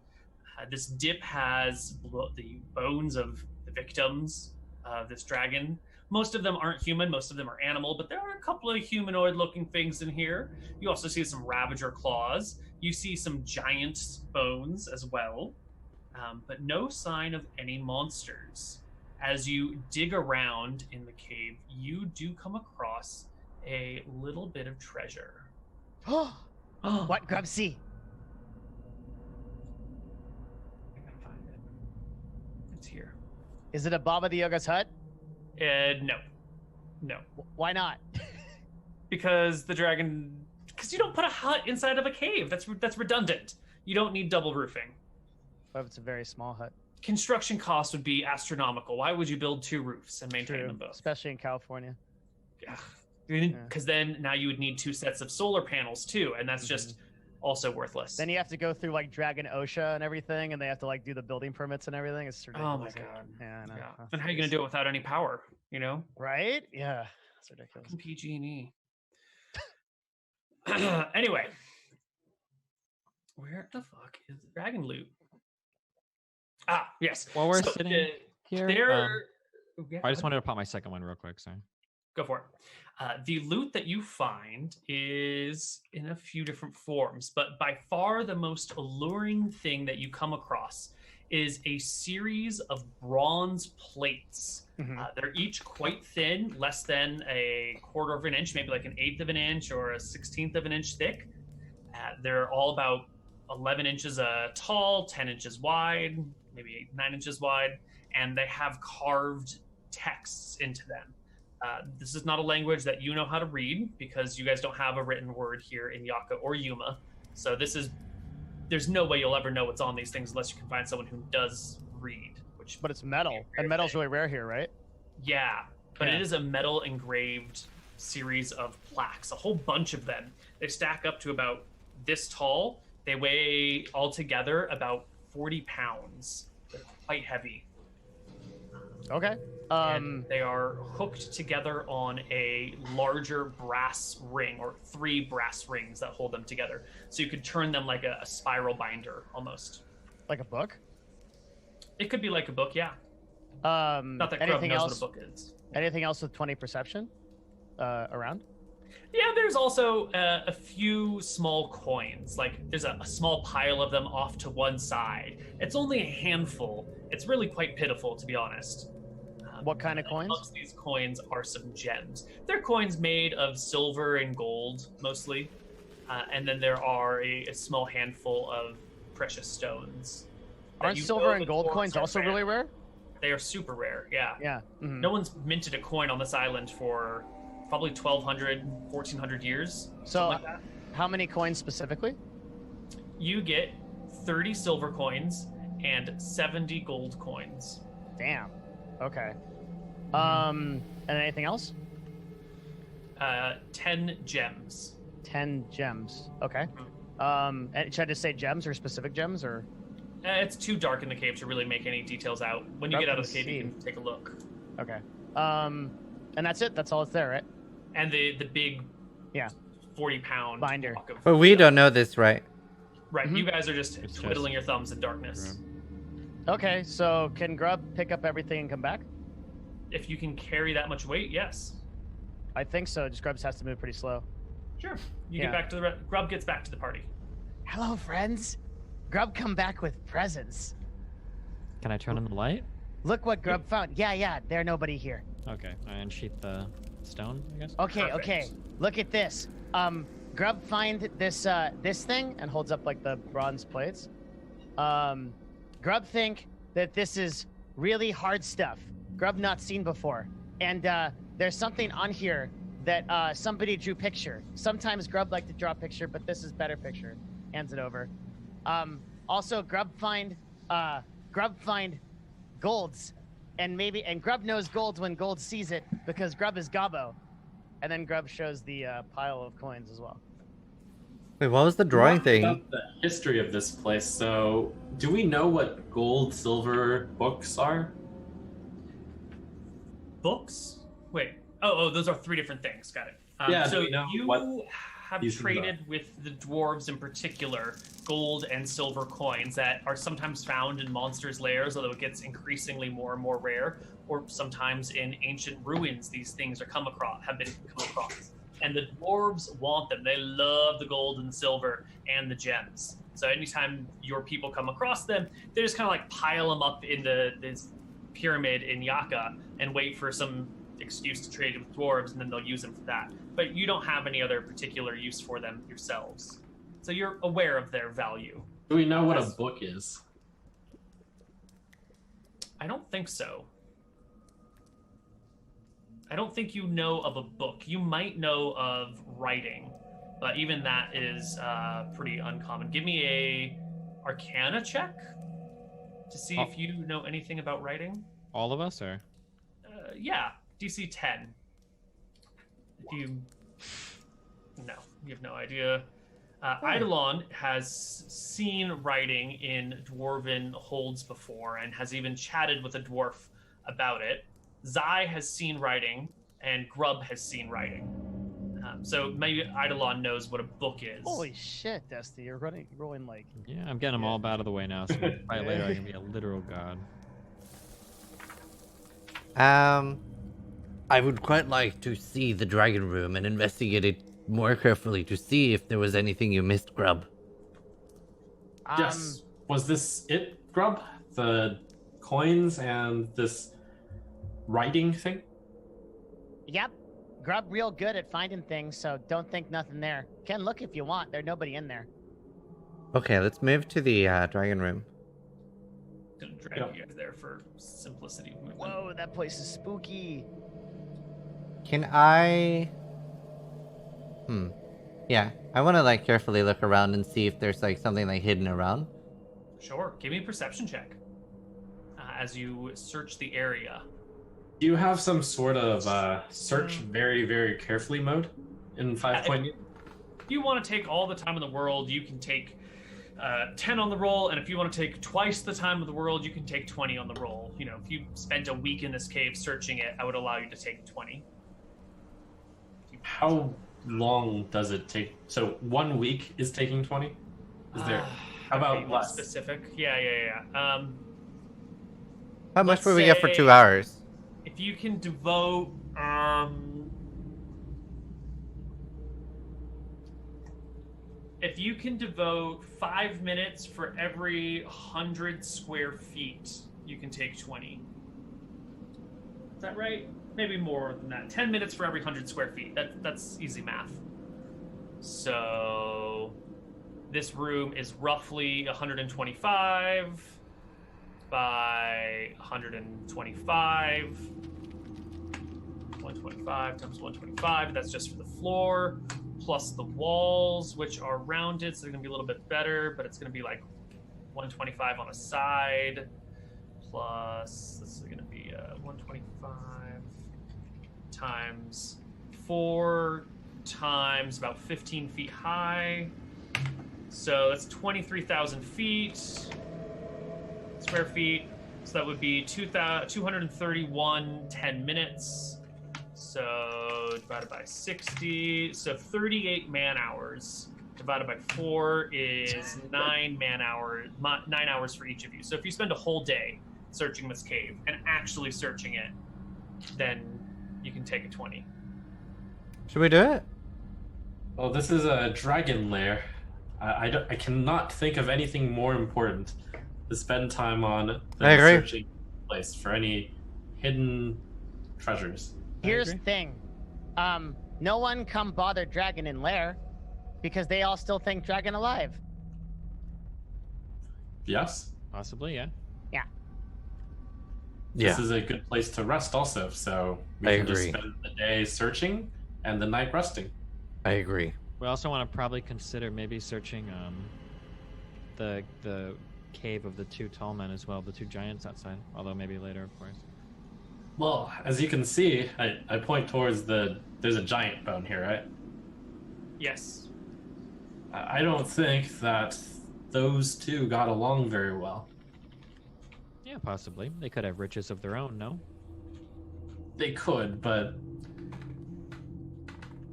This dip has the bones of the victims of this dragon. Most of them aren't human, most of them are animal, but there are a couple of humanoid-looking things in here. You also see some Ravager claws. You see some giant bones as well, but no sign of any monsters. As you dig around in the cave, you do come across a little bit of treasure. What, Grub see? I gotta find it. It's here. Is it a Baba the Yoga's hut? No. Why not? Because you don't put a hut inside of a cave. That's redundant. You don't need double roofing. What if it's a very small hut? Construction cost would be astronomical. Why would you build two roofs and maintain them both? Especially in California. Yeah. Because then now you would need two sets of solar panels too, and that's just also worthless. Then you have to go through like Dragon OSHA and everything, and they have to like do the building permits and everything. It's ridiculous. Oh my god. Yeah, I know. Yeah. Then how are you gonna do it without any power? You know? Right? Yeah. It's ridiculous. Fucking PG&E. Anyway, where the fuck is the dragon loot? Ah, yes. While we're So, sitting here, yeah, I just wanted to pop my second one real quick. Sorry. go for it. The loot that you find is in a few different forms, but by far the most alluring thing that you come across is a series of bronze plates. They're each quite thin, less than a quarter of an inch, maybe like an eighth of an inch or a 16th of an inch thick. They're all about 11 inches tall, 10 inches wide, maybe 9 inches wide, and they have carved texts into them. This is not a language that you know how to read because you guys don't have a written word here in Yaka or Yuma. So there's no way you'll ever know what's on these things unless you can find someone who does read. But it's metal, and metal's really rare here, right? Yeah, but Yeah. it is a metal engraved series of plaques, a whole bunch of them. They stack up to about this tall. They weigh altogether about 40 pounds. They're quite heavy. Okay. And they are hooked together on a larger brass ring, or 3 brass rings that hold them together. So you could turn them like a spiral binder almost. Like a book? It could be like a book, yeah. Not that Grub anything knows else? what a book is. Anything else with 20 perception around? Yeah, there's also a few small coins. Like there's a small pile of them off to one side. It's only a handful. It's really quite pitiful, to be honest. What kind of coins? Amongst these coins are some gems. They're coins made of silver and gold, mostly. And then there are a small handful of precious stones. that Aren't you silver know and the gold dwarves coins are also really rare? They are super rare, yeah. Yeah. Mhm. No one's minted a coin on this island for probably 1,200, 1,400 years. So, something like that. how many coins specifically? You get 30 silver coins and 70 gold coins. Damn. Okay. And anything else? 10 gems. 10 gems. Okay. And should I just say gems or specific gems or? It's too dark in the cave to really make any details out. When you Grub get out of can the cave, you see. can take a look. Okay. And that's it. That's all it's there, right? And the big, Yeah. 40-pound Binder. block of But we stuff. don't know this, right? Right, Mhm. you guys are just It's twiddling your thumbs in darkness. Okay. So can Grub pick up everything and come back? If you can carry that much weight, yes. I think so. Just Grub has to move pretty slow. Sure. You Yeah. get back to Grub gets back to the party. Hello, friends. Grub come back with presents. Can I turn on the light? Look what Grub found. Yeah. There's nobody here. Okay. I unsheath the stone, I guess. Okay. Perfect. Okay. Look at this. Grub find this thing and holds up like the bronze plates. Grub think that this is really hard stuff. Grub not seen before. And there's something on here that somebody drew picture. Sometimes Grub like to draw picture, but this is better picture. Hands it over. Also, Grub find golds, and Grub knows golds when Gold sees it because Grub is Gobbo. And then Grub shows the pile of coins as well. Wait, what was the drawing What thing? about the history of this place? So, do we know what gold, silver books are? Books? Wait. Oh, those are 3 different things. Got it. Yeah, So do we know you what have these things traded with the dwarves in particular gold and silver coins that are sometimes found in monsters' lairs, although it gets increasingly more and more rare. Or sometimes in ancient ruins, these things have been come across. And the dwarves want them. They love the gold and the silver and the gems. So anytime your people come across them, they just kind of like pile them up in this pyramid in Yaka and wait for some excuse to trade with dwarves, and then they'll use them for that. But you don't have any other particular use for them yourselves. So you're aware of their value. Do we know what a book is? I don't think so. I don't think you know of a book. You might know of writing, but even that is pretty uncommon. Give me a Arcana check to see if you know anything about writing. All of us, or? Yeah, DC 10. You have no idea. Eidolon has seen writing in dwarven holds before and has even chatted with a dwarf about it. Zai has seen writing, and Grub has seen writing. So maybe Eidolon knows what a book is. Holy shit, Dusty, you're rolling like... Yeah, I'm getting them all out of the way now, so by later I can be a literal god. I would quite like to see the dragon room and investigate it more carefully to see if there was anything you missed, Grub. Yes. Was this it, Grub? The coins and this writing thing? Yep. Grub real good at finding things, so don't think nothing there. Can look if you want. There's nobody in there. Okay, let's move to the dragon room. Gonna drag you guys there for simplicity of movement. Whoa, that place is spooky. Can I... Yeah, I want to like carefully look around and see if there's like something like hidden around. Sure. Give me a perception check as you search the area. Do you have some sort of search very, very carefully mode in 5.8? If you want to take all the time in the world, you can take 10 on the roll, and if you want to take twice the time of the world, you can take 20 on the roll. You know, if you spent a week in this cave searching it, I would allow you to take 20. How long does it take? So 1 week is taking 20? Is there? How about less? Specific? Yeah. How much Let's would we get for say- 2 hours? If you can devote if you can devote 5 minutes for every 100 square feet, you can take 20. Is that right? Maybe more than that. 10 minutes for every 100 square feet. That's easy math. So this room is roughly 125 by 125. 125 times 125. That's just for the floor. Plus the walls, which are rounded, so they're going to be a little bit better, but it's going to be like 125 on a side. Plus, this is going to be 125 times 4 times about 15 feet high. So that's 23,000 square feet. So that would be 231 10 minutes. So divided by 60. So 38 man hours divided by 4 is 9 hours for each of you. So if you spend a whole day searching this cave and actually searching it, then you can take a 20. Should we do it? Well, this is a dragon lair. I cannot think of anything more important to spend time on than I agree. searching the place for any hidden treasures. Here's the thing. No one come bother Dragon in Lair because they all still think Dragon alive. Yes. Possibly, yeah. This is a good place to rest also, so we I can just agree. spend the day searching and the night resting. I agree. We also want to probably consider maybe searching the cave of the two tall men as well, the two giants outside. Although maybe later, of course. Well, as you can see, I point towards there's a giant bone here, right? Yes. I don't think that those two got along very well. Yeah, possibly. They could have riches of their own, no? They could, but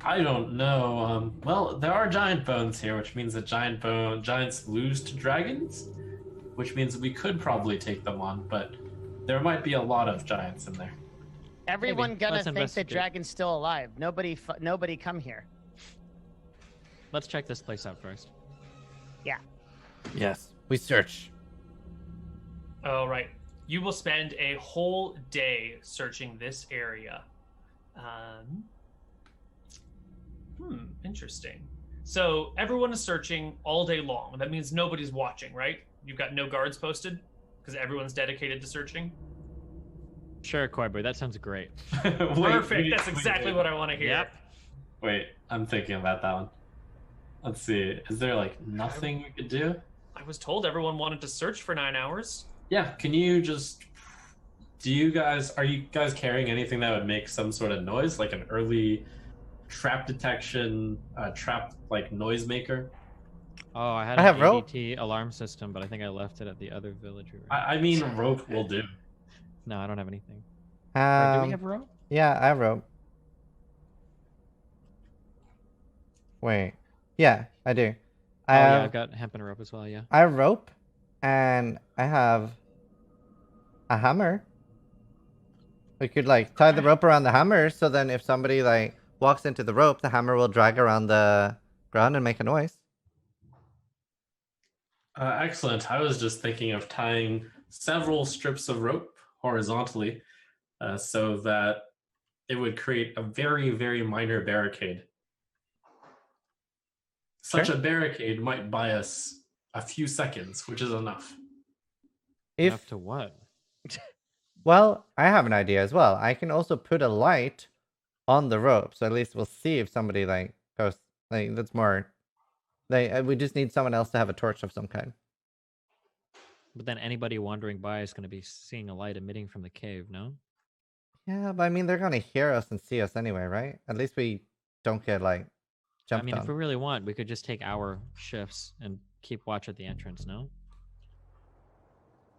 I don't know. Well, there are giant bones here, which means that giants lose to dragons, which means we could probably take them on, but there might be a lot of giants in there. Everyone Maybe. gonna Let's think the investigate. dragon's still alive. Nobody come here. Let's check this place out first. Yes. We search. All right. You will spend a whole day searching this area. Interesting. So everyone is searching all day long. That means nobody's watching, right? You've got no guards posted because everyone's dedicated to searching. Sure, Koibu, that sounds great. Perfect. That's exactly what I want to hear. Yep. Wait, I'm thinking about that one. Let's see. Is there like nothing we could do? I was told everyone wanted to search for 9 hours. Yeah, can you just... are you guys carrying anything that would make some sort of noise? Like an early trap detection, trap like noisemaker? Oh, I had I an have rope. ADT alarm system, but I think I left it at the other village. I mean, rope will do. No, I don't have anything. Wait, do we have rope? Yeah, I have rope. Wait. Yeah, I do. Oh, yeah, I've got hemp and rope as well, yeah. I have rope, and I have a hammer. We could like tie the rope around the hammer, so then if somebody like walks into the rope, the hammer will drag around the ground and make a noise. Excellent. I was just thinking of tying several strips of rope horizontally so that it would create a very, very minor barricade. Such Sure. a barricade might buy us a few seconds, which is enough. Enough If to what? Well, I have an idea as well. I can also put a light on the rope, so at least we'll see if somebody like goes. Like that's more. We just need someone else to have a torch of some kind. But then anybody wandering by is going to be seeing a light emitting from the cave, no? Yeah, but I mean they're gonna hear us and see us anyway, right? At least we don't get like I jumped mean, on. if we really want, we could just take our shifts and keep watch at the entrance, no?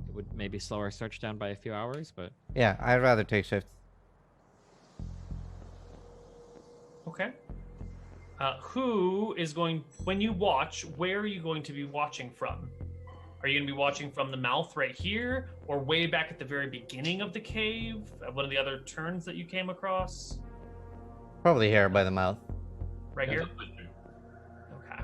It would maybe slow our search down by a few hours, but... Yeah, I'd rather take shifts. Okay. Who is going... When you watch, where are you going to be watching from? Are you going to be watching from the mouth right here? Or way back at the very beginning of the cave? At one of the other turns that you came across? Probably here by the mouth. Right here? Definitely do. Okay.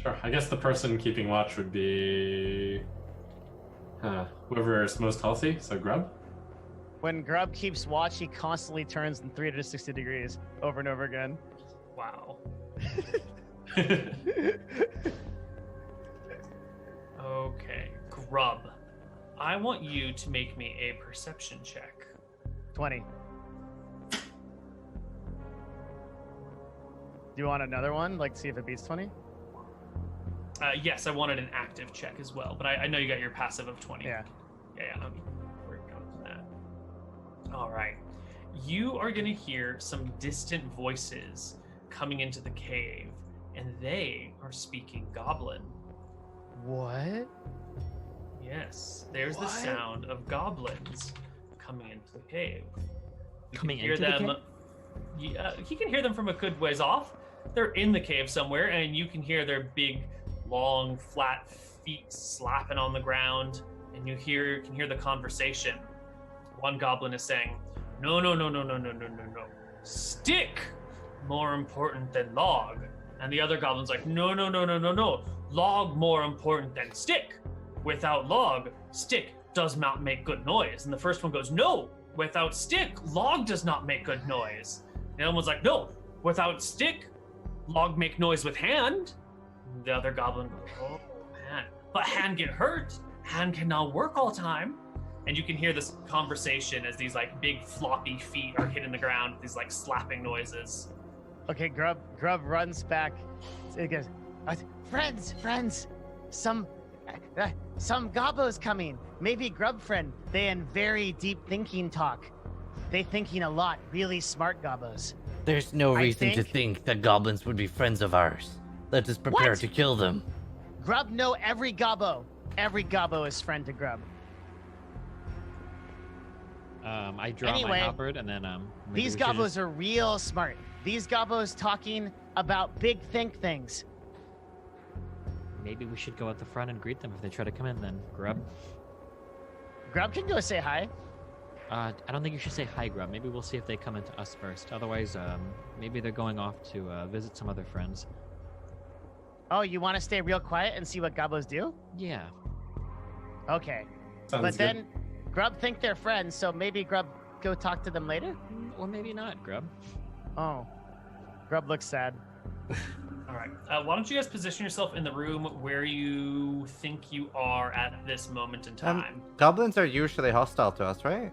Sure. I guess the person keeping watch would be whoever is most healthy. So Grub. When Grub keeps watch, he constantly turns in 360 degrees over and over again. Wow. Okay. Grub. I want you to make me a perception check. 20. Do you want another one? Like, see if it beats 20? Yes, I wanted an active check as well, but I know you got your passive of 20. Yeah. Yeah, I'm working on that. All right. You are going to hear some distant voices coming into the cave, and they are speaking goblin. What? Yes, there's the What? sound of goblins coming into the cave. You Coming can hear into the them. Yeah, he can hear them from a good ways off. They're in the cave somewhere, and you can hear their big, long, flat feet slapping on the ground, and you can hear the conversation. One goblin is saying, "No, no, no, no, no, no, no, no, no. Stick more important than log." And the other goblin's like, "No, no, no, no, no, no. Log more important than stick. Without log, stick does not make good noise." And the first one goes, "No, without stick, log does not make good noise." The other one's like, "No, without stick, log make noise with hand. The other goblin goes, oh man. But hand get hurt. Hand cannot work all time. And you can hear this conversation as these like big floppy feet are hitting the ground with these like slapping noises. Okay, Grub runs back. He goes, friends, some gobbos coming. Maybe Grub friend. They in very deep thinking talk. They thinking a lot. Really smart gobbos. There's no I reason to think- think that goblins would be friends of ours. Let us prepare What? to kill them. Grub know every gobbo. Every gobbo is friend to Grub. I draw my Anyway, halberd and then maybe These we should gobbos just- are real smart. These gobbos talking about big think things. Maybe we should go at the front and greet them if they try to come in. Then Grub. Grub can go say hi. I don't think you should say hi, Grub. Maybe we'll see if they come into us first. Otherwise, maybe they're going off to visit some other friends. Oh, you want to stay real quiet and see what gobbos do? Yeah. Okay. Sounds But good. then Grub think they're friends, so maybe Grub go talk to them later? Or maybe not, Grub. Oh. Grub looks sad. All right. Why don't you guys position yourself in the room where you think you are at this moment in time? Goblins are usually hostile to us, right?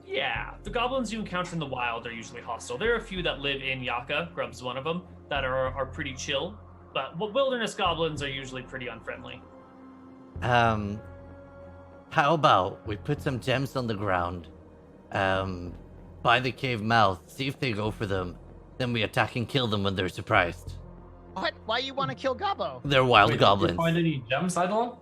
Yeah, the goblins you encounter in the wild are usually hostile. There are a few that live in Yaka, Grub's one of them, that are pretty chill. But wilderness goblins are usually pretty unfriendly. How about we put some gems on the ground, by the cave mouth, see if they go for them. Then we attack and kill them when they're surprised. What? Why you want to kill Gobbo? They're wild Wait, goblins. Did you find any gems, Eidolon?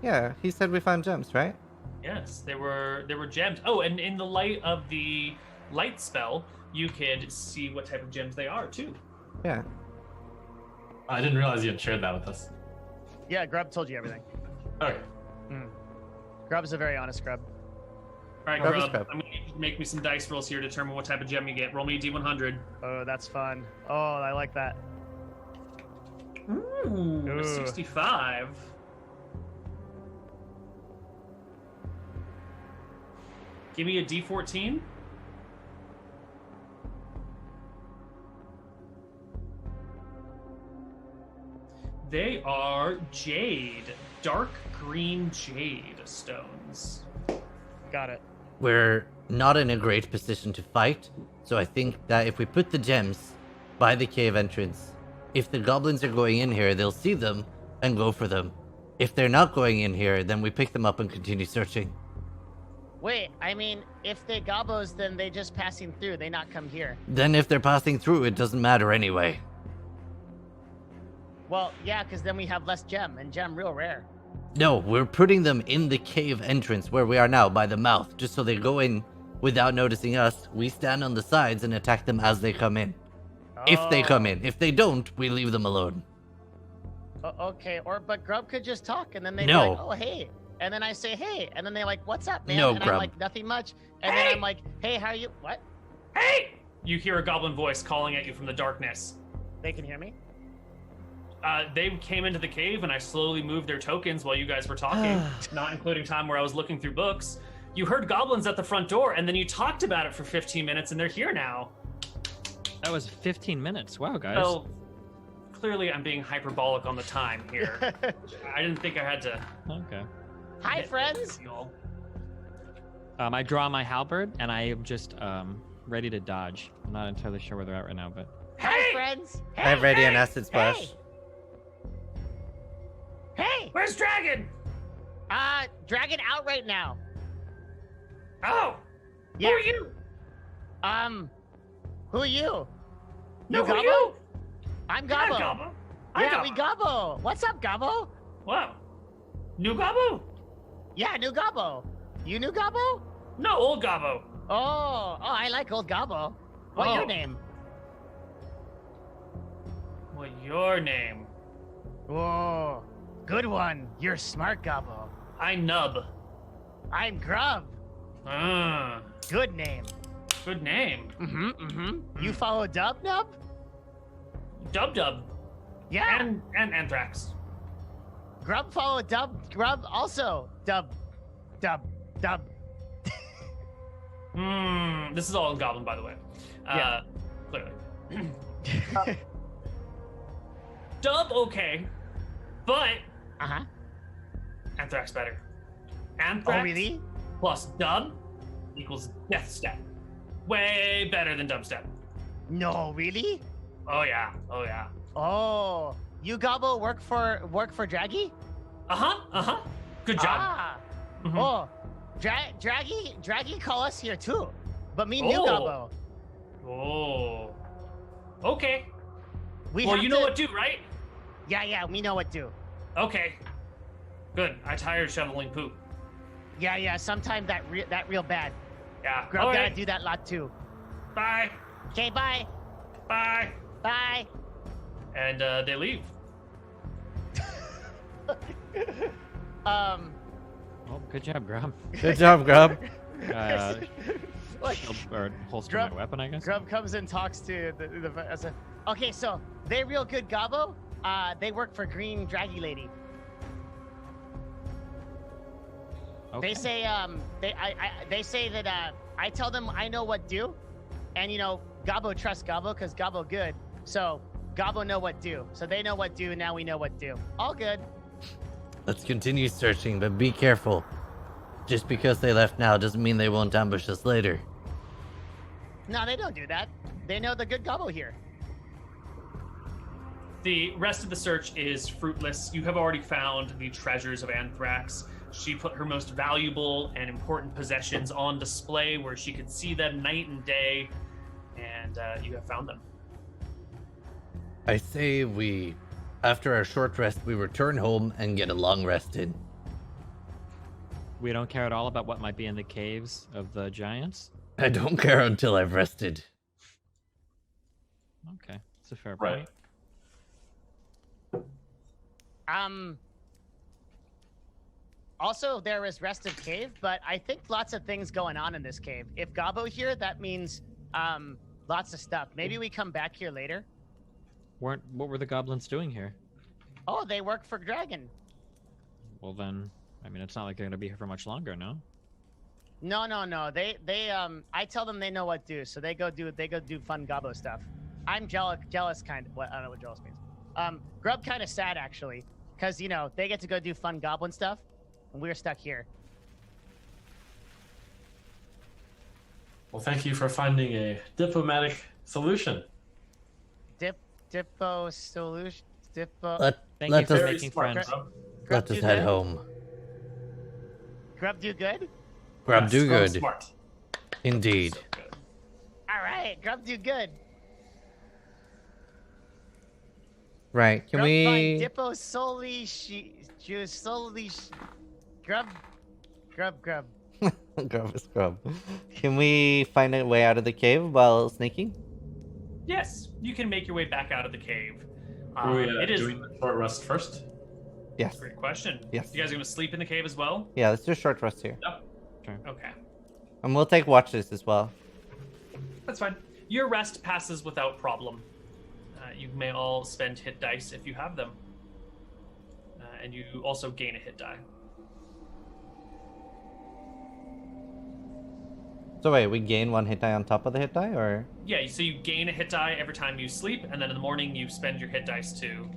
Yeah, he said we found gems, right? Yes, there were gems. Oh, and in the light of the light spell, you could see what type of gems they are too. Yeah. I didn't realize you had shared that with us. Yeah, Grub told you everything. Okay. Grub's a very honest Grub. All right, Grub is Grub, Grub. I'm gonna need you to make me some dice rolls here to determine what type of gem you get. Roll me a d100. Oh, that's fun. Oh, I like that. Ooh, a Ooh. 65. Give me a d14. They are jade, dark green jade stones. Got it. We're not in a great position to fight, so I think that if we put the gems by the cave entrance, if the goblins are going in here, they'll see them and go for them. If they're not going in here, then we pick them up and continue searching. Wait, I mean, if they Gobbos, then they just passing through. They not come here. Then if they're passing through, it doesn't matter anyway. Well, yeah, because then we have less gem, and gem real rare. No, we're putting them in the cave entrance where we are now, by the mouth, just so they go in without noticing us. We stand on the sides and attack them as they come in. If they come in. If they don't, we leave them alone. Okay, but Grub could just talk, and then they No. be like, oh, hey. And then I say, hey. And then they're like, what's up, man? No, and I'm Grub. like, nothing much. And then I'm like, hey, how are you? What? Hey! You hear a goblin voice calling at you from the darkness. They can hear me? They came into the cave and I slowly moved their tokens while you guys were talking, not including time where I was looking through books. You heard goblins at the front door and then you talked about it for 15 minutes and they're here now. That was 15 minutes. Wow, guys. Well, clearly I'm being hyperbolic on the time here. I didn't think I had to. Okay. Hi, admit friends. to you all. I draw my halberd and I am just ready to dodge. I'm not entirely sure where they're at right now, but Hi, friends. I have ready an acid splash. Hey. Where's Dragon? Dragon out right now. Oh! Yeah. Who are you? Who are you? No, who are Gobbo? you? I'm You're not Gobbo. Gobbo. I'm Yeah, Gobbo. we Gobbo. What's up, Gobbo? Wow. New Gobbo? Yeah, new Gobbo. You new Gobbo? No, old Gobbo. Oh, I like old Gobbo. What's Oh. your name? What your name? Whoa, good one. You're smart, Gobbo. I Nub. I'm Grub. Good name. Good name. You follow Dub Nub? Dub Dub. Yeah. And Anthrax. Grub follow Dub. Grub also. Dub. This is all in Goblin, by the way. Yeah. Clearly. Dub, okay. But Uh-huh. Anthrax better. Anthrax Oh, really? plus Dub equals Death Step. Way better than Dubstep. No, really? Oh yeah. Oh yeah. Oh, you Gobbo work for Draggy? Good job. Ah. Mhm. Oh, Draggy call us here too, but me new Oh. Gobbo. Oh. Okay. We Well, have you know to- what to do, right? Yeah, we know what to do. Okay. Good. I tired shoveling poop. Yeah, sometime that real bad. Yeah. Grub All gotta right. do that lot too. Bye. Okay, bye. Bye. Bye. And they leave. Oh, good job, Grub. Good job, Grub. Like, Shield, or holster Grub- my weapon, I guess. Grub comes and talks to the as a, okay, so they real good Gobbo. They work for Green Draggy Lady. Okay. They say they say that I tell them I know what do, and Gobbo trusts Gobbo because Gobbo good. So Gobbo know what do. So they know what do. Now we know what do. All good. Let's continue searching, but be careful. Just because they left now doesn't mean they won't ambush us later. No, they don't do that. They know the good Gobbo here. The rest of the search is fruitless. You have already found the treasures of Anthrax. She put her most valuable and important possessions on display where she could see them night and day, and you have found them. I say after our short rest, we return home and get a long rest in. We don't care at all about what might be in the caves of the giants. I don't care until I've rested. Okay, it's a fair Right. point. Also, there is Restive Cave, but I think lots of things going on in this cave. If Gobbo here, that means lots of stuff. Maybe we come back here later. What were the goblins doing here? Oh, they work for Dragon. Well then, I mean, it's not like they're gonna be here for much longer, no? No. They I tell them they know what to do, so they go do fun Gobbo stuff. I'm jealous kind of. What I don't know what jealous means. Grub kind of sad actually, because they get to go do fun goblin stuff, and we're stuck here. Well, thank you for finding a diplomatic solution. Dippo solution. Dippo. Thank Let you for us- Very making smart, friends. Grub. Let us head home. Grub do good. Grub Yes, do Grub good. Smart. Indeed. So good. All right, Grub do good. Right. Can Grub we? find Dippo Grub. Grub is grub. Can we find a way out of the cave while sneaking? Yes, you can make your way back out of the cave. Are we It is doing the short rest first? Yes. great question. Yes. You guys are gonna sleep in the cave as well? Yeah, let's do a short rest here. Okay, And we'll take watches as well. that's fine. Your rest passes without problem. You may all spend hit dice if you have them, and you also gain a hit die. So wait, we gain one hit die on top of the hit die, or? Yeah, so you gain a hit die every time you sleep, and then in the morning you spend your hit dice to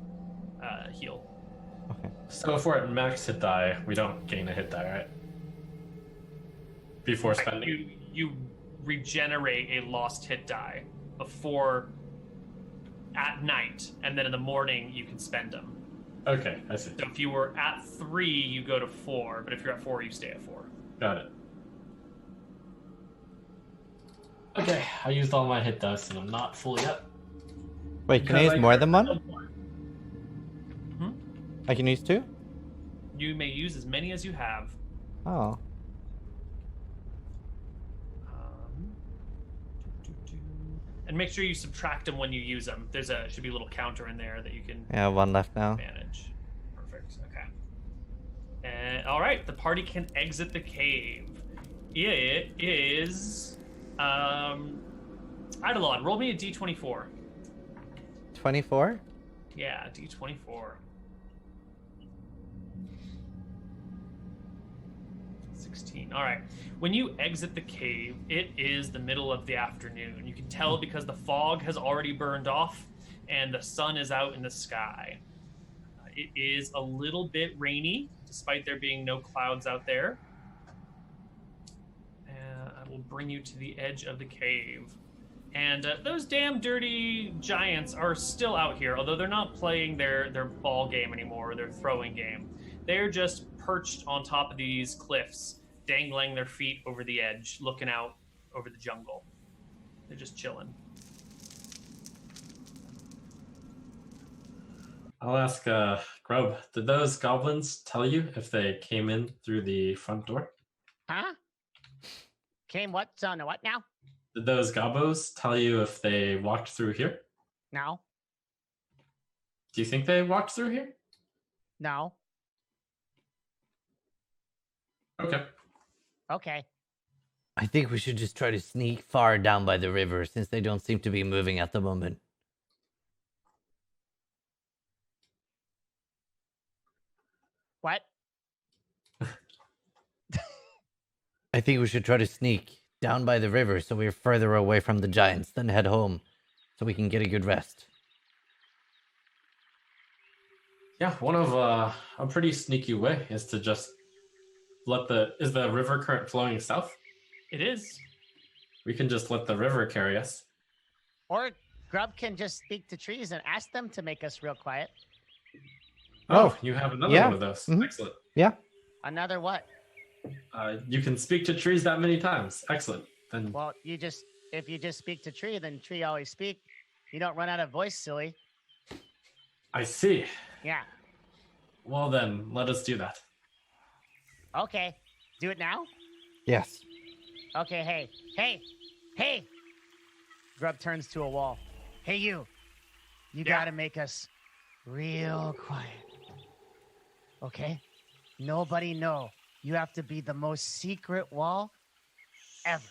heal. Okay. So if we're at max hit die, we don't gain a hit die, right? Before spending. You regenerate a lost hit die before at night, and then in the morning you can spend them. Okay, I see. So if you were at 3, you go to 4, but if you're at 4, you stay at 4. Got it. Okay, I used all my hit dice and I'm not full yet. Wait, can I Because use more than one? Hmm? I can use 2? You may use as many as you have. Oh. And make sure you subtract them when you use them. Should be a little counter in there that you can Yeah, 1 left now. manage. Perfect. Okay. And all right, the party can exit the cave. It is Eidolon, roll me a d24. 24? Yeah, d24. 16. All right. When you exit the cave, it is the middle of the afternoon. You can tell because the fog has already burned off and the sun is out in the sky. It is a little bit rainy, despite there being no clouds out there. I will bring you to the edge of the cave. And those damn dirty giants are still out here, although they're not playing their ball game anymore, their throwing game. They're just perched on top of these cliffs, dangling their feet over the edge, looking out over the jungle. They're just chilling. I'll ask Grub, did those goblins tell you if they came in through the front door? Huh? Came what? On what now? Did those gobos tell you if they walked through here? No. Do you think they walked through here? No. Okay. Okay. I think we should just try to sneak far down by the river since they don't seem to be moving at the moment. What? I think we should try to sneak down by the river so we're further away from the giants, then head home so we can get a good rest. Yeah, one of a pretty sneaky way is to just is the river current flowing south? It is. We can just let the river carry us. Or Grub can just speak to trees and ask them to make us real quiet. Oh, you have another yeah. one of those. Mhm. Excellent. Yeah. Another what? You can speak to trees that many times. Excellent. Then Well, if you just speak to tree, then tree always speak. You don't run out of voice, silly. I see. Yeah. Well then, let us do that. Okay. Do it now? Yes. Okay, hey! Grub turns to a wall. Hey, you. You gotta make us real quiet. Okay? Nobody know. You have to be the most secret wall ever.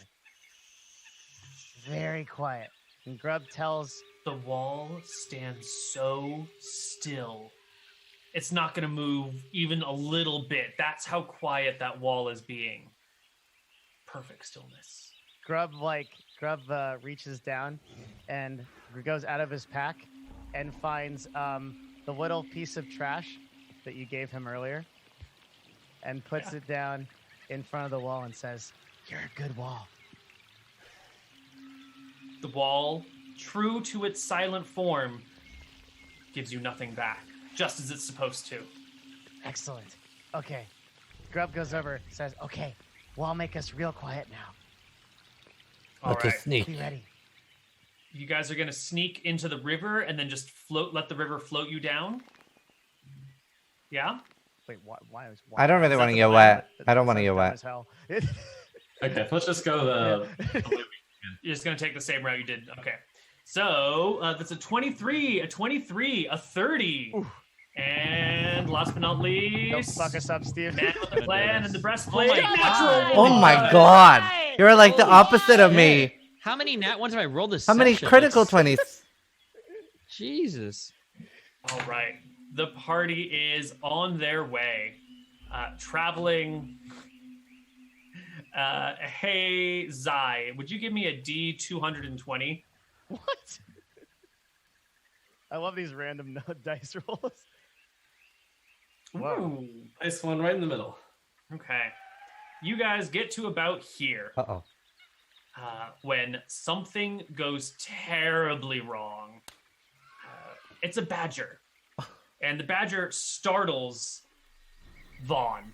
Very quiet. And Grub tells... The wall stands so still. It's not going to move even a little bit. That's how quiet that wall is being. Perfect stillness. Grub reaches down and goes out of his pack and finds the little piece of trash that you gave him earlier and puts it down in front of the wall and says, "You're a good wall." The wall, true to its silent form, gives you nothing back, just as it's supposed to. Excellent. Okay. Grub goes over, says, "Okay, wall, make us real quiet now. All Let's right. just sneak. Be ready." You guys are going to sneak into the river and then just let the river float you down? Yeah? Wait, why I don't really Is want that to the get plan? wet. I don't want to get Dumb wet. as hell. Okay, let's just go the You're just going to take the same route you did. Okay. So that's a 23, a 23, a 30. Oof. And last but not least, Don't fuck us up, Steve. man with the plan and the breastplate. my Natural God. Oh one. my god. You're like the Holy opposite of me. shit. How many nat ones have I rolled this How many session? critical Let's- 20s? Jesus. All right. The party is on their way, traveling. Hey, Zai, would you give me a D220? What? I love these random dice rolls. Whoa. Ooh. nice one right in the middle. Okay. You guys get to about here Uh-oh. when something goes terribly wrong. It's a badger. And the badger startles Vaughn.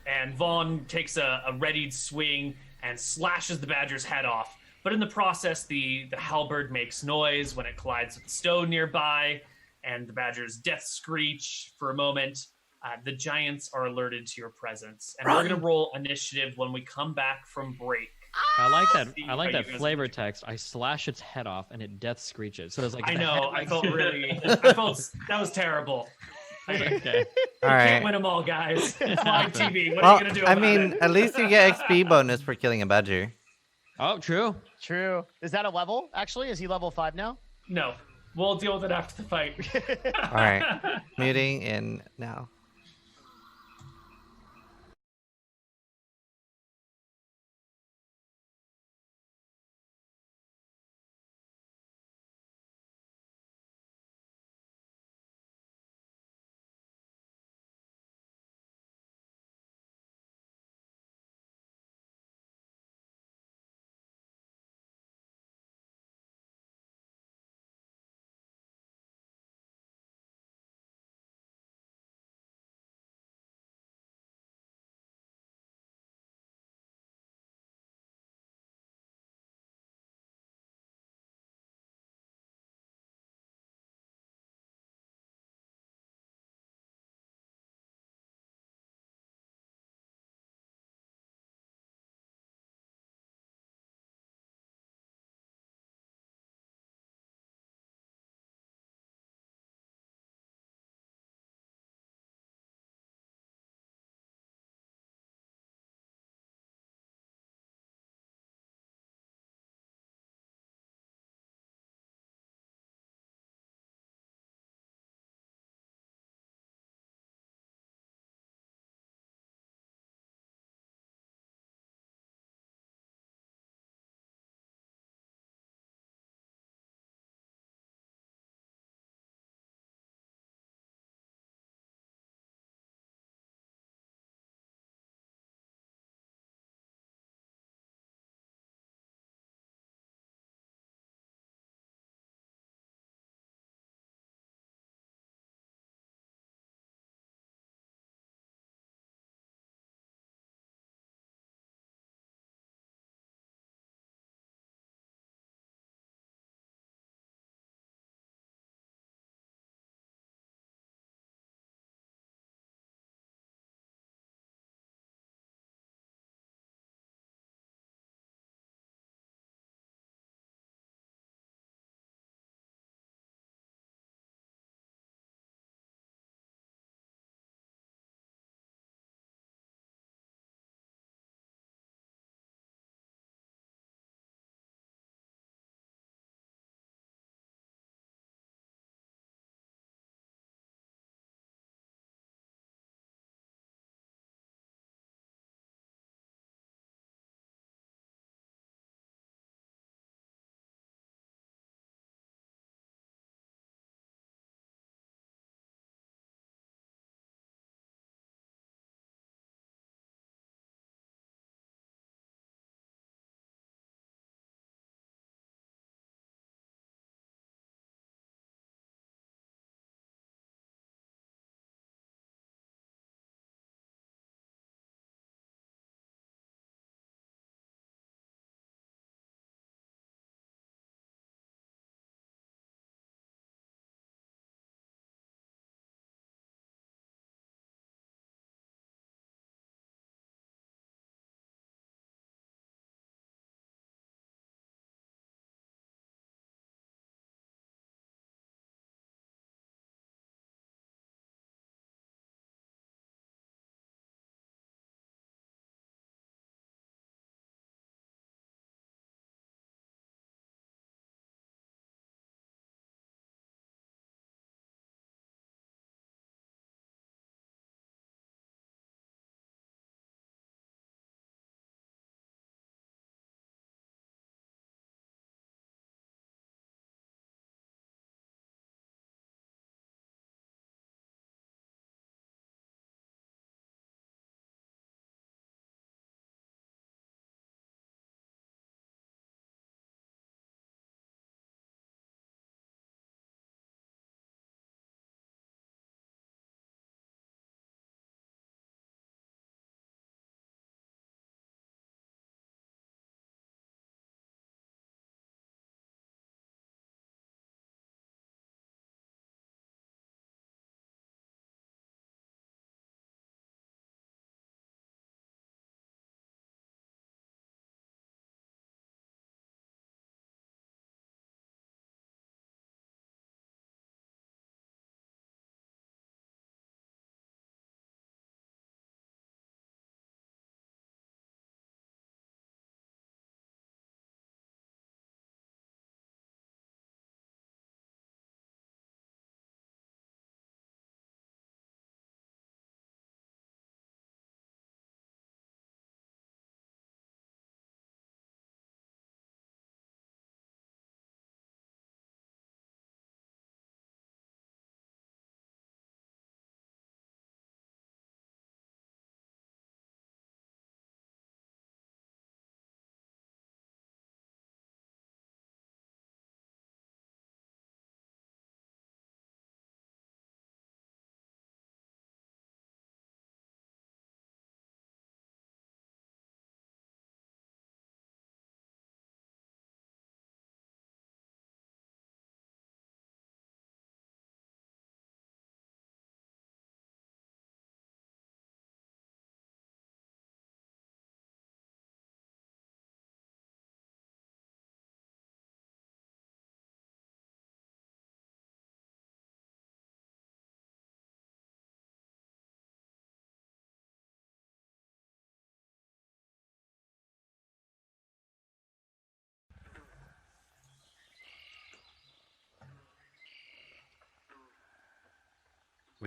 And Vaughn takes a readied swing and slashes the badger's head off. But in the process, the halberd makes noise when it collides with the stone nearby, and the badger's death screech for a moment. The giants are alerted to your presence, and we're going to roll initiative when we come back from break. I like that. See I like how you that guys flavor text. I slash its head off and it death screeches. So it's like I the know. head, I like- felt that was terrible. I Okay. All can't right. win them all, guys. It's live TV. What Well, are you going to do I about mean, it? at least you get XP bonus for killing a badger. Oh, true. True. Is that a level, actually? Is he level 5 now? No. We'll deal with it after the fight. All right. Muting in now.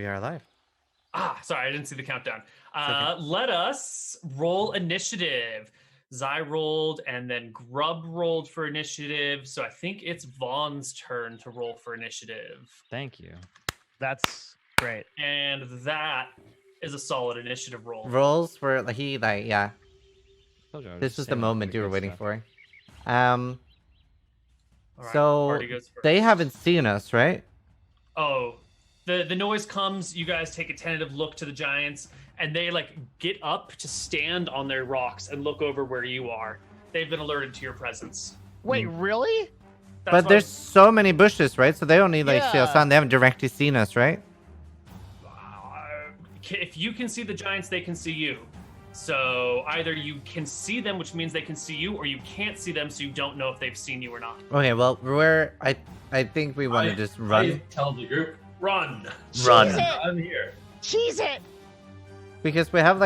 We are live. Sorry, I didn't see the countdown. okay. Let us roll initiative. Zai rolled, and then Grub rolled for initiative. So I think it's Vaughn's turn to roll for initiative. Thank you. That's great. And that is a solid initiative roll. Rolls for yeah. Told you I was This just was the saving up moment the you were good waiting stuff. for. All right, So party goes first. they haven't seen us, right? Oh, the noise comes. You guys take a tentative look to the giants, and they like get up to stand on their rocks and look over where you are. They've been alerted to your presence. Wait, really? That's But why- there's so many bushes, right? So they only see us Yeah. on. They haven't directly seen us, right? If you can see the giants, they can see you. So either you can see them, which means they can see you, or you can't see them, so you don't know if they've seen you or not. Okay, well, I think we want to just run. I tell the group, run. Run. Cheese it! I'm here. Cheese it! Because we have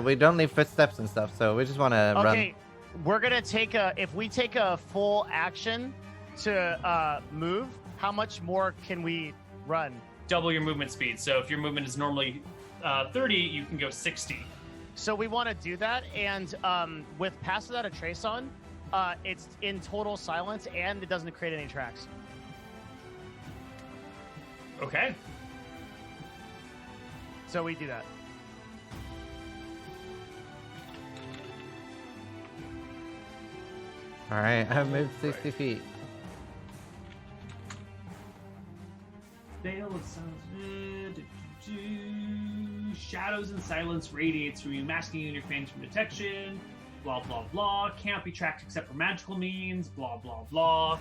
we don't leave footsteps and stuff, so we just want to run. Okay, we're gonna take if we take a full action to move, how much more can we run? Double your movement speed. So if your movement is normally 30, you can go 60. So we want to do that, and with Pass Without a Trace on, it's in total silence, and it doesn't create any tracks. Okay. So we do that. All right, I've moved 60 feet. Veil of shadows and silence radiates from you, masking in your fangs from detection. Blah blah blah. Can't be tracked except for magical means. Blah blah blah.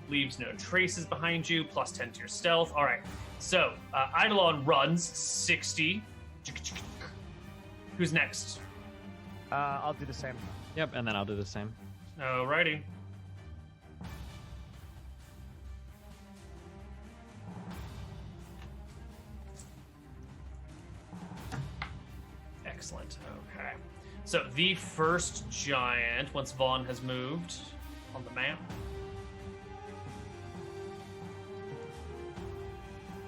Leaves no traces behind you. Plus 10 to your stealth. All right. So Eidolon runs 60. Who's next? I'll do the same. Yep, and then I'll do the same. Alrighty. Excellent. Okay. So the first giant, once Vaughn has moved on the map.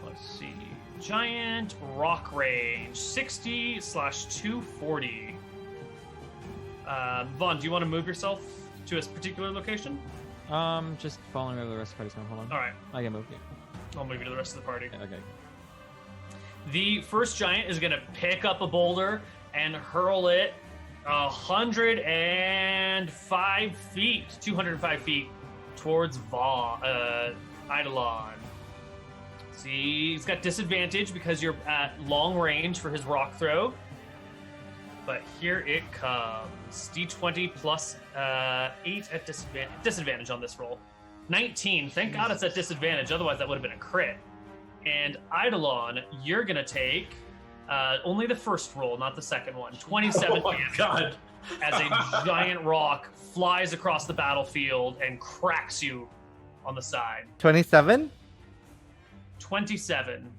Let's see. Giant rock range 60/240. Vaughn, do you want to move yourself to a particular location? Just following over the rest of the party's going. Hold on. All right. I can move. Yeah. I'll move you to the rest of the party. Okay. The first giant is going to pick up a boulder and hurl it 105 feet, 205 feet towards Eidolon. See, he's got disadvantage because you're at long range for his rock throw. But here it comes. D20 plus 8 at disadvantage on this roll. 19. Thank God it's at disadvantage. Otherwise, that would have been a crit. And Eidolon, you're going to take only the first roll, not the second one. 27 Oh my God. as a giant rock flies across the battlefield and cracks you on the side. 27? 27.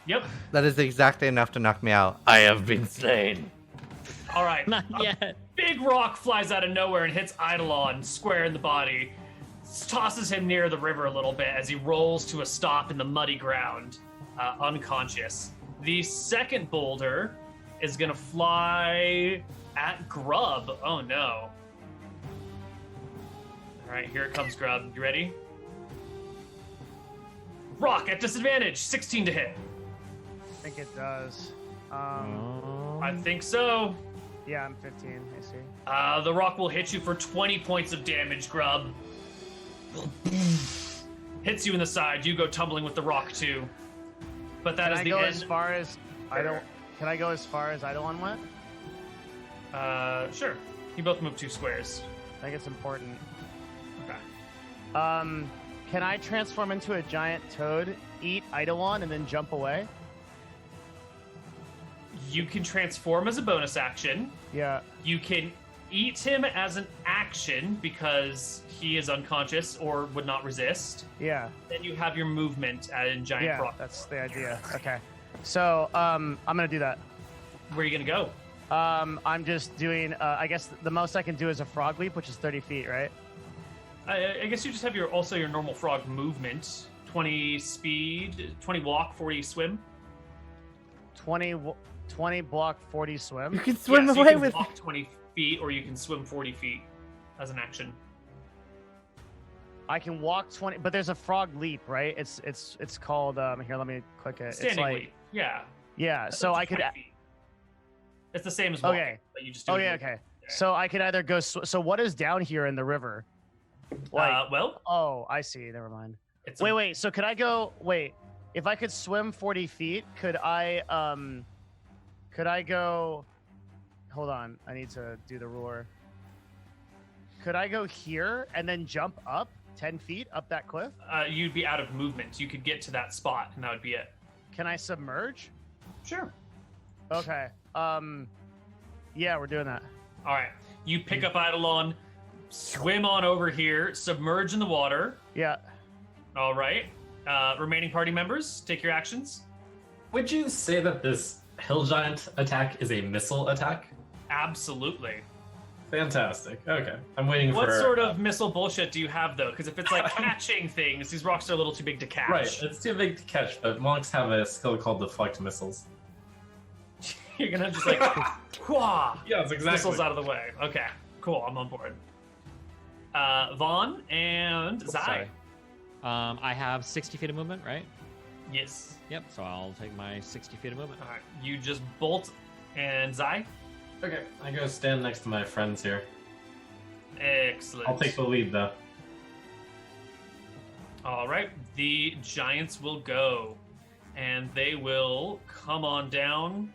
Yep. That is exactly enough to knock me out. I have been slain. All right. Not yet. Big rock flies out of nowhere and hits Eidolon square in the body. Tosses him near the river a little bit as he rolls to a stop in the muddy ground, unconscious. The second boulder is going to fly at Grub. Oh, no. All right, here it comes, Grub. You ready? Rock at disadvantage. 16 to hit. I think it does. I think so. Yeah, I'm 15. I see. The rock will hit you for 20 points of damage, Grub. Hits you in the side. You go tumbling with the rock too. But that Can is I the go end. as far as Can I go as far as Eidolon went? Sure. You both move 2 squares. I think it's important. Okay. Can I transform into a giant toad, eat Eidolon, and then jump away? You can transform as a bonus action. Yeah. You can eat him as an action because he is unconscious or would not resist. Yeah. Then you have your movement in giant Yeah. rock. That's the idea. Okay. So I'm gonna do that. Where are you gonna go? I'm just doing. I guess the most I can do is a frog leap, which is 30 feet, right? I guess you just have your normal frog movement. 20 speed, 20 walk, 40 swim. 20 block, 40 swim. You can swim Yeah, so away you can with. walk 20 feet, or you can swim 40 feet as an action. I can walk 20, but there's a frog leap, right? It's called here. Let me click it. Standing it's like leap. Yeah. yeah. That's So up to I could 20 feet. It's the same as walking, okay. but you just do Oh it yeah, with- okay. So I could either go. So what is down here in the river? Like, well, oh, I see. Never mind. it's Wait. So could I go? Wait. If I could swim 40 feet, could I go? Hold on. I need to do the roar. Could I go here and then jump up 10 feet up that cliff? You'd be out of movement. You could get to that spot, and that would be it. Can I submerge? Sure. Okay. Yeah, we're doing that. All right. You pick up Eidolon, swim on over here, submerge in the water. Yeah. All right. Remaining party members, take your actions. Would you say that this hill giant attack is a missile attack? Absolutely. Fantastic. Okay, I'm waiting What for. sort of missile bullshit do you have, though? Because if it's like catching things, these rocks are a little too big to catch. Right, it's too big to catch, but monks have a skill called deflect missiles. You're gonna just like, whah, Yes, exactly. missiles out of the way. Okay, cool. I'm on board. Vaughn and Zai. Sorry. I have 60 feet of movement, right? Yes. Yep. So I'll take my 60 feet of movement. All right. You just bolt and Zai. Okay, I go stand next to my friends here. Excellent. I'll take the lead though. All right. The giants will go, and they will come on down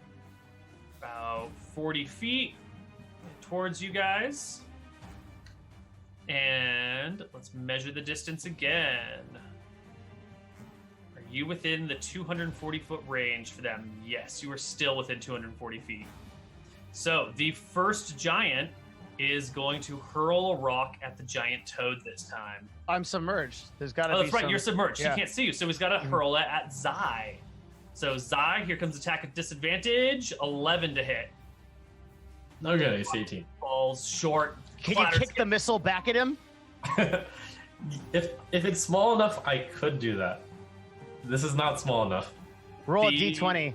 about 40 feet towards you guys. And let's measure the distance again. Are you within the 240 foot range for them? Yes, you are still within 240 feet. So the first giant is going to hurl a rock at the giant toad this time. I'm submerged. There's got to Oh, be that's right. some- You're submerged. yeah. He can't see you, so he's got to hurl it at Zai. So Zai, here comes attack at disadvantage. 11 to hit. Okay, it's 18. Falls short. Can you clatters kick the missile back at him? if it's small enough, I could do that. This is not small enough. Roll The- a d20.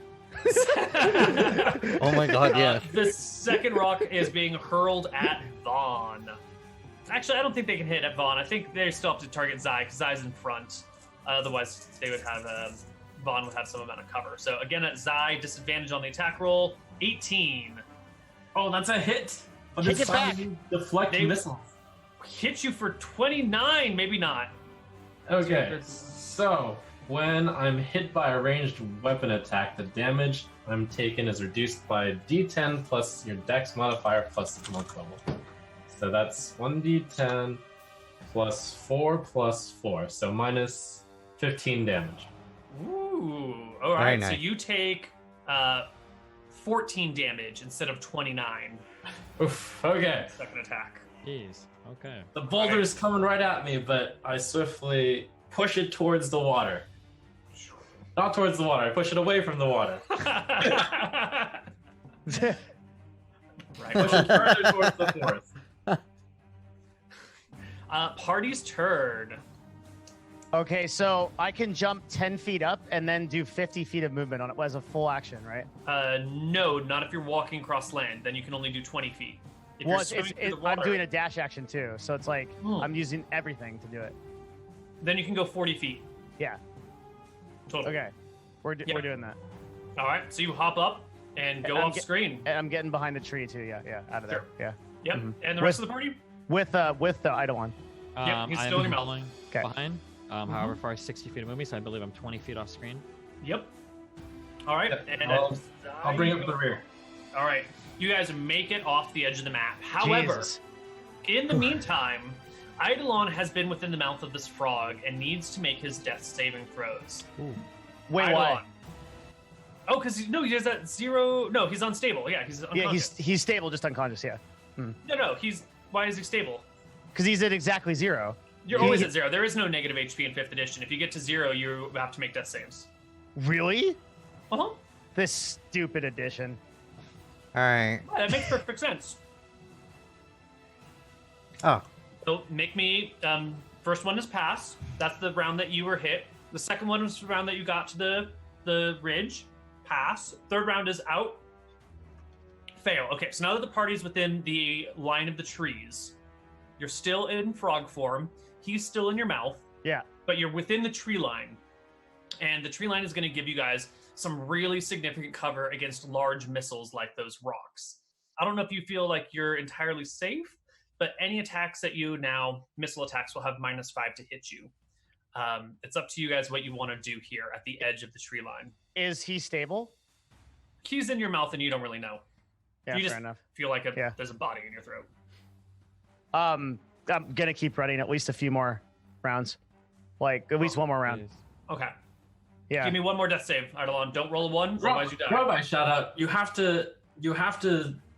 Oh my god, yes. The second rock is being hurled at Vaughn. Actually, I don't think they can hit at Vaughn. I think they still have to target Zai because Zai's in front. Otherwise, they would have Vaughn would have some amount of cover. So again, at Zai, disadvantage on the attack roll. 18. Oh, that's a hit. But Kick this it time back. you deflect They- missiles. Hit you for 29. Maybe not. Okay, so when I'm hit by a ranged weapon attack, the damage I'm taken is reduced by D10 plus your dex modifier plus monk level. So that's 1d10 plus 4, so minus 15 damage. Ooh. All Very right. So nice. you take 14 damage instead of 29. Oof, okay. Second attack. Jeez. Okay. The boulder's coming right at me, but I swiftly push it towards the water. Not towards the water, I push it away from the water. Right. Push it further towards the forest. Party's turn. Okay, so I can jump 10 feet up and then do 50 feet of movement on it as a full action, right? No, not if you're walking across land. Then you can only do 20 feet. If Well, you're swimming through the I'm water, doing a dash action too, so it's like Hmm. I'm using everything to do it. Then you can go 40 feet. Yeah. Total. Okay, we're Yeah. we're doing that. All right. So you hop up and go I'm off get- screen. And I'm getting behind the tree too. Yeah, out of there. Sure. Yeah, Yep. Mhm. And the rest of the party? with the Eidolon. Yep, he's I'm still in your mouth. following Okay. behind. However far 60 feet of movement, so I believe I'm 20 feet off screen. Yep. All right. Yeah, And I'll bring up the rear. All right. You guys make it off the edge of the map. However, Jesus. in the meantime, Eidolon has been within the mouth of this frog and needs to make his death saving throws. Wait, Eidolon. why? Oh, because he has that 0. No, he's unstable. Yeah, he's Yeah, unconscious. he's stable, just unconscious. Yeah, No, he's. Why is he stable? because he's at exactly 0. You're always at 0. There is no negative HP in 5th edition. If you get to 0, you have to make death saves. Really? Uh-huh. This stupid edition. Alright. Yeah, that makes perfect sense. Oh. So make me. First one is pass. That's the round that you were hit. The second one was the round that you got to the ridge. pass. Third round is out. Fail. Okay, so now that the party's within the line of the trees, you're still in frog form. He's still in your mouth. Yeah. But you're within the tree line. And the tree line is going to give you guys some really significant cover against large missiles like those rocks. I don't know if you feel like you're entirely safe, but any attacks at you now, missile attacks, will have -5 to hit you. It's up to you guys what you want to do here at the edge of the tree line. Is he stable? He's in your mouth and you don't really know. Yeah, you fair just enough. feel like there's a body in your throat. I'm gonna keep running at least a few more rounds, like at least one more round. Okay. Yeah. Give me one more death save, Eidolon. Don't roll a 1, otherwise you die. Rabbi, shout out. You have to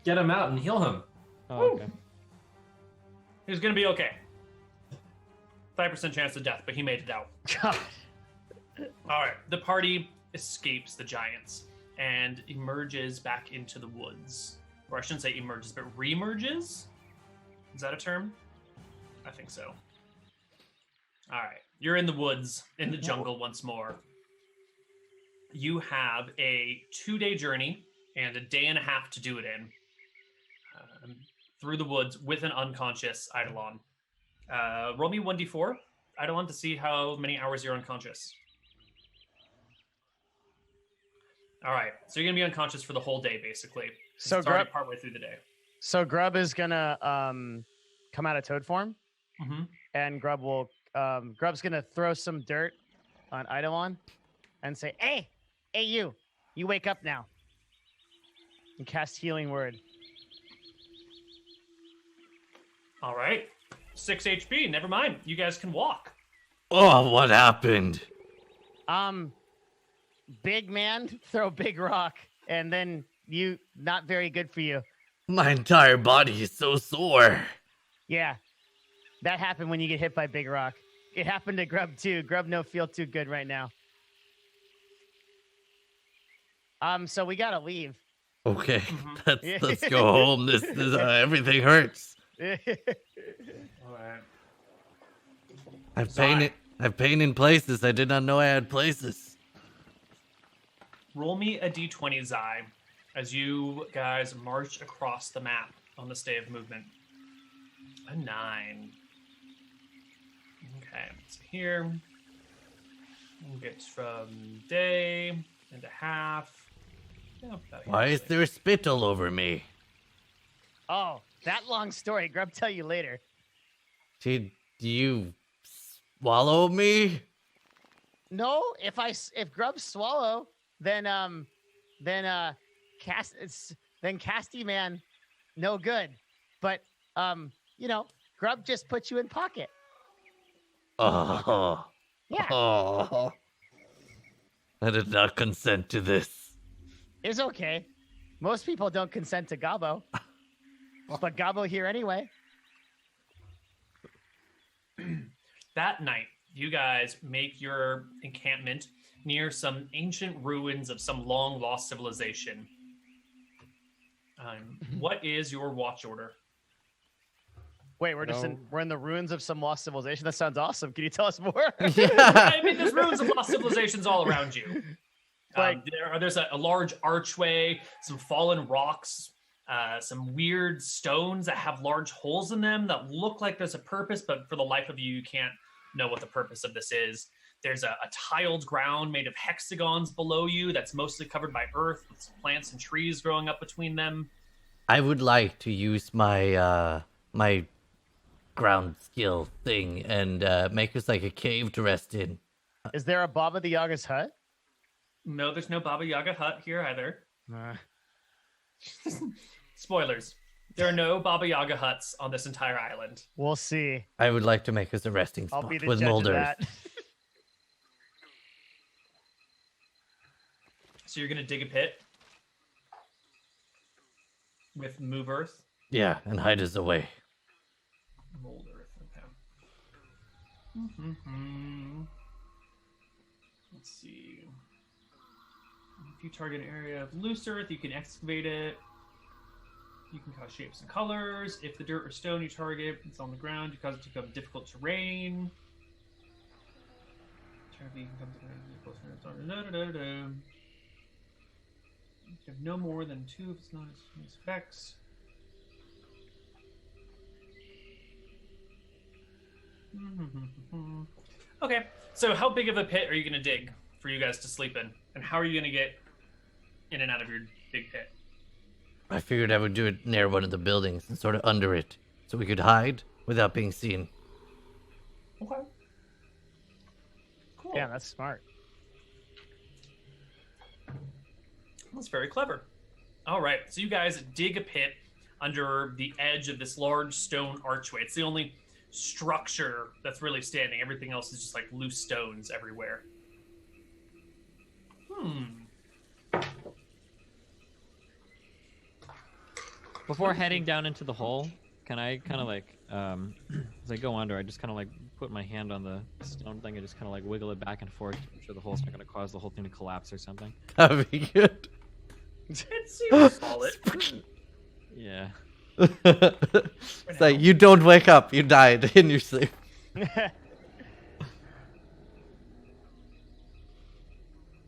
get him out and heal him. Oh, okay. He's gonna be okay. 5% chance of death, but he made it out. God. All right. The party escapes the giants and emerges back into the woods. Or I shouldn't say emerges, but reemerges? Is that a term? I think so. All right. You're in the woods, in the jungle once more. You have a 2-day journey and a day and a half to do it in. Through the woods with an unconscious Eidolon. Roll me 1d4, Eidolon, to see how many hours you're unconscious. All right, so you're gonna be unconscious for the whole day, basically. So it's already partway through the day. So Grub is gonna come out of toad form, Mm-hmm. and Grub's gonna throw some dirt on Eidolon and say, "Hey, you wake up now," and cast Healing Word. All right, 6 HP. Never mind. You guys can walk. Oh, what happened? Big man, throw big rock, and then you not very good for you. My entire body is so sore. Yeah, that happened when you get hit by big rock. It happened to Grub too. Grub no feel too good right now. So we gotta leave. Okay, let's go home. This everything hurts. All right. I've pain in places. I did not know I had places. Roll me a d20, Zai, as you guys march across the map on this day of movement. A 9. Okay, so here we'll get from day and a half. Yeah, about Why here, is there spit all over me? Oh, that long story. Grub tell you later. Did you swallow me? No, if Grub swallow, then Casty Man, no good. But Grub just put you in pocket. Oh. Yeah. Oh. I did not consent to this. It's okay. Most people don't consent to Gobbo. But Gobbo here anyway. That night, you guys make your encampment near some ancient ruins of some long lost civilization. What is your watch order? Wait, we're in the ruins of some lost civilization. That sounds awesome. Can you tell us more? I mean, there's ruins of lost civilizations all around you. There's a large archway, some fallen rocks, some weird stones that have large holes in them that look like there's a purpose, but for the life of you, you can't know what the purpose of this is. There's a tiled ground made of hexagons below you that's mostly covered by earth with some plants and trees growing up between them. I would like to use my my ground skill thing and make us like a cave to rest in. Is there a Baba the Yaga's hut? No, there's no Baba Yaga hut here either. Spoilers. There are no Baba Yaga huts on this entire island. We'll see. I would like to make us a resting I'll spot be the with judge of molders. that. So you're going to dig a pit with move earth? Yeah, and hide us away. Mold earth, okay. Let's see. If you target an area of loose earth, you can excavate it. You can cause shapes and colors. If the dirt or stone you target is on the ground, you cause it to become difficult terrain. You have no more than 2 if it's not as specs. Okay, so how big of a pit are you going to dig for you guys to sleep in? And how are you going to get in and out of your big pit? I figured I would do it near one of the buildings and sort of under it, so we could hide without being seen. Okay. Cool. Yeah, that's smart. That's very clever. All right, so you guys dig a pit under the edge of this large stone archway. It's the only structure that's really standing. Everything else is just like loose stones everywhere. Before heading down into the hole, can I kind of like, as I go under, I just kind of like put my hand on the stone thing and just kind of like wiggle it back and forth to make sure the hole's not going to cause the whole thing to collapse or something? That'd be good. It seems solid. Yeah. It's like, you don't wake up, you died in your sleep.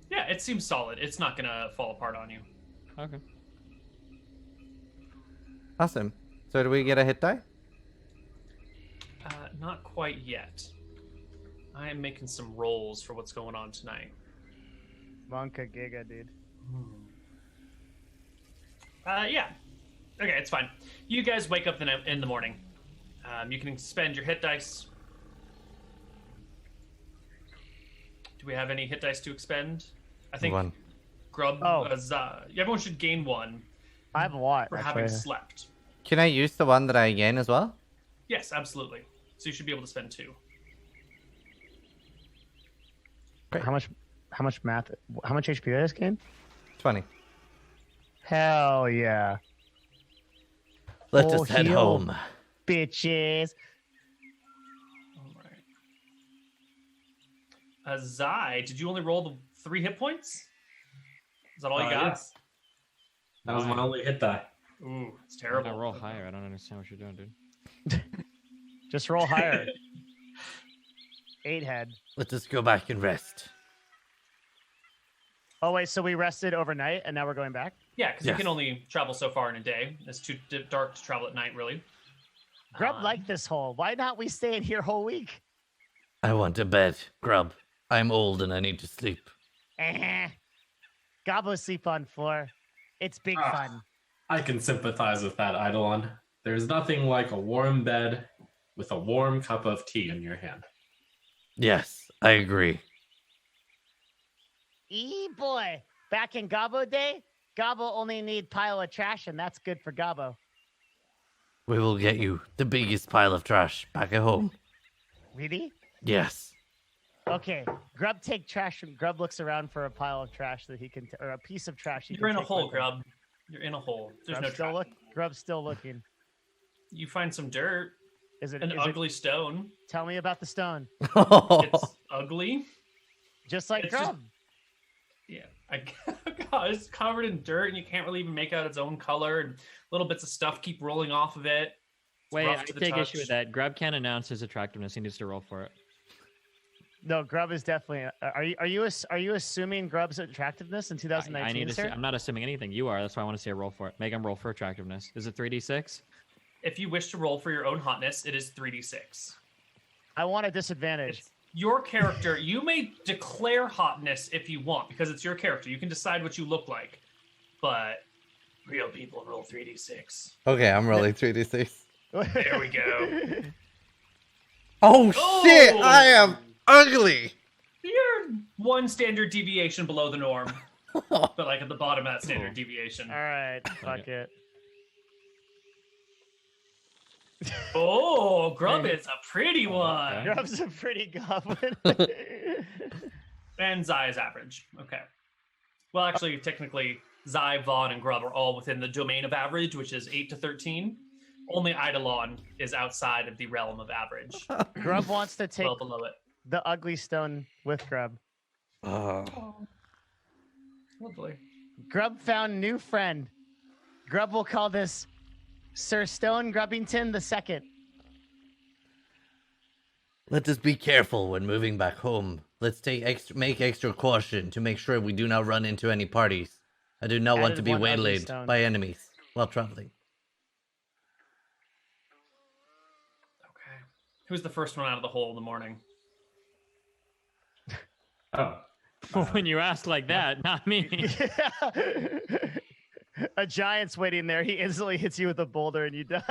Yeah, it seems solid. It's not going to fall apart on you. Okay. Awesome. So do we get a hit die? Not quite yet. I am making some rolls for what's going on tonight. Monka Giga, dude. Yeah. Okay, it's fine. You guys wake up in the morning. You can spend your hit dice. Do we have any hit dice to expend? I think One. Grub. Oh. Everyone should gain one I have a lot. for actually. having slept. Can I use the one that I gain as well? Yes, absolutely. So you should be able to spend 2. How much math? How much HP is this game? 20. Hell yeah, Let Oh, us head heal. home. All bitches! right. Zai, did you only roll the 3 hit points? Is that all you got? Yes. That was my only hit die. Ooh, it's Why terrible. not roll higher? I don't understand what you're doing, dude. Just roll higher. 8 head. Let us go back and rest. Oh wait, so we rested overnight and now we're going back? Yeah, because Yes. you can only travel so far in a day. It's too dark to travel at night, really. Grub liked this hole. Why not we stay in here whole week? I want a bed, Grub. I'm old and I need to sleep. Gobbo sleep on floor. It's big Ah. fun. I can sympathize with that, Eidolon. There's nothing like a warm bed with a warm cup of tea in your hand. Yes, I agree. Boy, back in Gobbo day, Gobbo only need pile of trash and that's good for Gobbo. We will get you the biggest pile of trash back at home. Really? Yes. Okay, Grub take trash. Grub looks around for a pile of trash that he can, or a piece of trash. He You're can in a take hole, with him. Grub. You're in a hole. There's Grub's no trash. Grub's still looking. You find some dirt, Is it an is ugly stone. Tell me about the stone. It's ugly. Just like It's just- Grub. Yeah, God, it's covered in dirt, and you can't really even make out its own color. And little bits of stuff keep rolling off of it. It's Wait, rough I to the take touch. issue with that. Grub can't announce his attractiveness. He needs to roll for it. No, Grub is definitely. Are you assuming Grub's attractiveness in I 2019? need to. Sir? I'm not assuming anything. You are. That's why I want to see a roll for it. Make him roll for attractiveness. Is it 3d6? If you wish to roll for your own hotness, it is 3d6. I want a disadvantage. It's your character. You may declare hotness if you want, because it's your character. You can decide what you look like, but real people roll 3d6. Okay, I'm rolling 3d6. There we go. Oh, shit! Oh! I am ugly! You're one standard deviation below the norm, but like at the bottom of that standard deviation. All right, fuck it. Oh, Grub is a pretty one. Okay. Grub's a pretty goblin. And Zai is average. Okay. Well, actually, technically, Zai, Vaughn, and Grub are all within the domain of average, which is 8 to 13. Only Eidolon is outside of the realm of average, Grub wants to take well below it. the ugly stone with Grub. Oh. Lovely. Grub found new friend. Grub will call this Sir Stone Grubbington II. Let us be careful when moving back home. Let's make extra caution to make sure we do not run into any parties I do not want Added to be one ugly waylaid stone. by enemies while traveling. Okay. Who's the first one out of the hole in the morning? Oh. When you ask like that, not me. A giant's waiting there. He instantly hits you with a boulder and you die.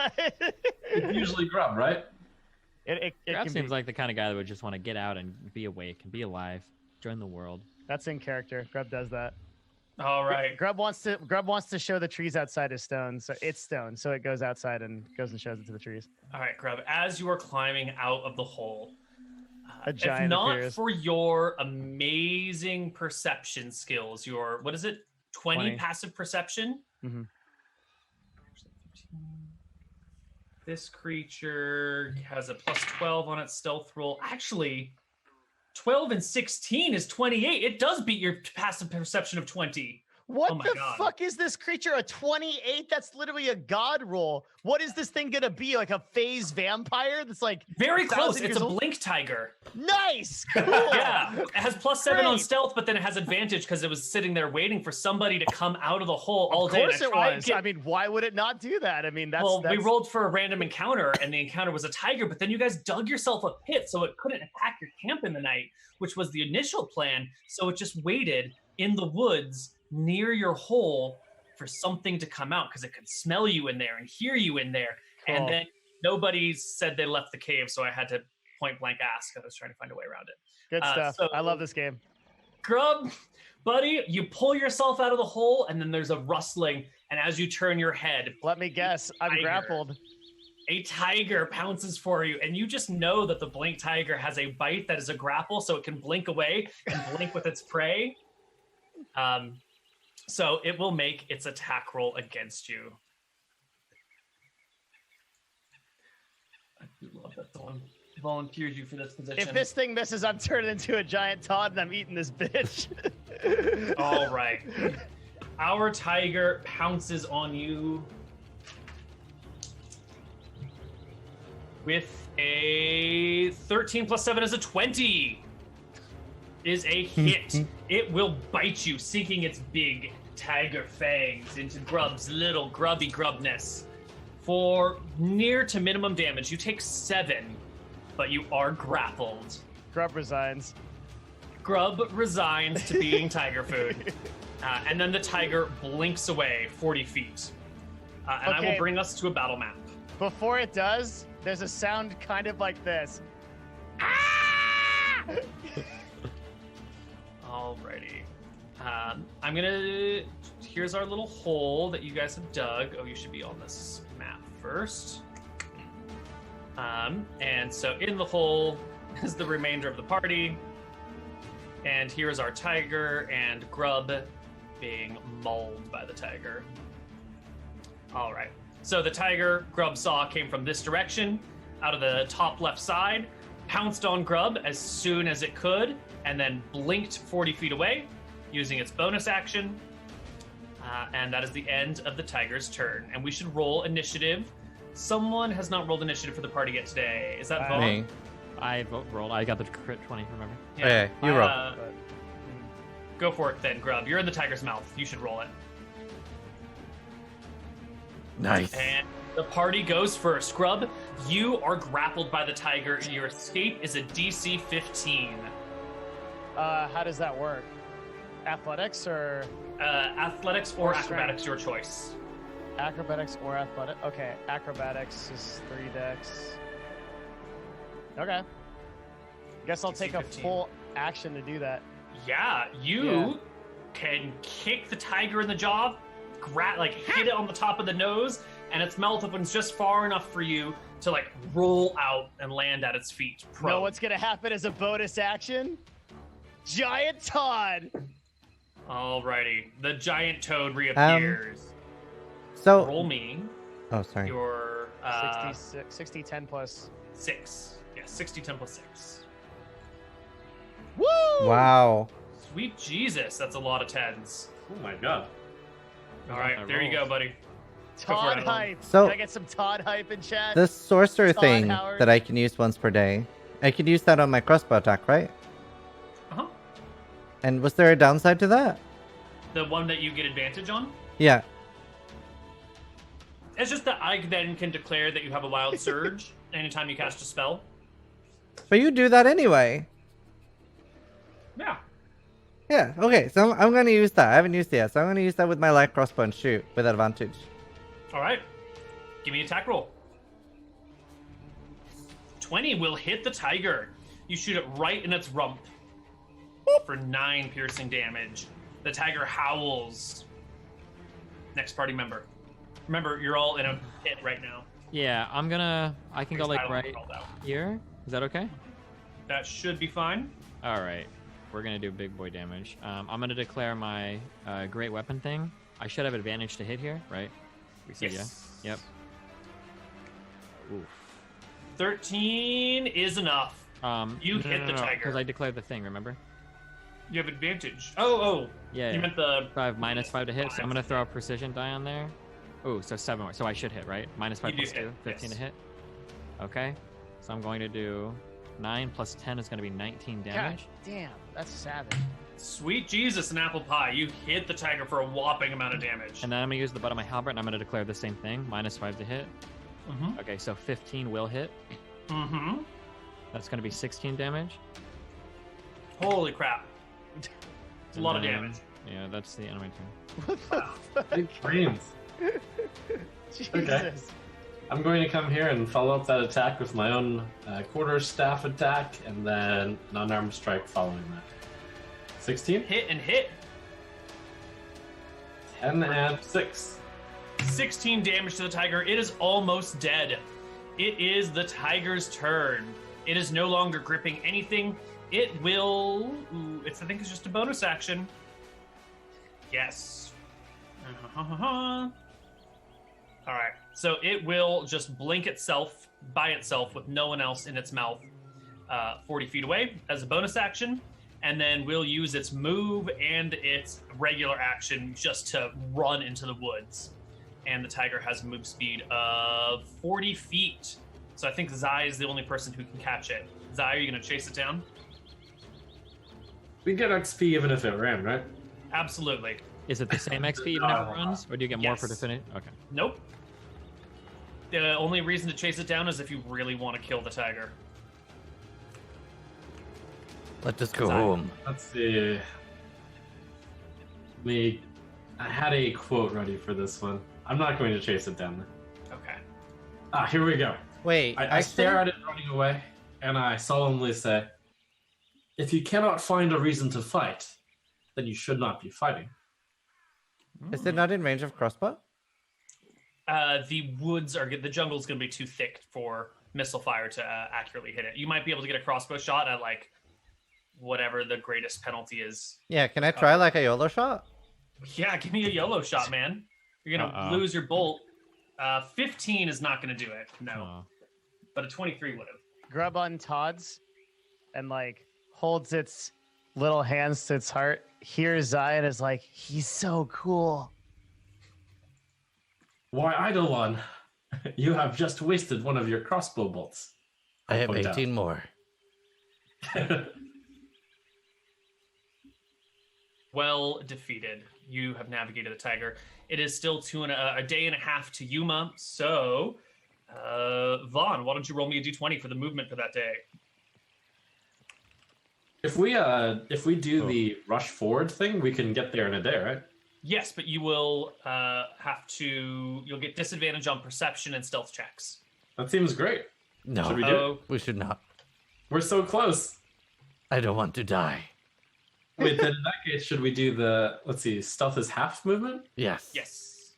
It's usually Grub, right? It Grab can seems be. like the kind of guy that would just want to get out and be awake and be alive, join the world. That's in character. Grub does that. All right. Grub wants to show the trees outside his stone, so it's stone, so it goes outside and goes and shows it to the trees. All right, Grub. As you are climbing out of the hole, A giant if not appears. for your amazing perception skills, your what is it? 20 passive perception. Mhm. This creature has a plus 12 on its stealth roll. Actually, 12 and 16 is 28. It does beat your passive perception of 20. What Oh my the God. fuck is this creature? A 28? That's literally a god roll. What is this thing gonna be? Like a phase vampire? That's like Very close. 1,000 It's years a old? blink tiger. Nice. Cool. Yeah, it has plus 7 on Great. stealth, but then it has advantage because it was sitting there waiting for somebody to come out of the hole all Of day. and course I it tried was. to get- I mean, why would it not do that? I mean, that's well, that's... we rolled for a random encounter, and the encounter was a tiger, but then you guys dug yourself a pit so it couldn't attack your camp in the night, which was the initial plan. So it just waited in the woods near your hole for something to come out because it could smell you in there and hear you in there. Cool. And then nobody said they left the cave, so I had to point blank ask. I was trying to find a way around it. Good stuff. so- I love this game. Grub, buddy, you pull yourself out of the hole, and then there's a rustling. And as you turn your head, Let me guess. I'm Tiger. grappled. a tiger pounces for you. And you just know that the blink tiger has a bite that is a grapple, so it can blink away and blink with its prey. So it will make its attack roll against you. I do love that someone volunteered you for this position. If this thing misses, I'm turning into a giant Todd and I'm eating this bitch. All right. Our tiger pounces on you with a 13 plus 7 is a 20. Is a hit. It will bite you, sinking its big tiger fangs into Grub's little grubby grubness. For near to minimum damage, you take 7, but you are grappled. Grub resigns. Grub resigns to being tiger food. And then the tiger blinks away 40 feet. And I Okay. will bring us to a battle map. Before it does, there's a sound kind of like this. Alrighty. I'm gonna... Here's our little hole that you guys have dug. Oh, you should be on this map first. And so in the hole is the remainder of the party. And here is our tiger and Grub being mauled by the tiger. All right. So the tiger Grub saw came from this direction, out of the top left side, pounced on Grub as soon as it could, and then blinked 40 feet away using its bonus action. And that is the end of the tiger's turn. And we should roll initiative. Someone has not rolled initiative for the party yet today. Is that Vaughn? Me. I rolled. I got the crit 20. Remember? Okay, you roll. But Go for it then, Grub. You're in the tiger's mouth. You should roll it. Nice. And the party goes first. Grub, you are grappled by the tiger. Your escape is a DC 15. how does that work? Athletics or Athletics or Or strength. acrobatics, your choice. acrobatics or athletic? Okay, acrobatics is 3 dex. Okay. Guess I'll DC take a 15. full action to do that. Yeah, you can kick the tiger in the jaw, hit it on the top of the nose, and its mouth opens just far enough for you to roll out and land at its feet. Know what's gonna happen as a bonus action? Giant Todd! Alrighty, the giant toad reappears. So, Roll me oh, sorry. your 60, 10 plus. 6. Yeah, 60, 10 plus 6. Woo! Wow. Sweet Jesus, that's a lot of 10s. Oh my god. All right, there you go, buddy. Go for Todd it, Alan. hype. So- Can I get some Todd hype in chat? The sorcerer Todd thing Howard. that I can use once per day, I could use that on my crossbow attack, right? Uh-huh. And was there a downside to that? The one that you get advantage on? Yeah. It's just that I then can declare that you have a wild surge anytime you cast a spell. But you do that anyway. Yeah. Yeah, okay, so I'm gonna use that. I haven't used it yet, so I'm gonna use that with my light crossbow and shoot with advantage. Alright. Give me an attack roll. 20 will hit the tiger. You shoot it right in its rump for 9 piercing damage. The tiger howls. Next party member. Remember, you're all in a pit right now. Yeah, I can go like right here. Is that okay? That should be fine. All right. We're going to do big boy damage. I'm going to declare my great weapon thing. I should have advantage to hit here, right? We said Yes. yeah. Yep. Oof. 13 is enough. You hit the tiger. Because I declared the thing, remember? You have advantage. Oh. Yeah. You meant the... -5 to hit, so I'm going to throw a precision die on there. Oh, so 7 more. So I should hit, right? -5 plus 2, 15 to hit. Okay. So I'm going to do 9 plus 10 is going to be 19 damage. God damn, that's savage. Sweet Jesus and apple pie. You hit the tiger for a whopping amount of damage. And then I'm going to use the butt of my halberd, and I'm going to declare the same thing. -5 to hit. Mm-hmm. Okay, so 15 will hit. Mm-hmm. That's going to be 16 damage. Holy crap. It's a lot of damage. Yeah, that's the end of my turn. What the fuck? Big brains. Jesus. Okay. I'm going to come here and follow up that attack with my own quarterstaff attack, and then an unarmed strike following that. 16? Hit and hit. 10 and 6. 16 damage to the tiger. It is almost dead. It is the tiger's turn. It is no longer gripping anything. It will... I think it's just a bonus action. Yes. Alright, so it will just blink itself by itself with no one else in its mouth 40 feet away as a bonus action, and then we'll use its move and its regular action just to run into the woods. And the tiger has a move speed of 40 feet. So I think Zai is the only person who can catch it. Zai, are you going to chase it down? We get XP even if it ran, right? Absolutely. Is it the same XP even if it runs, or do you get more for Yes. definitive? Okay. Nope. The only reason to chase it down is if you really want to kill the tiger. Let us go Zai. home. Let's see. I had a quote ready for this one. I'm not going to chase it down. Okay. Here we go. Wait, I stare at it running away, and I solemnly say, if you cannot find a reason to fight, then you should not be fighting. Is it not in range of crossbow? The jungle's going to be too thick for missile fire to accurately hit it. You might be able to get a crossbow shot at like whatever the greatest penalty is. Yeah, can I try like a YOLO shot? Yeah, give me a YOLO shot, man. You're going to lose your bolt. 15 is not going to do it. No. But a 23 would have. Grub untods and like holds its little hands to its heart. Hears Zion is like, he's so cool. Why, Eidolon, you have just wasted one of your crossbow bolts. I have Point 18 more. Well defeated. You have navigated the tiger. It is still a day and a half to Yuma. So, Vaughn, why don't you roll me a d20 for the movement for that day? If we do the rush forward thing, we can get there in a day, right? Yes, but you will you'll get disadvantage on perception and stealth checks. That seems great. No, Should we do it? we should not. We're so close. I don't want to die. Wait, then in that case, should we do stealth is half movement? Yes. Yes.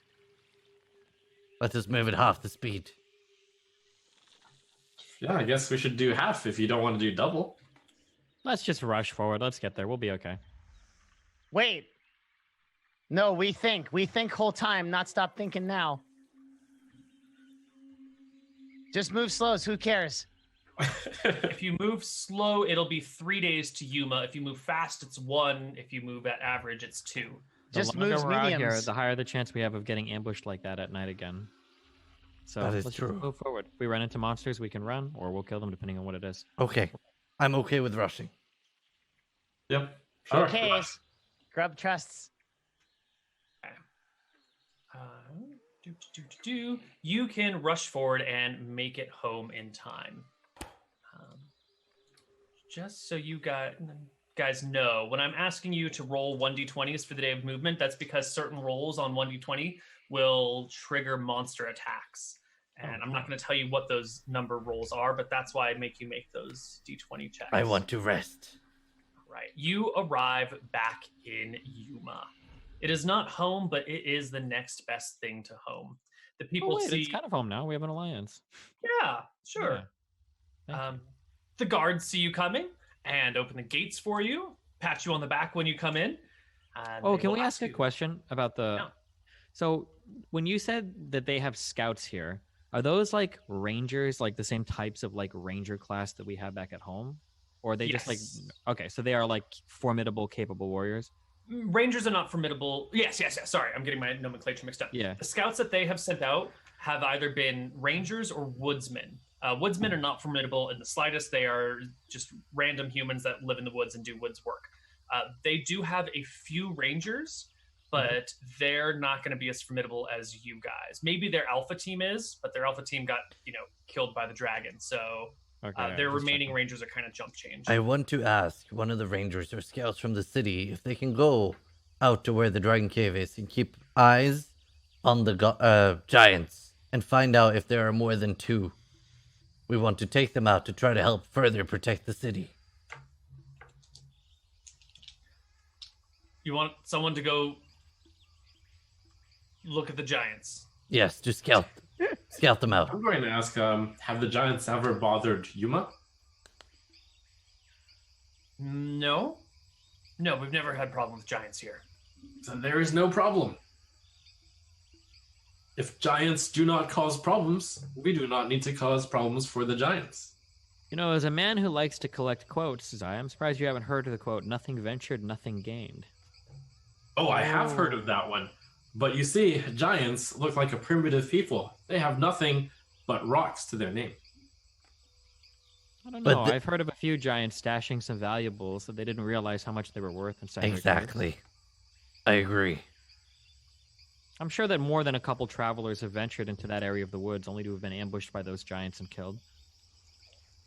Let us move at half the speed. Yeah, I guess we should do half if you don't want to do double. Let's just rush forward. Let's get there. We'll be okay. Wait. No, we think whole time, not stop thinking now. Just move slow. Who cares? If you move slow, it'll be 3 days to Yuma. If you move fast, it's 1. If you move at average, it's 2. Just the longer moves we're out here, mediums. the higher the chance we have of getting ambushed like that at night again. So That is let's true. just move forward. If we run into monsters, we can run, or we'll kill them depending on what it is. Okay. I'm okay with rushing. Yep. Sure. Okay. Grub trusts. You can rush forward and make it home in time. Just so you guys know, when I'm asking you to roll 1d20s for the day of movement, that's because certain rolls on 1d20 will trigger monster attacks. And I'm not going to tell you what those number rolls are, but that's why I make you make those d20 checks. I want to rest. Right. You arrive back in Yuma. It is not home, but it is the next best thing to home. The people see... It's kind of home now. We have an alliance. Yeah, sure. Yeah. The guards see you coming and open the gates for you, pat you on the back when you come in. Can we ask a question about the... Yeah. So when you said that they have scouts here, are those like rangers, like the same types of like ranger class that we have back at home? Or are they just like... Okay, so they are like formidable, capable warriors? Rangers are not formidable. Yes. Sorry, I'm getting my nomenclature mixed up. Yeah. The scouts that they have sent out have either been rangers or woodsmen. Woodsmen are not formidable in the slightest. They are just random humans that live in the woods and do woods work. They do have a few rangers, but they're not going to be as formidable as you guys. Maybe their alpha team is, but their alpha team got, killed by the dragon. So their remaining rangers are kind of jump change. I want to ask one of the rangers or scouts from the city if they can go out to where the dragon cave is and keep eyes on the giants and find out if there are more than 2. We want to take them out to try to help further protect the city. You want someone to go look at the giants? Yes, just scout them out. I'm going to ask, have the giants ever bothered Yuma? No, we've never had problem with giants here. So there is no problem. If giants do not cause problems, we do not need to cause problems for the giants. As a man who likes to collect quotes, I'm surprised you haven't heard of the quote, "Nothing ventured, nothing gained." Oh, I have heard of that one. But you see, giants look like a primitive people. They have nothing but rocks to their name. I don't know. I've heard of a few giants stashing some valuables that they didn't realize how much they were worth inside their caves. Exactly. I agree. I'm sure that more than a couple travelers have ventured into that area of the woods only to have been ambushed by those giants and killed.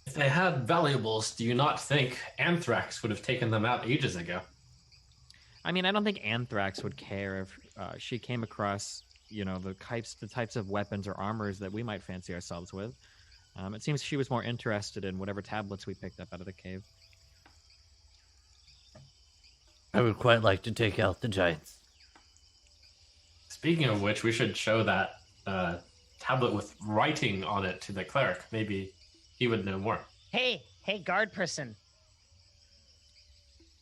If they had valuables, do you not think Anthrax would have taken them out ages ago? I mean, I don't think Anthrax would care if she came across, the types of weapons or armors that we might fancy ourselves with. It seems she was more interested in whatever tablets we picked up out of the cave. I would quite like to take out the giants. Speaking of which, we should show that tablet with writing on it to the cleric. Maybe he would know more. Hey, guard person.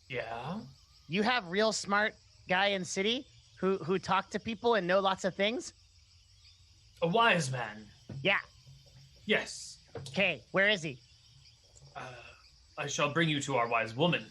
Yeah? You have real smart guy in city who talk to people and know lots of things? A wise man. Yeah. Yes. Okay, where is he? I shall bring you to our wise woman.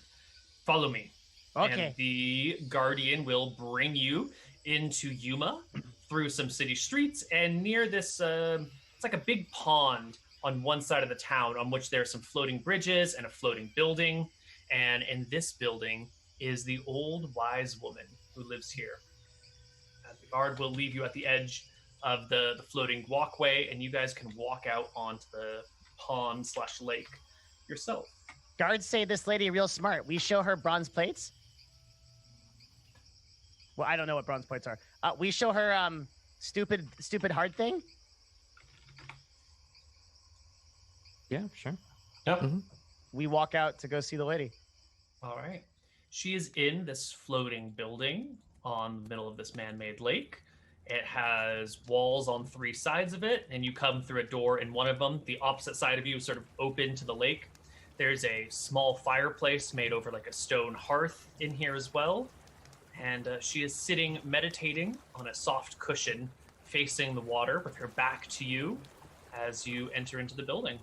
Follow me. Okay. And the guardian will bring you into Yuma through some city streets and near this, it's like a big pond on one side of the town on which there are some floating bridges and a floating building. And in this building is the old wise woman who lives here. The guard will leave you at the edge of the floating walkway, and you guys can walk out onto the pond/lake yourself. Guards say this lady real smart. We show her bronze plates. Well, I don't know what bronze plates are. We show her stupid hard thing. Yeah, sure. Yep. Mm-hmm. We walk out to go see the lady. All right. She is in this floating building on the middle of this man-made lake. It has walls on 3 sides of it, and you come through a door in one of them. The opposite side of you is sort of open to the lake. There's a small fireplace made over like a stone hearth in here as well. And she is sitting meditating on a soft cushion facing the water with her back to you as you enter into the building.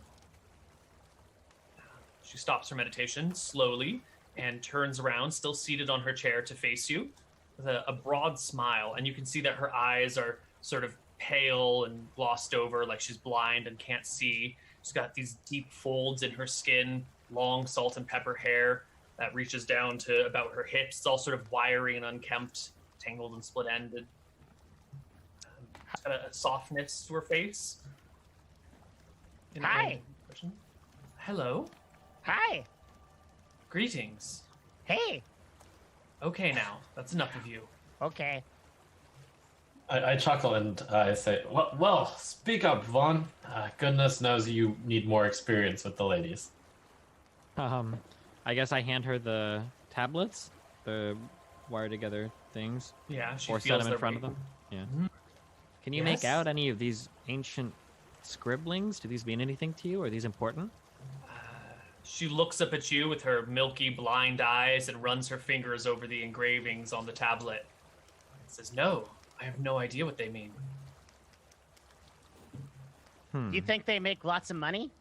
She stops her meditation slowly and turns around, still seated on her chair to face you with a broad smile. And you can see that her eyes are sort of pale and glossed over, like she's blind and can't see. She's got these deep folds in her skin, long salt and pepper hair that reaches down to about her hips. It's all sort of wiry and unkempt, tangled and split-ended. She's got a softness to her face. Hi. Hello. Hi. Greetings. Hey. Okay, now that's enough of you. Okay. I chuckle and I say, well, speak up, Vaughn. Goodness knows you need more experience with the ladies. I guess I hand her the tablets, the wire together things, Yeah, she or set feels them in their front of weight. them. Yeah. Mhm. Can you make out any of these ancient scribblings? Do these mean anything to you? Are these important? She looks up at you with her milky blind eyes and runs her fingers over the engravings on the tablet. And says, "No, I have no idea what they mean." Do you think they make lots of money?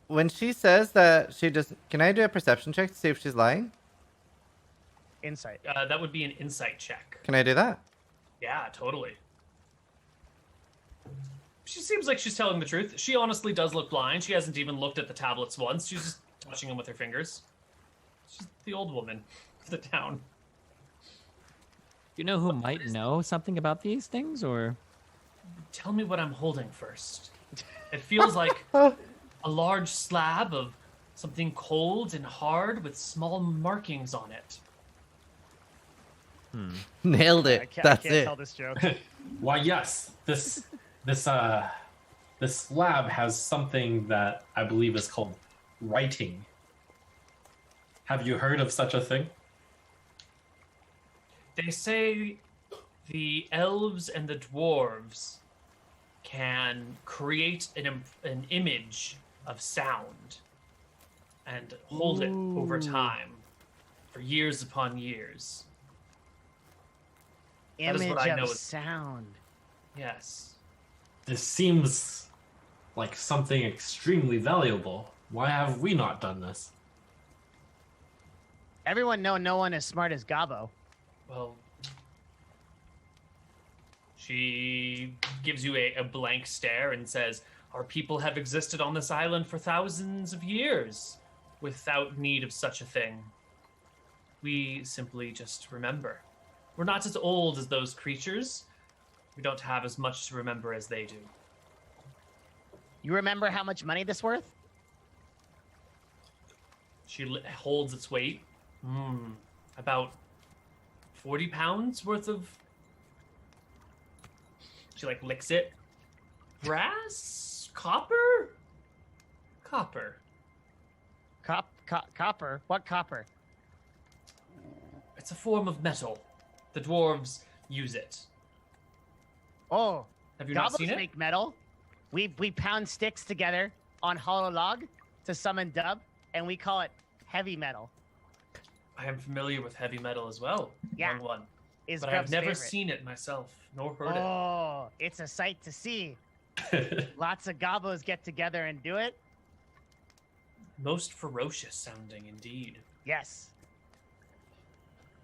When she says that she just, can I do a perception check to see if she's lying? Insight. That would be an insight check. Can I do that? Yeah, totally. She seems like she's telling the truth. She honestly does look blind. She hasn't even looked at the tablets once. She's just touching them with her fingers. She's the old woman of the town. You know who might know something about these things, or? Tell me what I'm holding first. It feels like a large slab of something cold and hard with small markings on it. Nailed it. I can't That's it. tell this joke. Why, yes, this slab has something that I believe is called writing. Have you heard of such a thing? They say the elves and the dwarves can create an image of sound and hold it over time for years upon years. That is Image what I know of is- sound. Yes. This seems like something extremely valuable. Why have we not done this? Everyone know no one as smart as Gabo. Well, she gives you a blank stare and says, "Our people have existed on this island for thousands of years without need of such a thing. We simply just remember. We're not as old as those creatures. We don't have as much to remember as they do." You remember how much money this worth? She holds its weight. About 40 pounds worth of... She, licks it. Brass? Copper? Copper. Copper? What copper? It's a form of metal. The dwarves use it. Oh, Have you not Gobos seen it? make metal. We pound sticks together on hollow log to summon dub, and we call it heavy metal. I am familiar with heavy metal as well. Yeah. Young one. Is But I've Grub's never favorite. seen it myself, nor heard Oh, it's a sight to see. Lots of Gobos get together and do it. it. Most ferocious sounding indeed. Yes.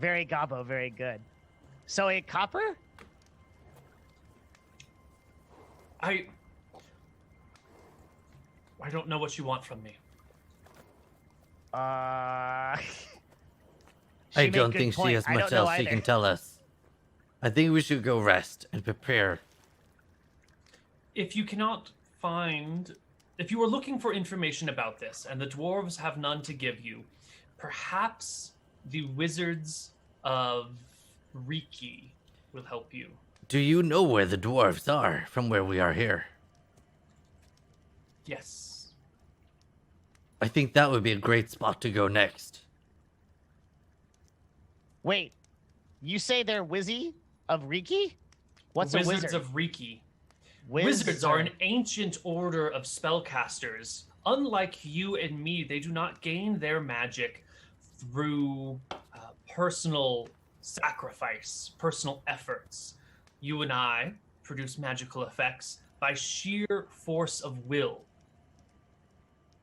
Very Gobbo, very good. So a copper? I don't know what you want from me. I She made don't good think she point. has I much don't know else she either. can tell us. I think we should go rest and prepare. If you cannot find... If you are looking for information about this, and the dwarves have none to give you, perhaps the wizards of Riki will help you. Do you know where the dwarves are from where we are here? Yes. I think that would be a great spot to go next. Wait, you say they're Wizzy of Riki? What's Wizards a wizard? of Riki. Wizards are an ancient order of spellcasters. Unlike you and me, they do not gain their magic through personal sacrifice, personal efforts. You and I produce magical effects by sheer force of will.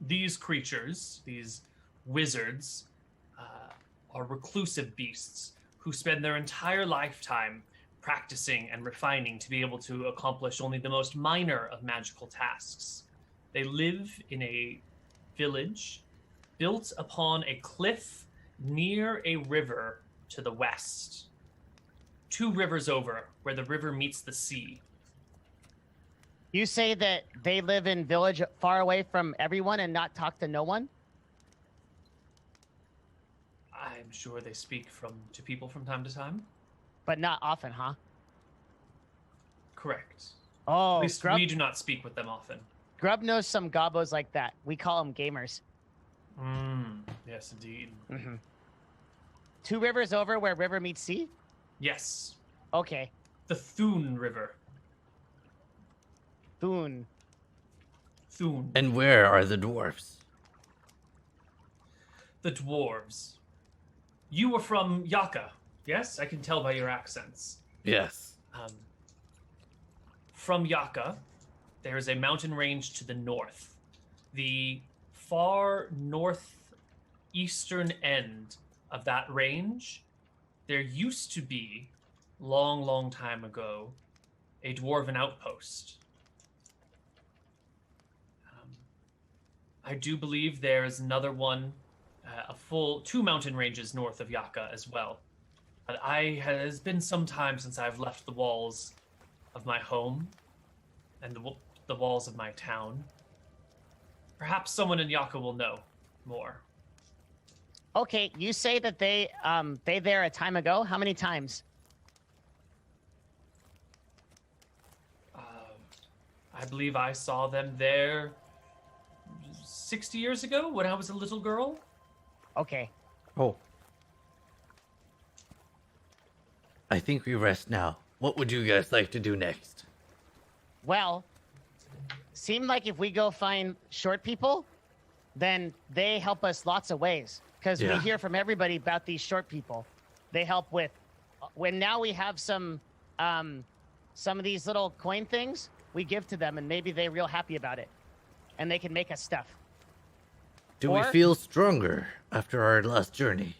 These creatures, these wizards, are reclusive beasts who spend their entire lifetime practicing and refining to be able to accomplish only the most minor of magical tasks. They live in a village built upon a cliff near a river to the west. 2 rivers over, where the river meets the sea. You say that they live in village far away from everyone and not talk to no one? I'm sure they speak to people from time to time. But not often, huh? Correct. Oh, At least Grub, we do not speak with them often. Grub knows some gobbos like that. We call them gamers. Yes, indeed. 2 rivers over where river meets sea? Yes. Okay. The Thun River. Thun. Thun. And where are the dwarfs? The dwarves. You were from Yaka, yes? I can tell by your accents. Yes. From Yaka, there is a mountain range to the north. The far northeastern end of that range, there used to be, long time ago, a dwarven outpost. I do believe there is another one, a full 2 mountain ranges north of Yaka as well. But it has been some time since I've left the walls of my home and the walls of my town. Perhaps someone in Yaka will know more. Okay, you say that they there a time ago. How many times? I believe I saw them there 60 years ago when I was a little girl. Okay. Oh. I think we rest now. What would you guys like to do next? Well, seemed like if we go find short people, then they help us lots of ways. Because we hear from everybody about these short people. They help with when now we have some of these little coin things, we give to them and maybe they're real happy about it. And they can make us stuff. Do we feel stronger after our last journey?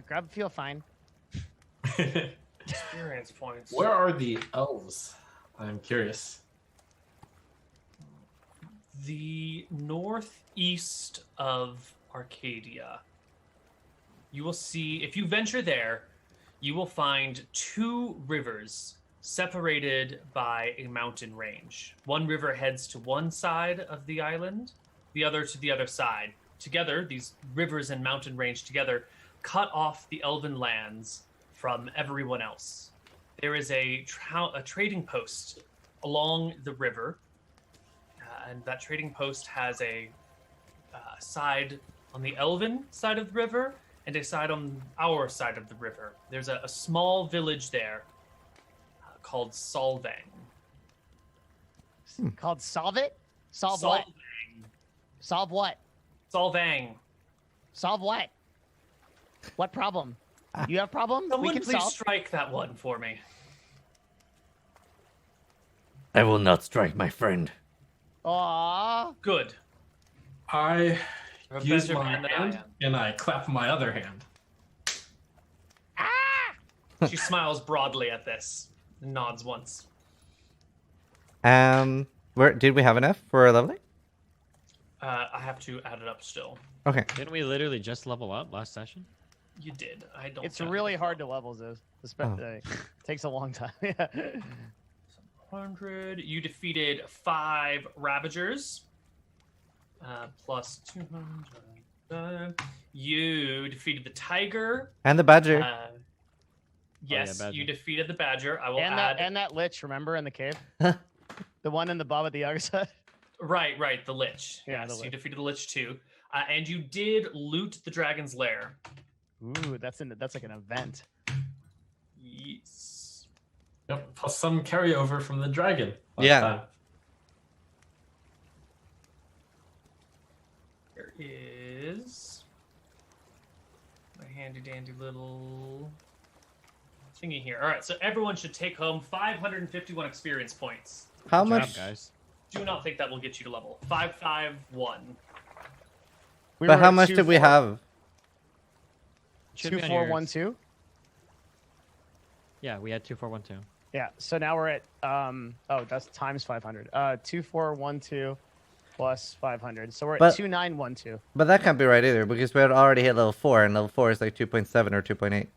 Grub feel fine. Experience points. Where are the elves? I'm curious. The northeast of Arcadia. You will see, if you venture there, you will find 2 rivers separated by a mountain range. One river heads to one side of the island, the other to the other side. Together, these rivers and mountain range together cut off the elven lands from everyone else. There is a trading post along the river, and that trading post has a side on the elven side of the river and a side on our side of the river. There's a small village there called Solvang. Called Solve It? Solve what? Solve what? Solvang. Solve what? What problem? You have problem? We Someone can please solve. strike that one for me. I will not strike my friend. Aww. Good. I You're a use better my man than I hand am. and I clap my other hand. She smiles broadly at this, and nods once. Where did we have enough for leveling? I have to add it up still. Okay. Didn't we literally just level up last session? You did. I don't. It's count really it. hard to level this. Especially, takes a long time. Yeah. 100. You defeated 5 Ravagers. Plus 200. You defeated the Tiger. And the badger. Yes, Badger. you defeated the Badger. I will and add. that lich, remember, in the cave? The one in the bob at the other side? Right, the Lich. Yeah, Yes, the you Lich. defeated the Lich too. And you did loot the Dragon's Lair. Ooh, that's like an event. Yes. Yep, plus some carryover from the dragon. last Yeah. time. There is my handy dandy little thingy here. All right, so everyone should take home 551 experience points. How Good much? job, guys? Do not think that will get you to level 551. But how much did we have? Should be on yours. 2412? Yeah, we had 2412. Yeah, so now we're at that's times 500. 2412 plus 500. So we're at But- 2912. But that can't be right either because we had already hit level 4, and level 4 is like 2.7 or 2.8.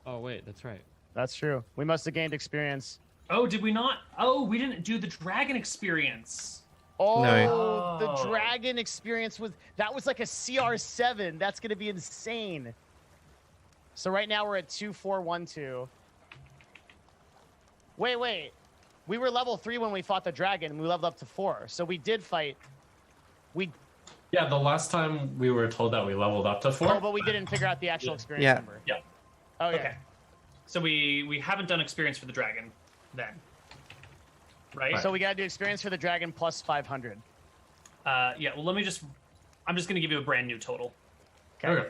Oh wait, that's right. That's true. We must have gained experience. Oh, did we not? Oh, we didn't do the dragon experience. Oh, No. the dragon experience was like a CR7. That's gonna be insane. So right now we're at 2412. Wait. We were level 3 when we fought the dragon, and we leveled up to 4. So we did fight. Yeah, the last time we were told that we leveled up to 4. Oh, but we didn't figure out the actual experience Yeah. number. Yeah. Oh, yeah. Okay. So we haven't done experience for the dragon then. Right? So we gotta do experience for the dragon plus 500. Yeah, well, I'm just going to give you a brand new total. Okay.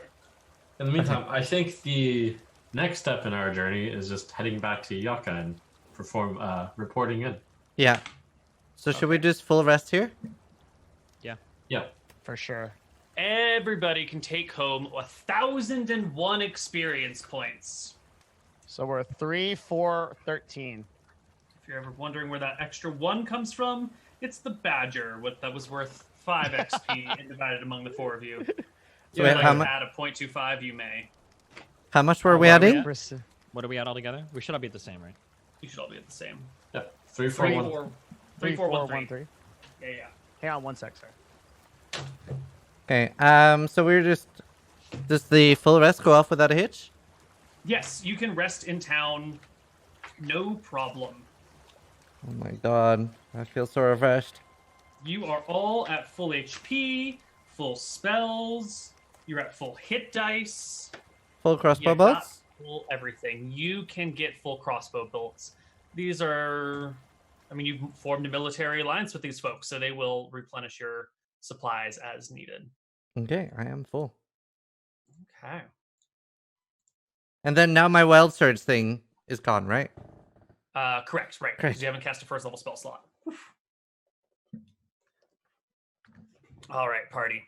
In the meantime, I think the next step in our journey is just heading back to Yaka and perform reporting in. Yeah. So should we just full rest here? Yeah. For sure. Everybody can take home 1,001 experience points. So we're 3, 4, 13. If you're ever wondering where that extra 1 comes from, it's the badger that was worth 5 XP and divided among the 4 of you. So So wait, if how you mu- add a 0.25, you may. How much were we What are we adding? at? What are we at altogether? We should all be at the same, right? You should all be at the same. Yeah. 3, 4, 1. 3, 4, 1, 3. 3. Yeah. Hang on 1 sec, sir. Okay. So we're just. Does the full rest go off without a hitch? Yes, you can rest in town. No problem. Oh my god, I feel so refreshed. You are all at full HP, full spells. You're at full hit dice. Full crossbow You got bolts. full everything. You can get full crossbow bolts. These are, I mean, you've formed a military alliance with these folks, so they will replenish your supplies as needed. Okay, I am full. Okay. And then now my wild surge thing is gone, right? Correct, right. Great. Because you haven't cast a first level spell slot. All right, party.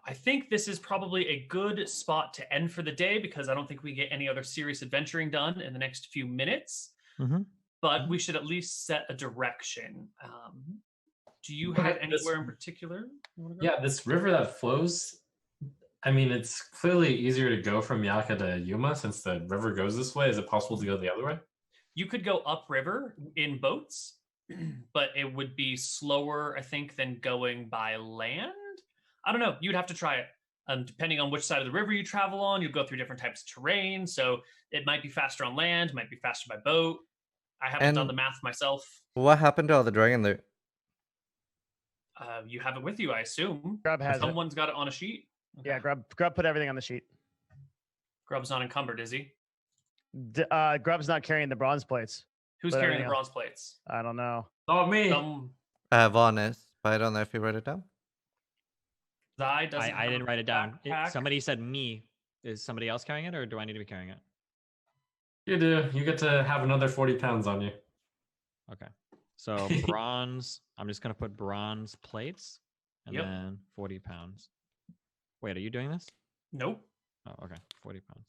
I think this is probably a good spot to end for the day because I don't think we get any other serious adventuring done in the next few minutes. Mm-hmm. But we should at least set a direction. Do you But have this- anywhere in particular you wanna go? Yeah, this river that flows, I mean, it's clearly easier to go from Yaka to Yuma since the river goes this way. Is it possible to go the other way? You could go upriver in boats, but it would be slower, I think, than going by land. I don't know. You'd have to try it. Depending on which side of the river you travel on, you'll go through different types of terrain. So it might be faster on land, might be faster by boat. I haven't done And- the math myself. What happened to all the dragon loot? You have it with you, I assume. Grub has it. Someone's got it on a sheet. Yeah, Okay. Grub put everything on the sheet. Grub's not encumbered, is he? Grub's not carrying the bronze plates. Who's But carrying the anyhow. bronze plates? I don't know. Not me. Vaughn is, but I don't know if you wrote it down. Zai doesn't. I have didn't a write it down. backpack. Somebody said me. Is somebody else carrying it, or do I need to be carrying it? You do. You get to have another 40 pounds on you. Okay. So bronze. I'm just gonna put bronze plates, and Yep. then 40 pounds. Wait, are you doing this? Nope. Oh, okay. 40 pounds.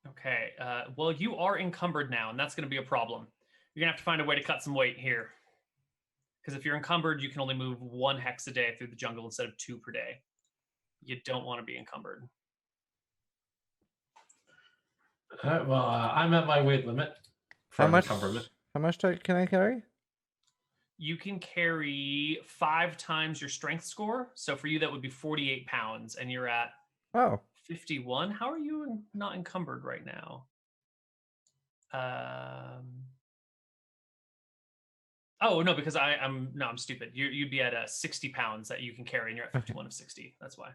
Okay. Well, you are encumbered now, and that's going to be a problem. You're going to have to find a way to cut some weight here. Because if you're encumbered, you can only move 1 hex a day through the jungle instead of 2 per day. You don't want to be encumbered. All right, well, I'm at my weight limit for How much? encumberment. How much can I carry? You can carry 5 times your strength score. So for you, that would be 48 pounds, and you're at Oh, 51. How are you not encumbered right now? Oh no, because I'm stupid. You'd be at 60 pounds that you can carry, and you're at 51 of 60. That's why.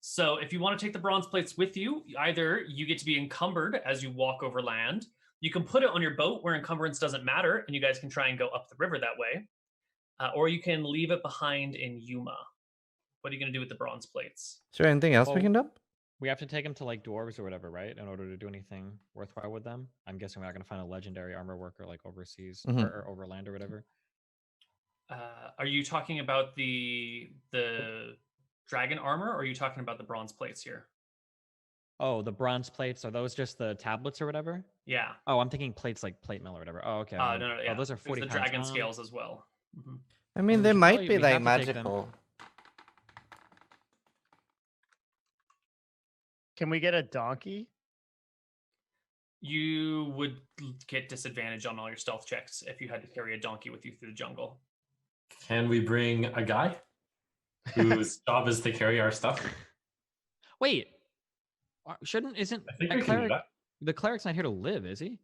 So if you want to take the bronze plates with you, either you get to be encumbered as you walk over land. You can put it on your boat where encumbrance doesn't matter, and you guys can try and go up the river that way. Or you can leave it behind in Yuma. What are you going to do with the bronze plates? is there anything else we Oh. can dump? We have to take them to like dwarves or whatever, right? In order to do anything worthwhile with them. I'm guessing we're not gonna find a legendary armor worker like overseas Mhm. or overland or whatever. Are you talking about the dragon armor, or are you talking about the bronze plates here? Oh, the bronze plates, are those just the tablets or whatever? Yeah. Oh, I'm thinking plates like plate mill or whatever. Oh, okay. No, yeah. Oh, those are There's 40 the pounds. dragon scales as well. Mhm. I mean, we they should might probably- be we like have to take them. magical. Can we get a donkey? You would get disadvantage on all your stealth checks if you had to carry a donkey with you through the jungle. Can we bring a guy whose job is to carry our stuff? Wait, isn't I think that we can do cleric? that. The cleric's not here to live, is he?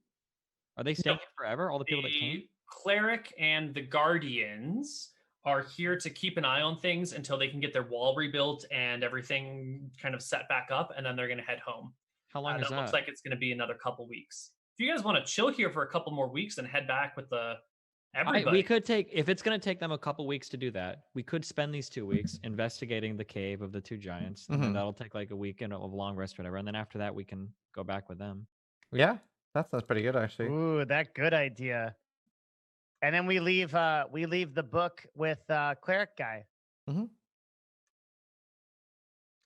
Are they staying No. here forever? All the people that came? The cleric and the guardians are here to keep an eye on things until they can get their wall rebuilt and everything kind of set back up, and then they're going to head home. How long is That that? looks like it's going to be another couple weeks. If you guys want to chill here for a couple more weeks and head back with everybody, We could take, if it's going to take them a couple weeks to do that, we could spend these 2 weeks investigating the cave of the two giants. And then that'll take like a weekend of long rest or whatever. And then after that, we can go back with them. Yeah, that sounds pretty good actually. Ooh, that good idea. And then we leave the book with cleric guy.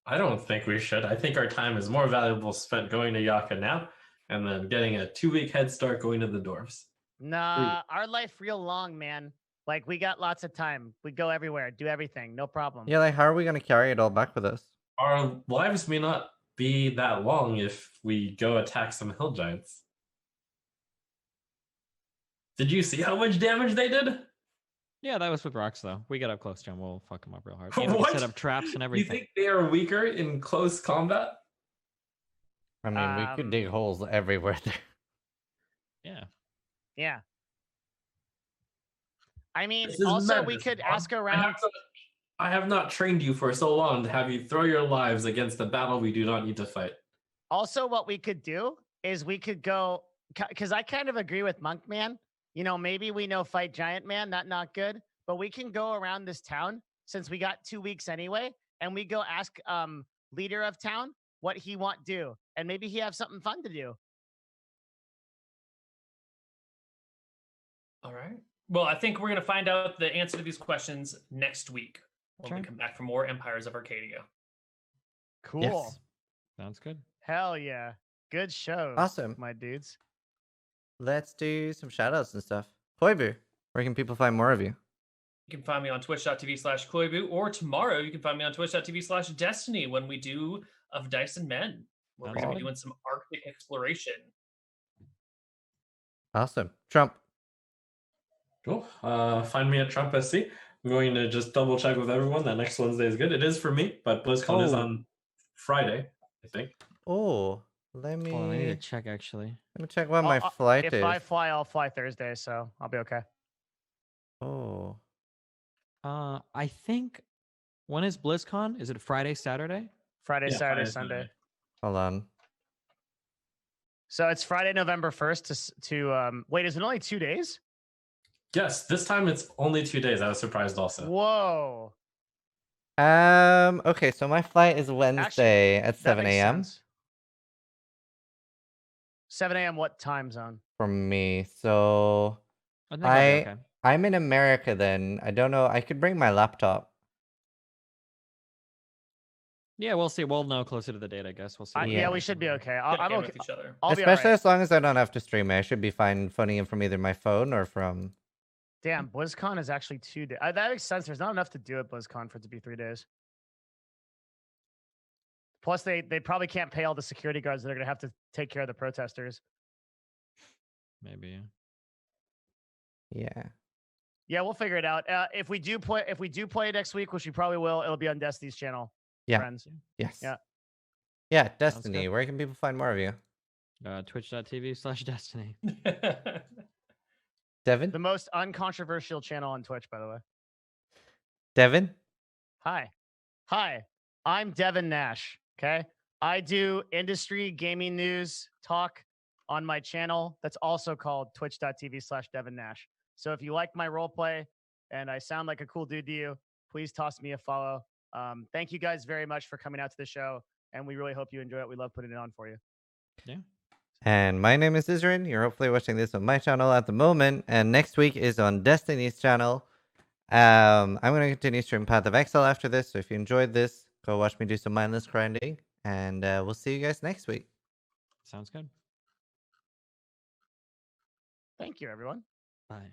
I don't think we should. I think our time is more valuable spent going to Yaka now and then getting a 2-week head start going to the dwarves. Nah, our life real long, man. Like, we got lots of time. We go everywhere, do everything, no problem. Yeah, like how are we gonna carry it all back with us? Our lives may not be that long if we go attack some hill giants. Did you see how much damage they did? Yeah, that was with rocks though. We get up close to them, we'll fuck them up real hard. You know, we What? set up traps and You everything. think they are weaker in close combat? I mean, we could dig holes everywhere there. Yeah. Yeah. I mean, This is also we madness, could Bob. ask around. I have not trained you for so long to have you throw your lives against a battle we do not need to fight. Also, what we could do is we could go, because I kind of agree with Monk Man. You know, maybe we know fight Giant Man, not good, but we can go around this town since we got 2 weeks anyway, and we go ask leader of town what he want do, and maybe he have something fun to do. All right. Well, I think we're going to find out the answer to these questions next week when we come back for more Empires of Arcadia. Cool. Yes. Sounds good. Hell yeah. Good show. Awesome. My dudes. Let's do some shoutouts and stuff. Koibu, where can people find more of you? You can find me on twitch.tv/Koibu, or tomorrow you can find me on twitch.tv/Destiny when we do Of Dice and Men, where we're going to Awesome. be doing some Arctic exploration. Awesome. Trump. Cool. Find me at Trump SC. I'm going to just double check with everyone that next Wednesday is good. It is for me, but BlizzCon is on Friday, I think. Oh, let me Hold on, I need to check actually. check when my flight If is. I fly, I'll fly Thursday, so I'll be okay. Oh, I think, when is BlizzCon? Is it Friday, Saturday? Friday, Yeah, Saturday, Friday, Sunday. Saturday. hold on. So it's Friday, November 1st to wait, is it only 2 days? Yes, this time it's only 2 days. I was surprised also. Whoa. Okay, so my flight is Wednesday at That 7 makes a.m. sense. 7 a.m. what time zone? from me. So I think I'll be okay. I'm in America then. I don't know. I could bring my laptop. Yeah, we'll see. We'll know closer to the date, I guess. We'll see. Yeah, Yeah. we should be okay. Check I'm in okay. with each other. I'll be Especially alright. as long as I don't have to stream it. I should be fine phoning in from either my phone or from. Damn, BlizzCon is actually 2 days. That makes sense. There's not enough to do at BlizzCon for it to be 3 days. Plus, they probably can't pay all the security guards that are going to have to take care of the protesters. Maybe. Yeah. Yeah, we'll figure it out. If we do play next week, which we probably will, it'll be on Destiny's channel. Yeah. Friends. Yes. Yeah. Yeah, Destiny. good. Where can people find more of you? Twitch.tv/Destiny. Devin? The most uncontroversial channel on Twitch, by the way. Devin? Hi. I'm Devin Nash. Okay. I do industry gaming news talk on my channel that's also called twitch.tv/Devin Nash. So if you like my role play and I sound like a cool dude to you, please toss me a follow. Thank you guys very much for coming out to the show, and we really hope you enjoy it. We love putting it on for you. Yeah. And my name is Zizaran. You're hopefully watching this on my channel at the moment. And next week is on Destiny's channel. I'm going to continue stream Path of Exile after this. So if you enjoyed this, go watch me do some mindless grinding. And we'll see you guys next week. Sounds good. Thank you, everyone. Bye.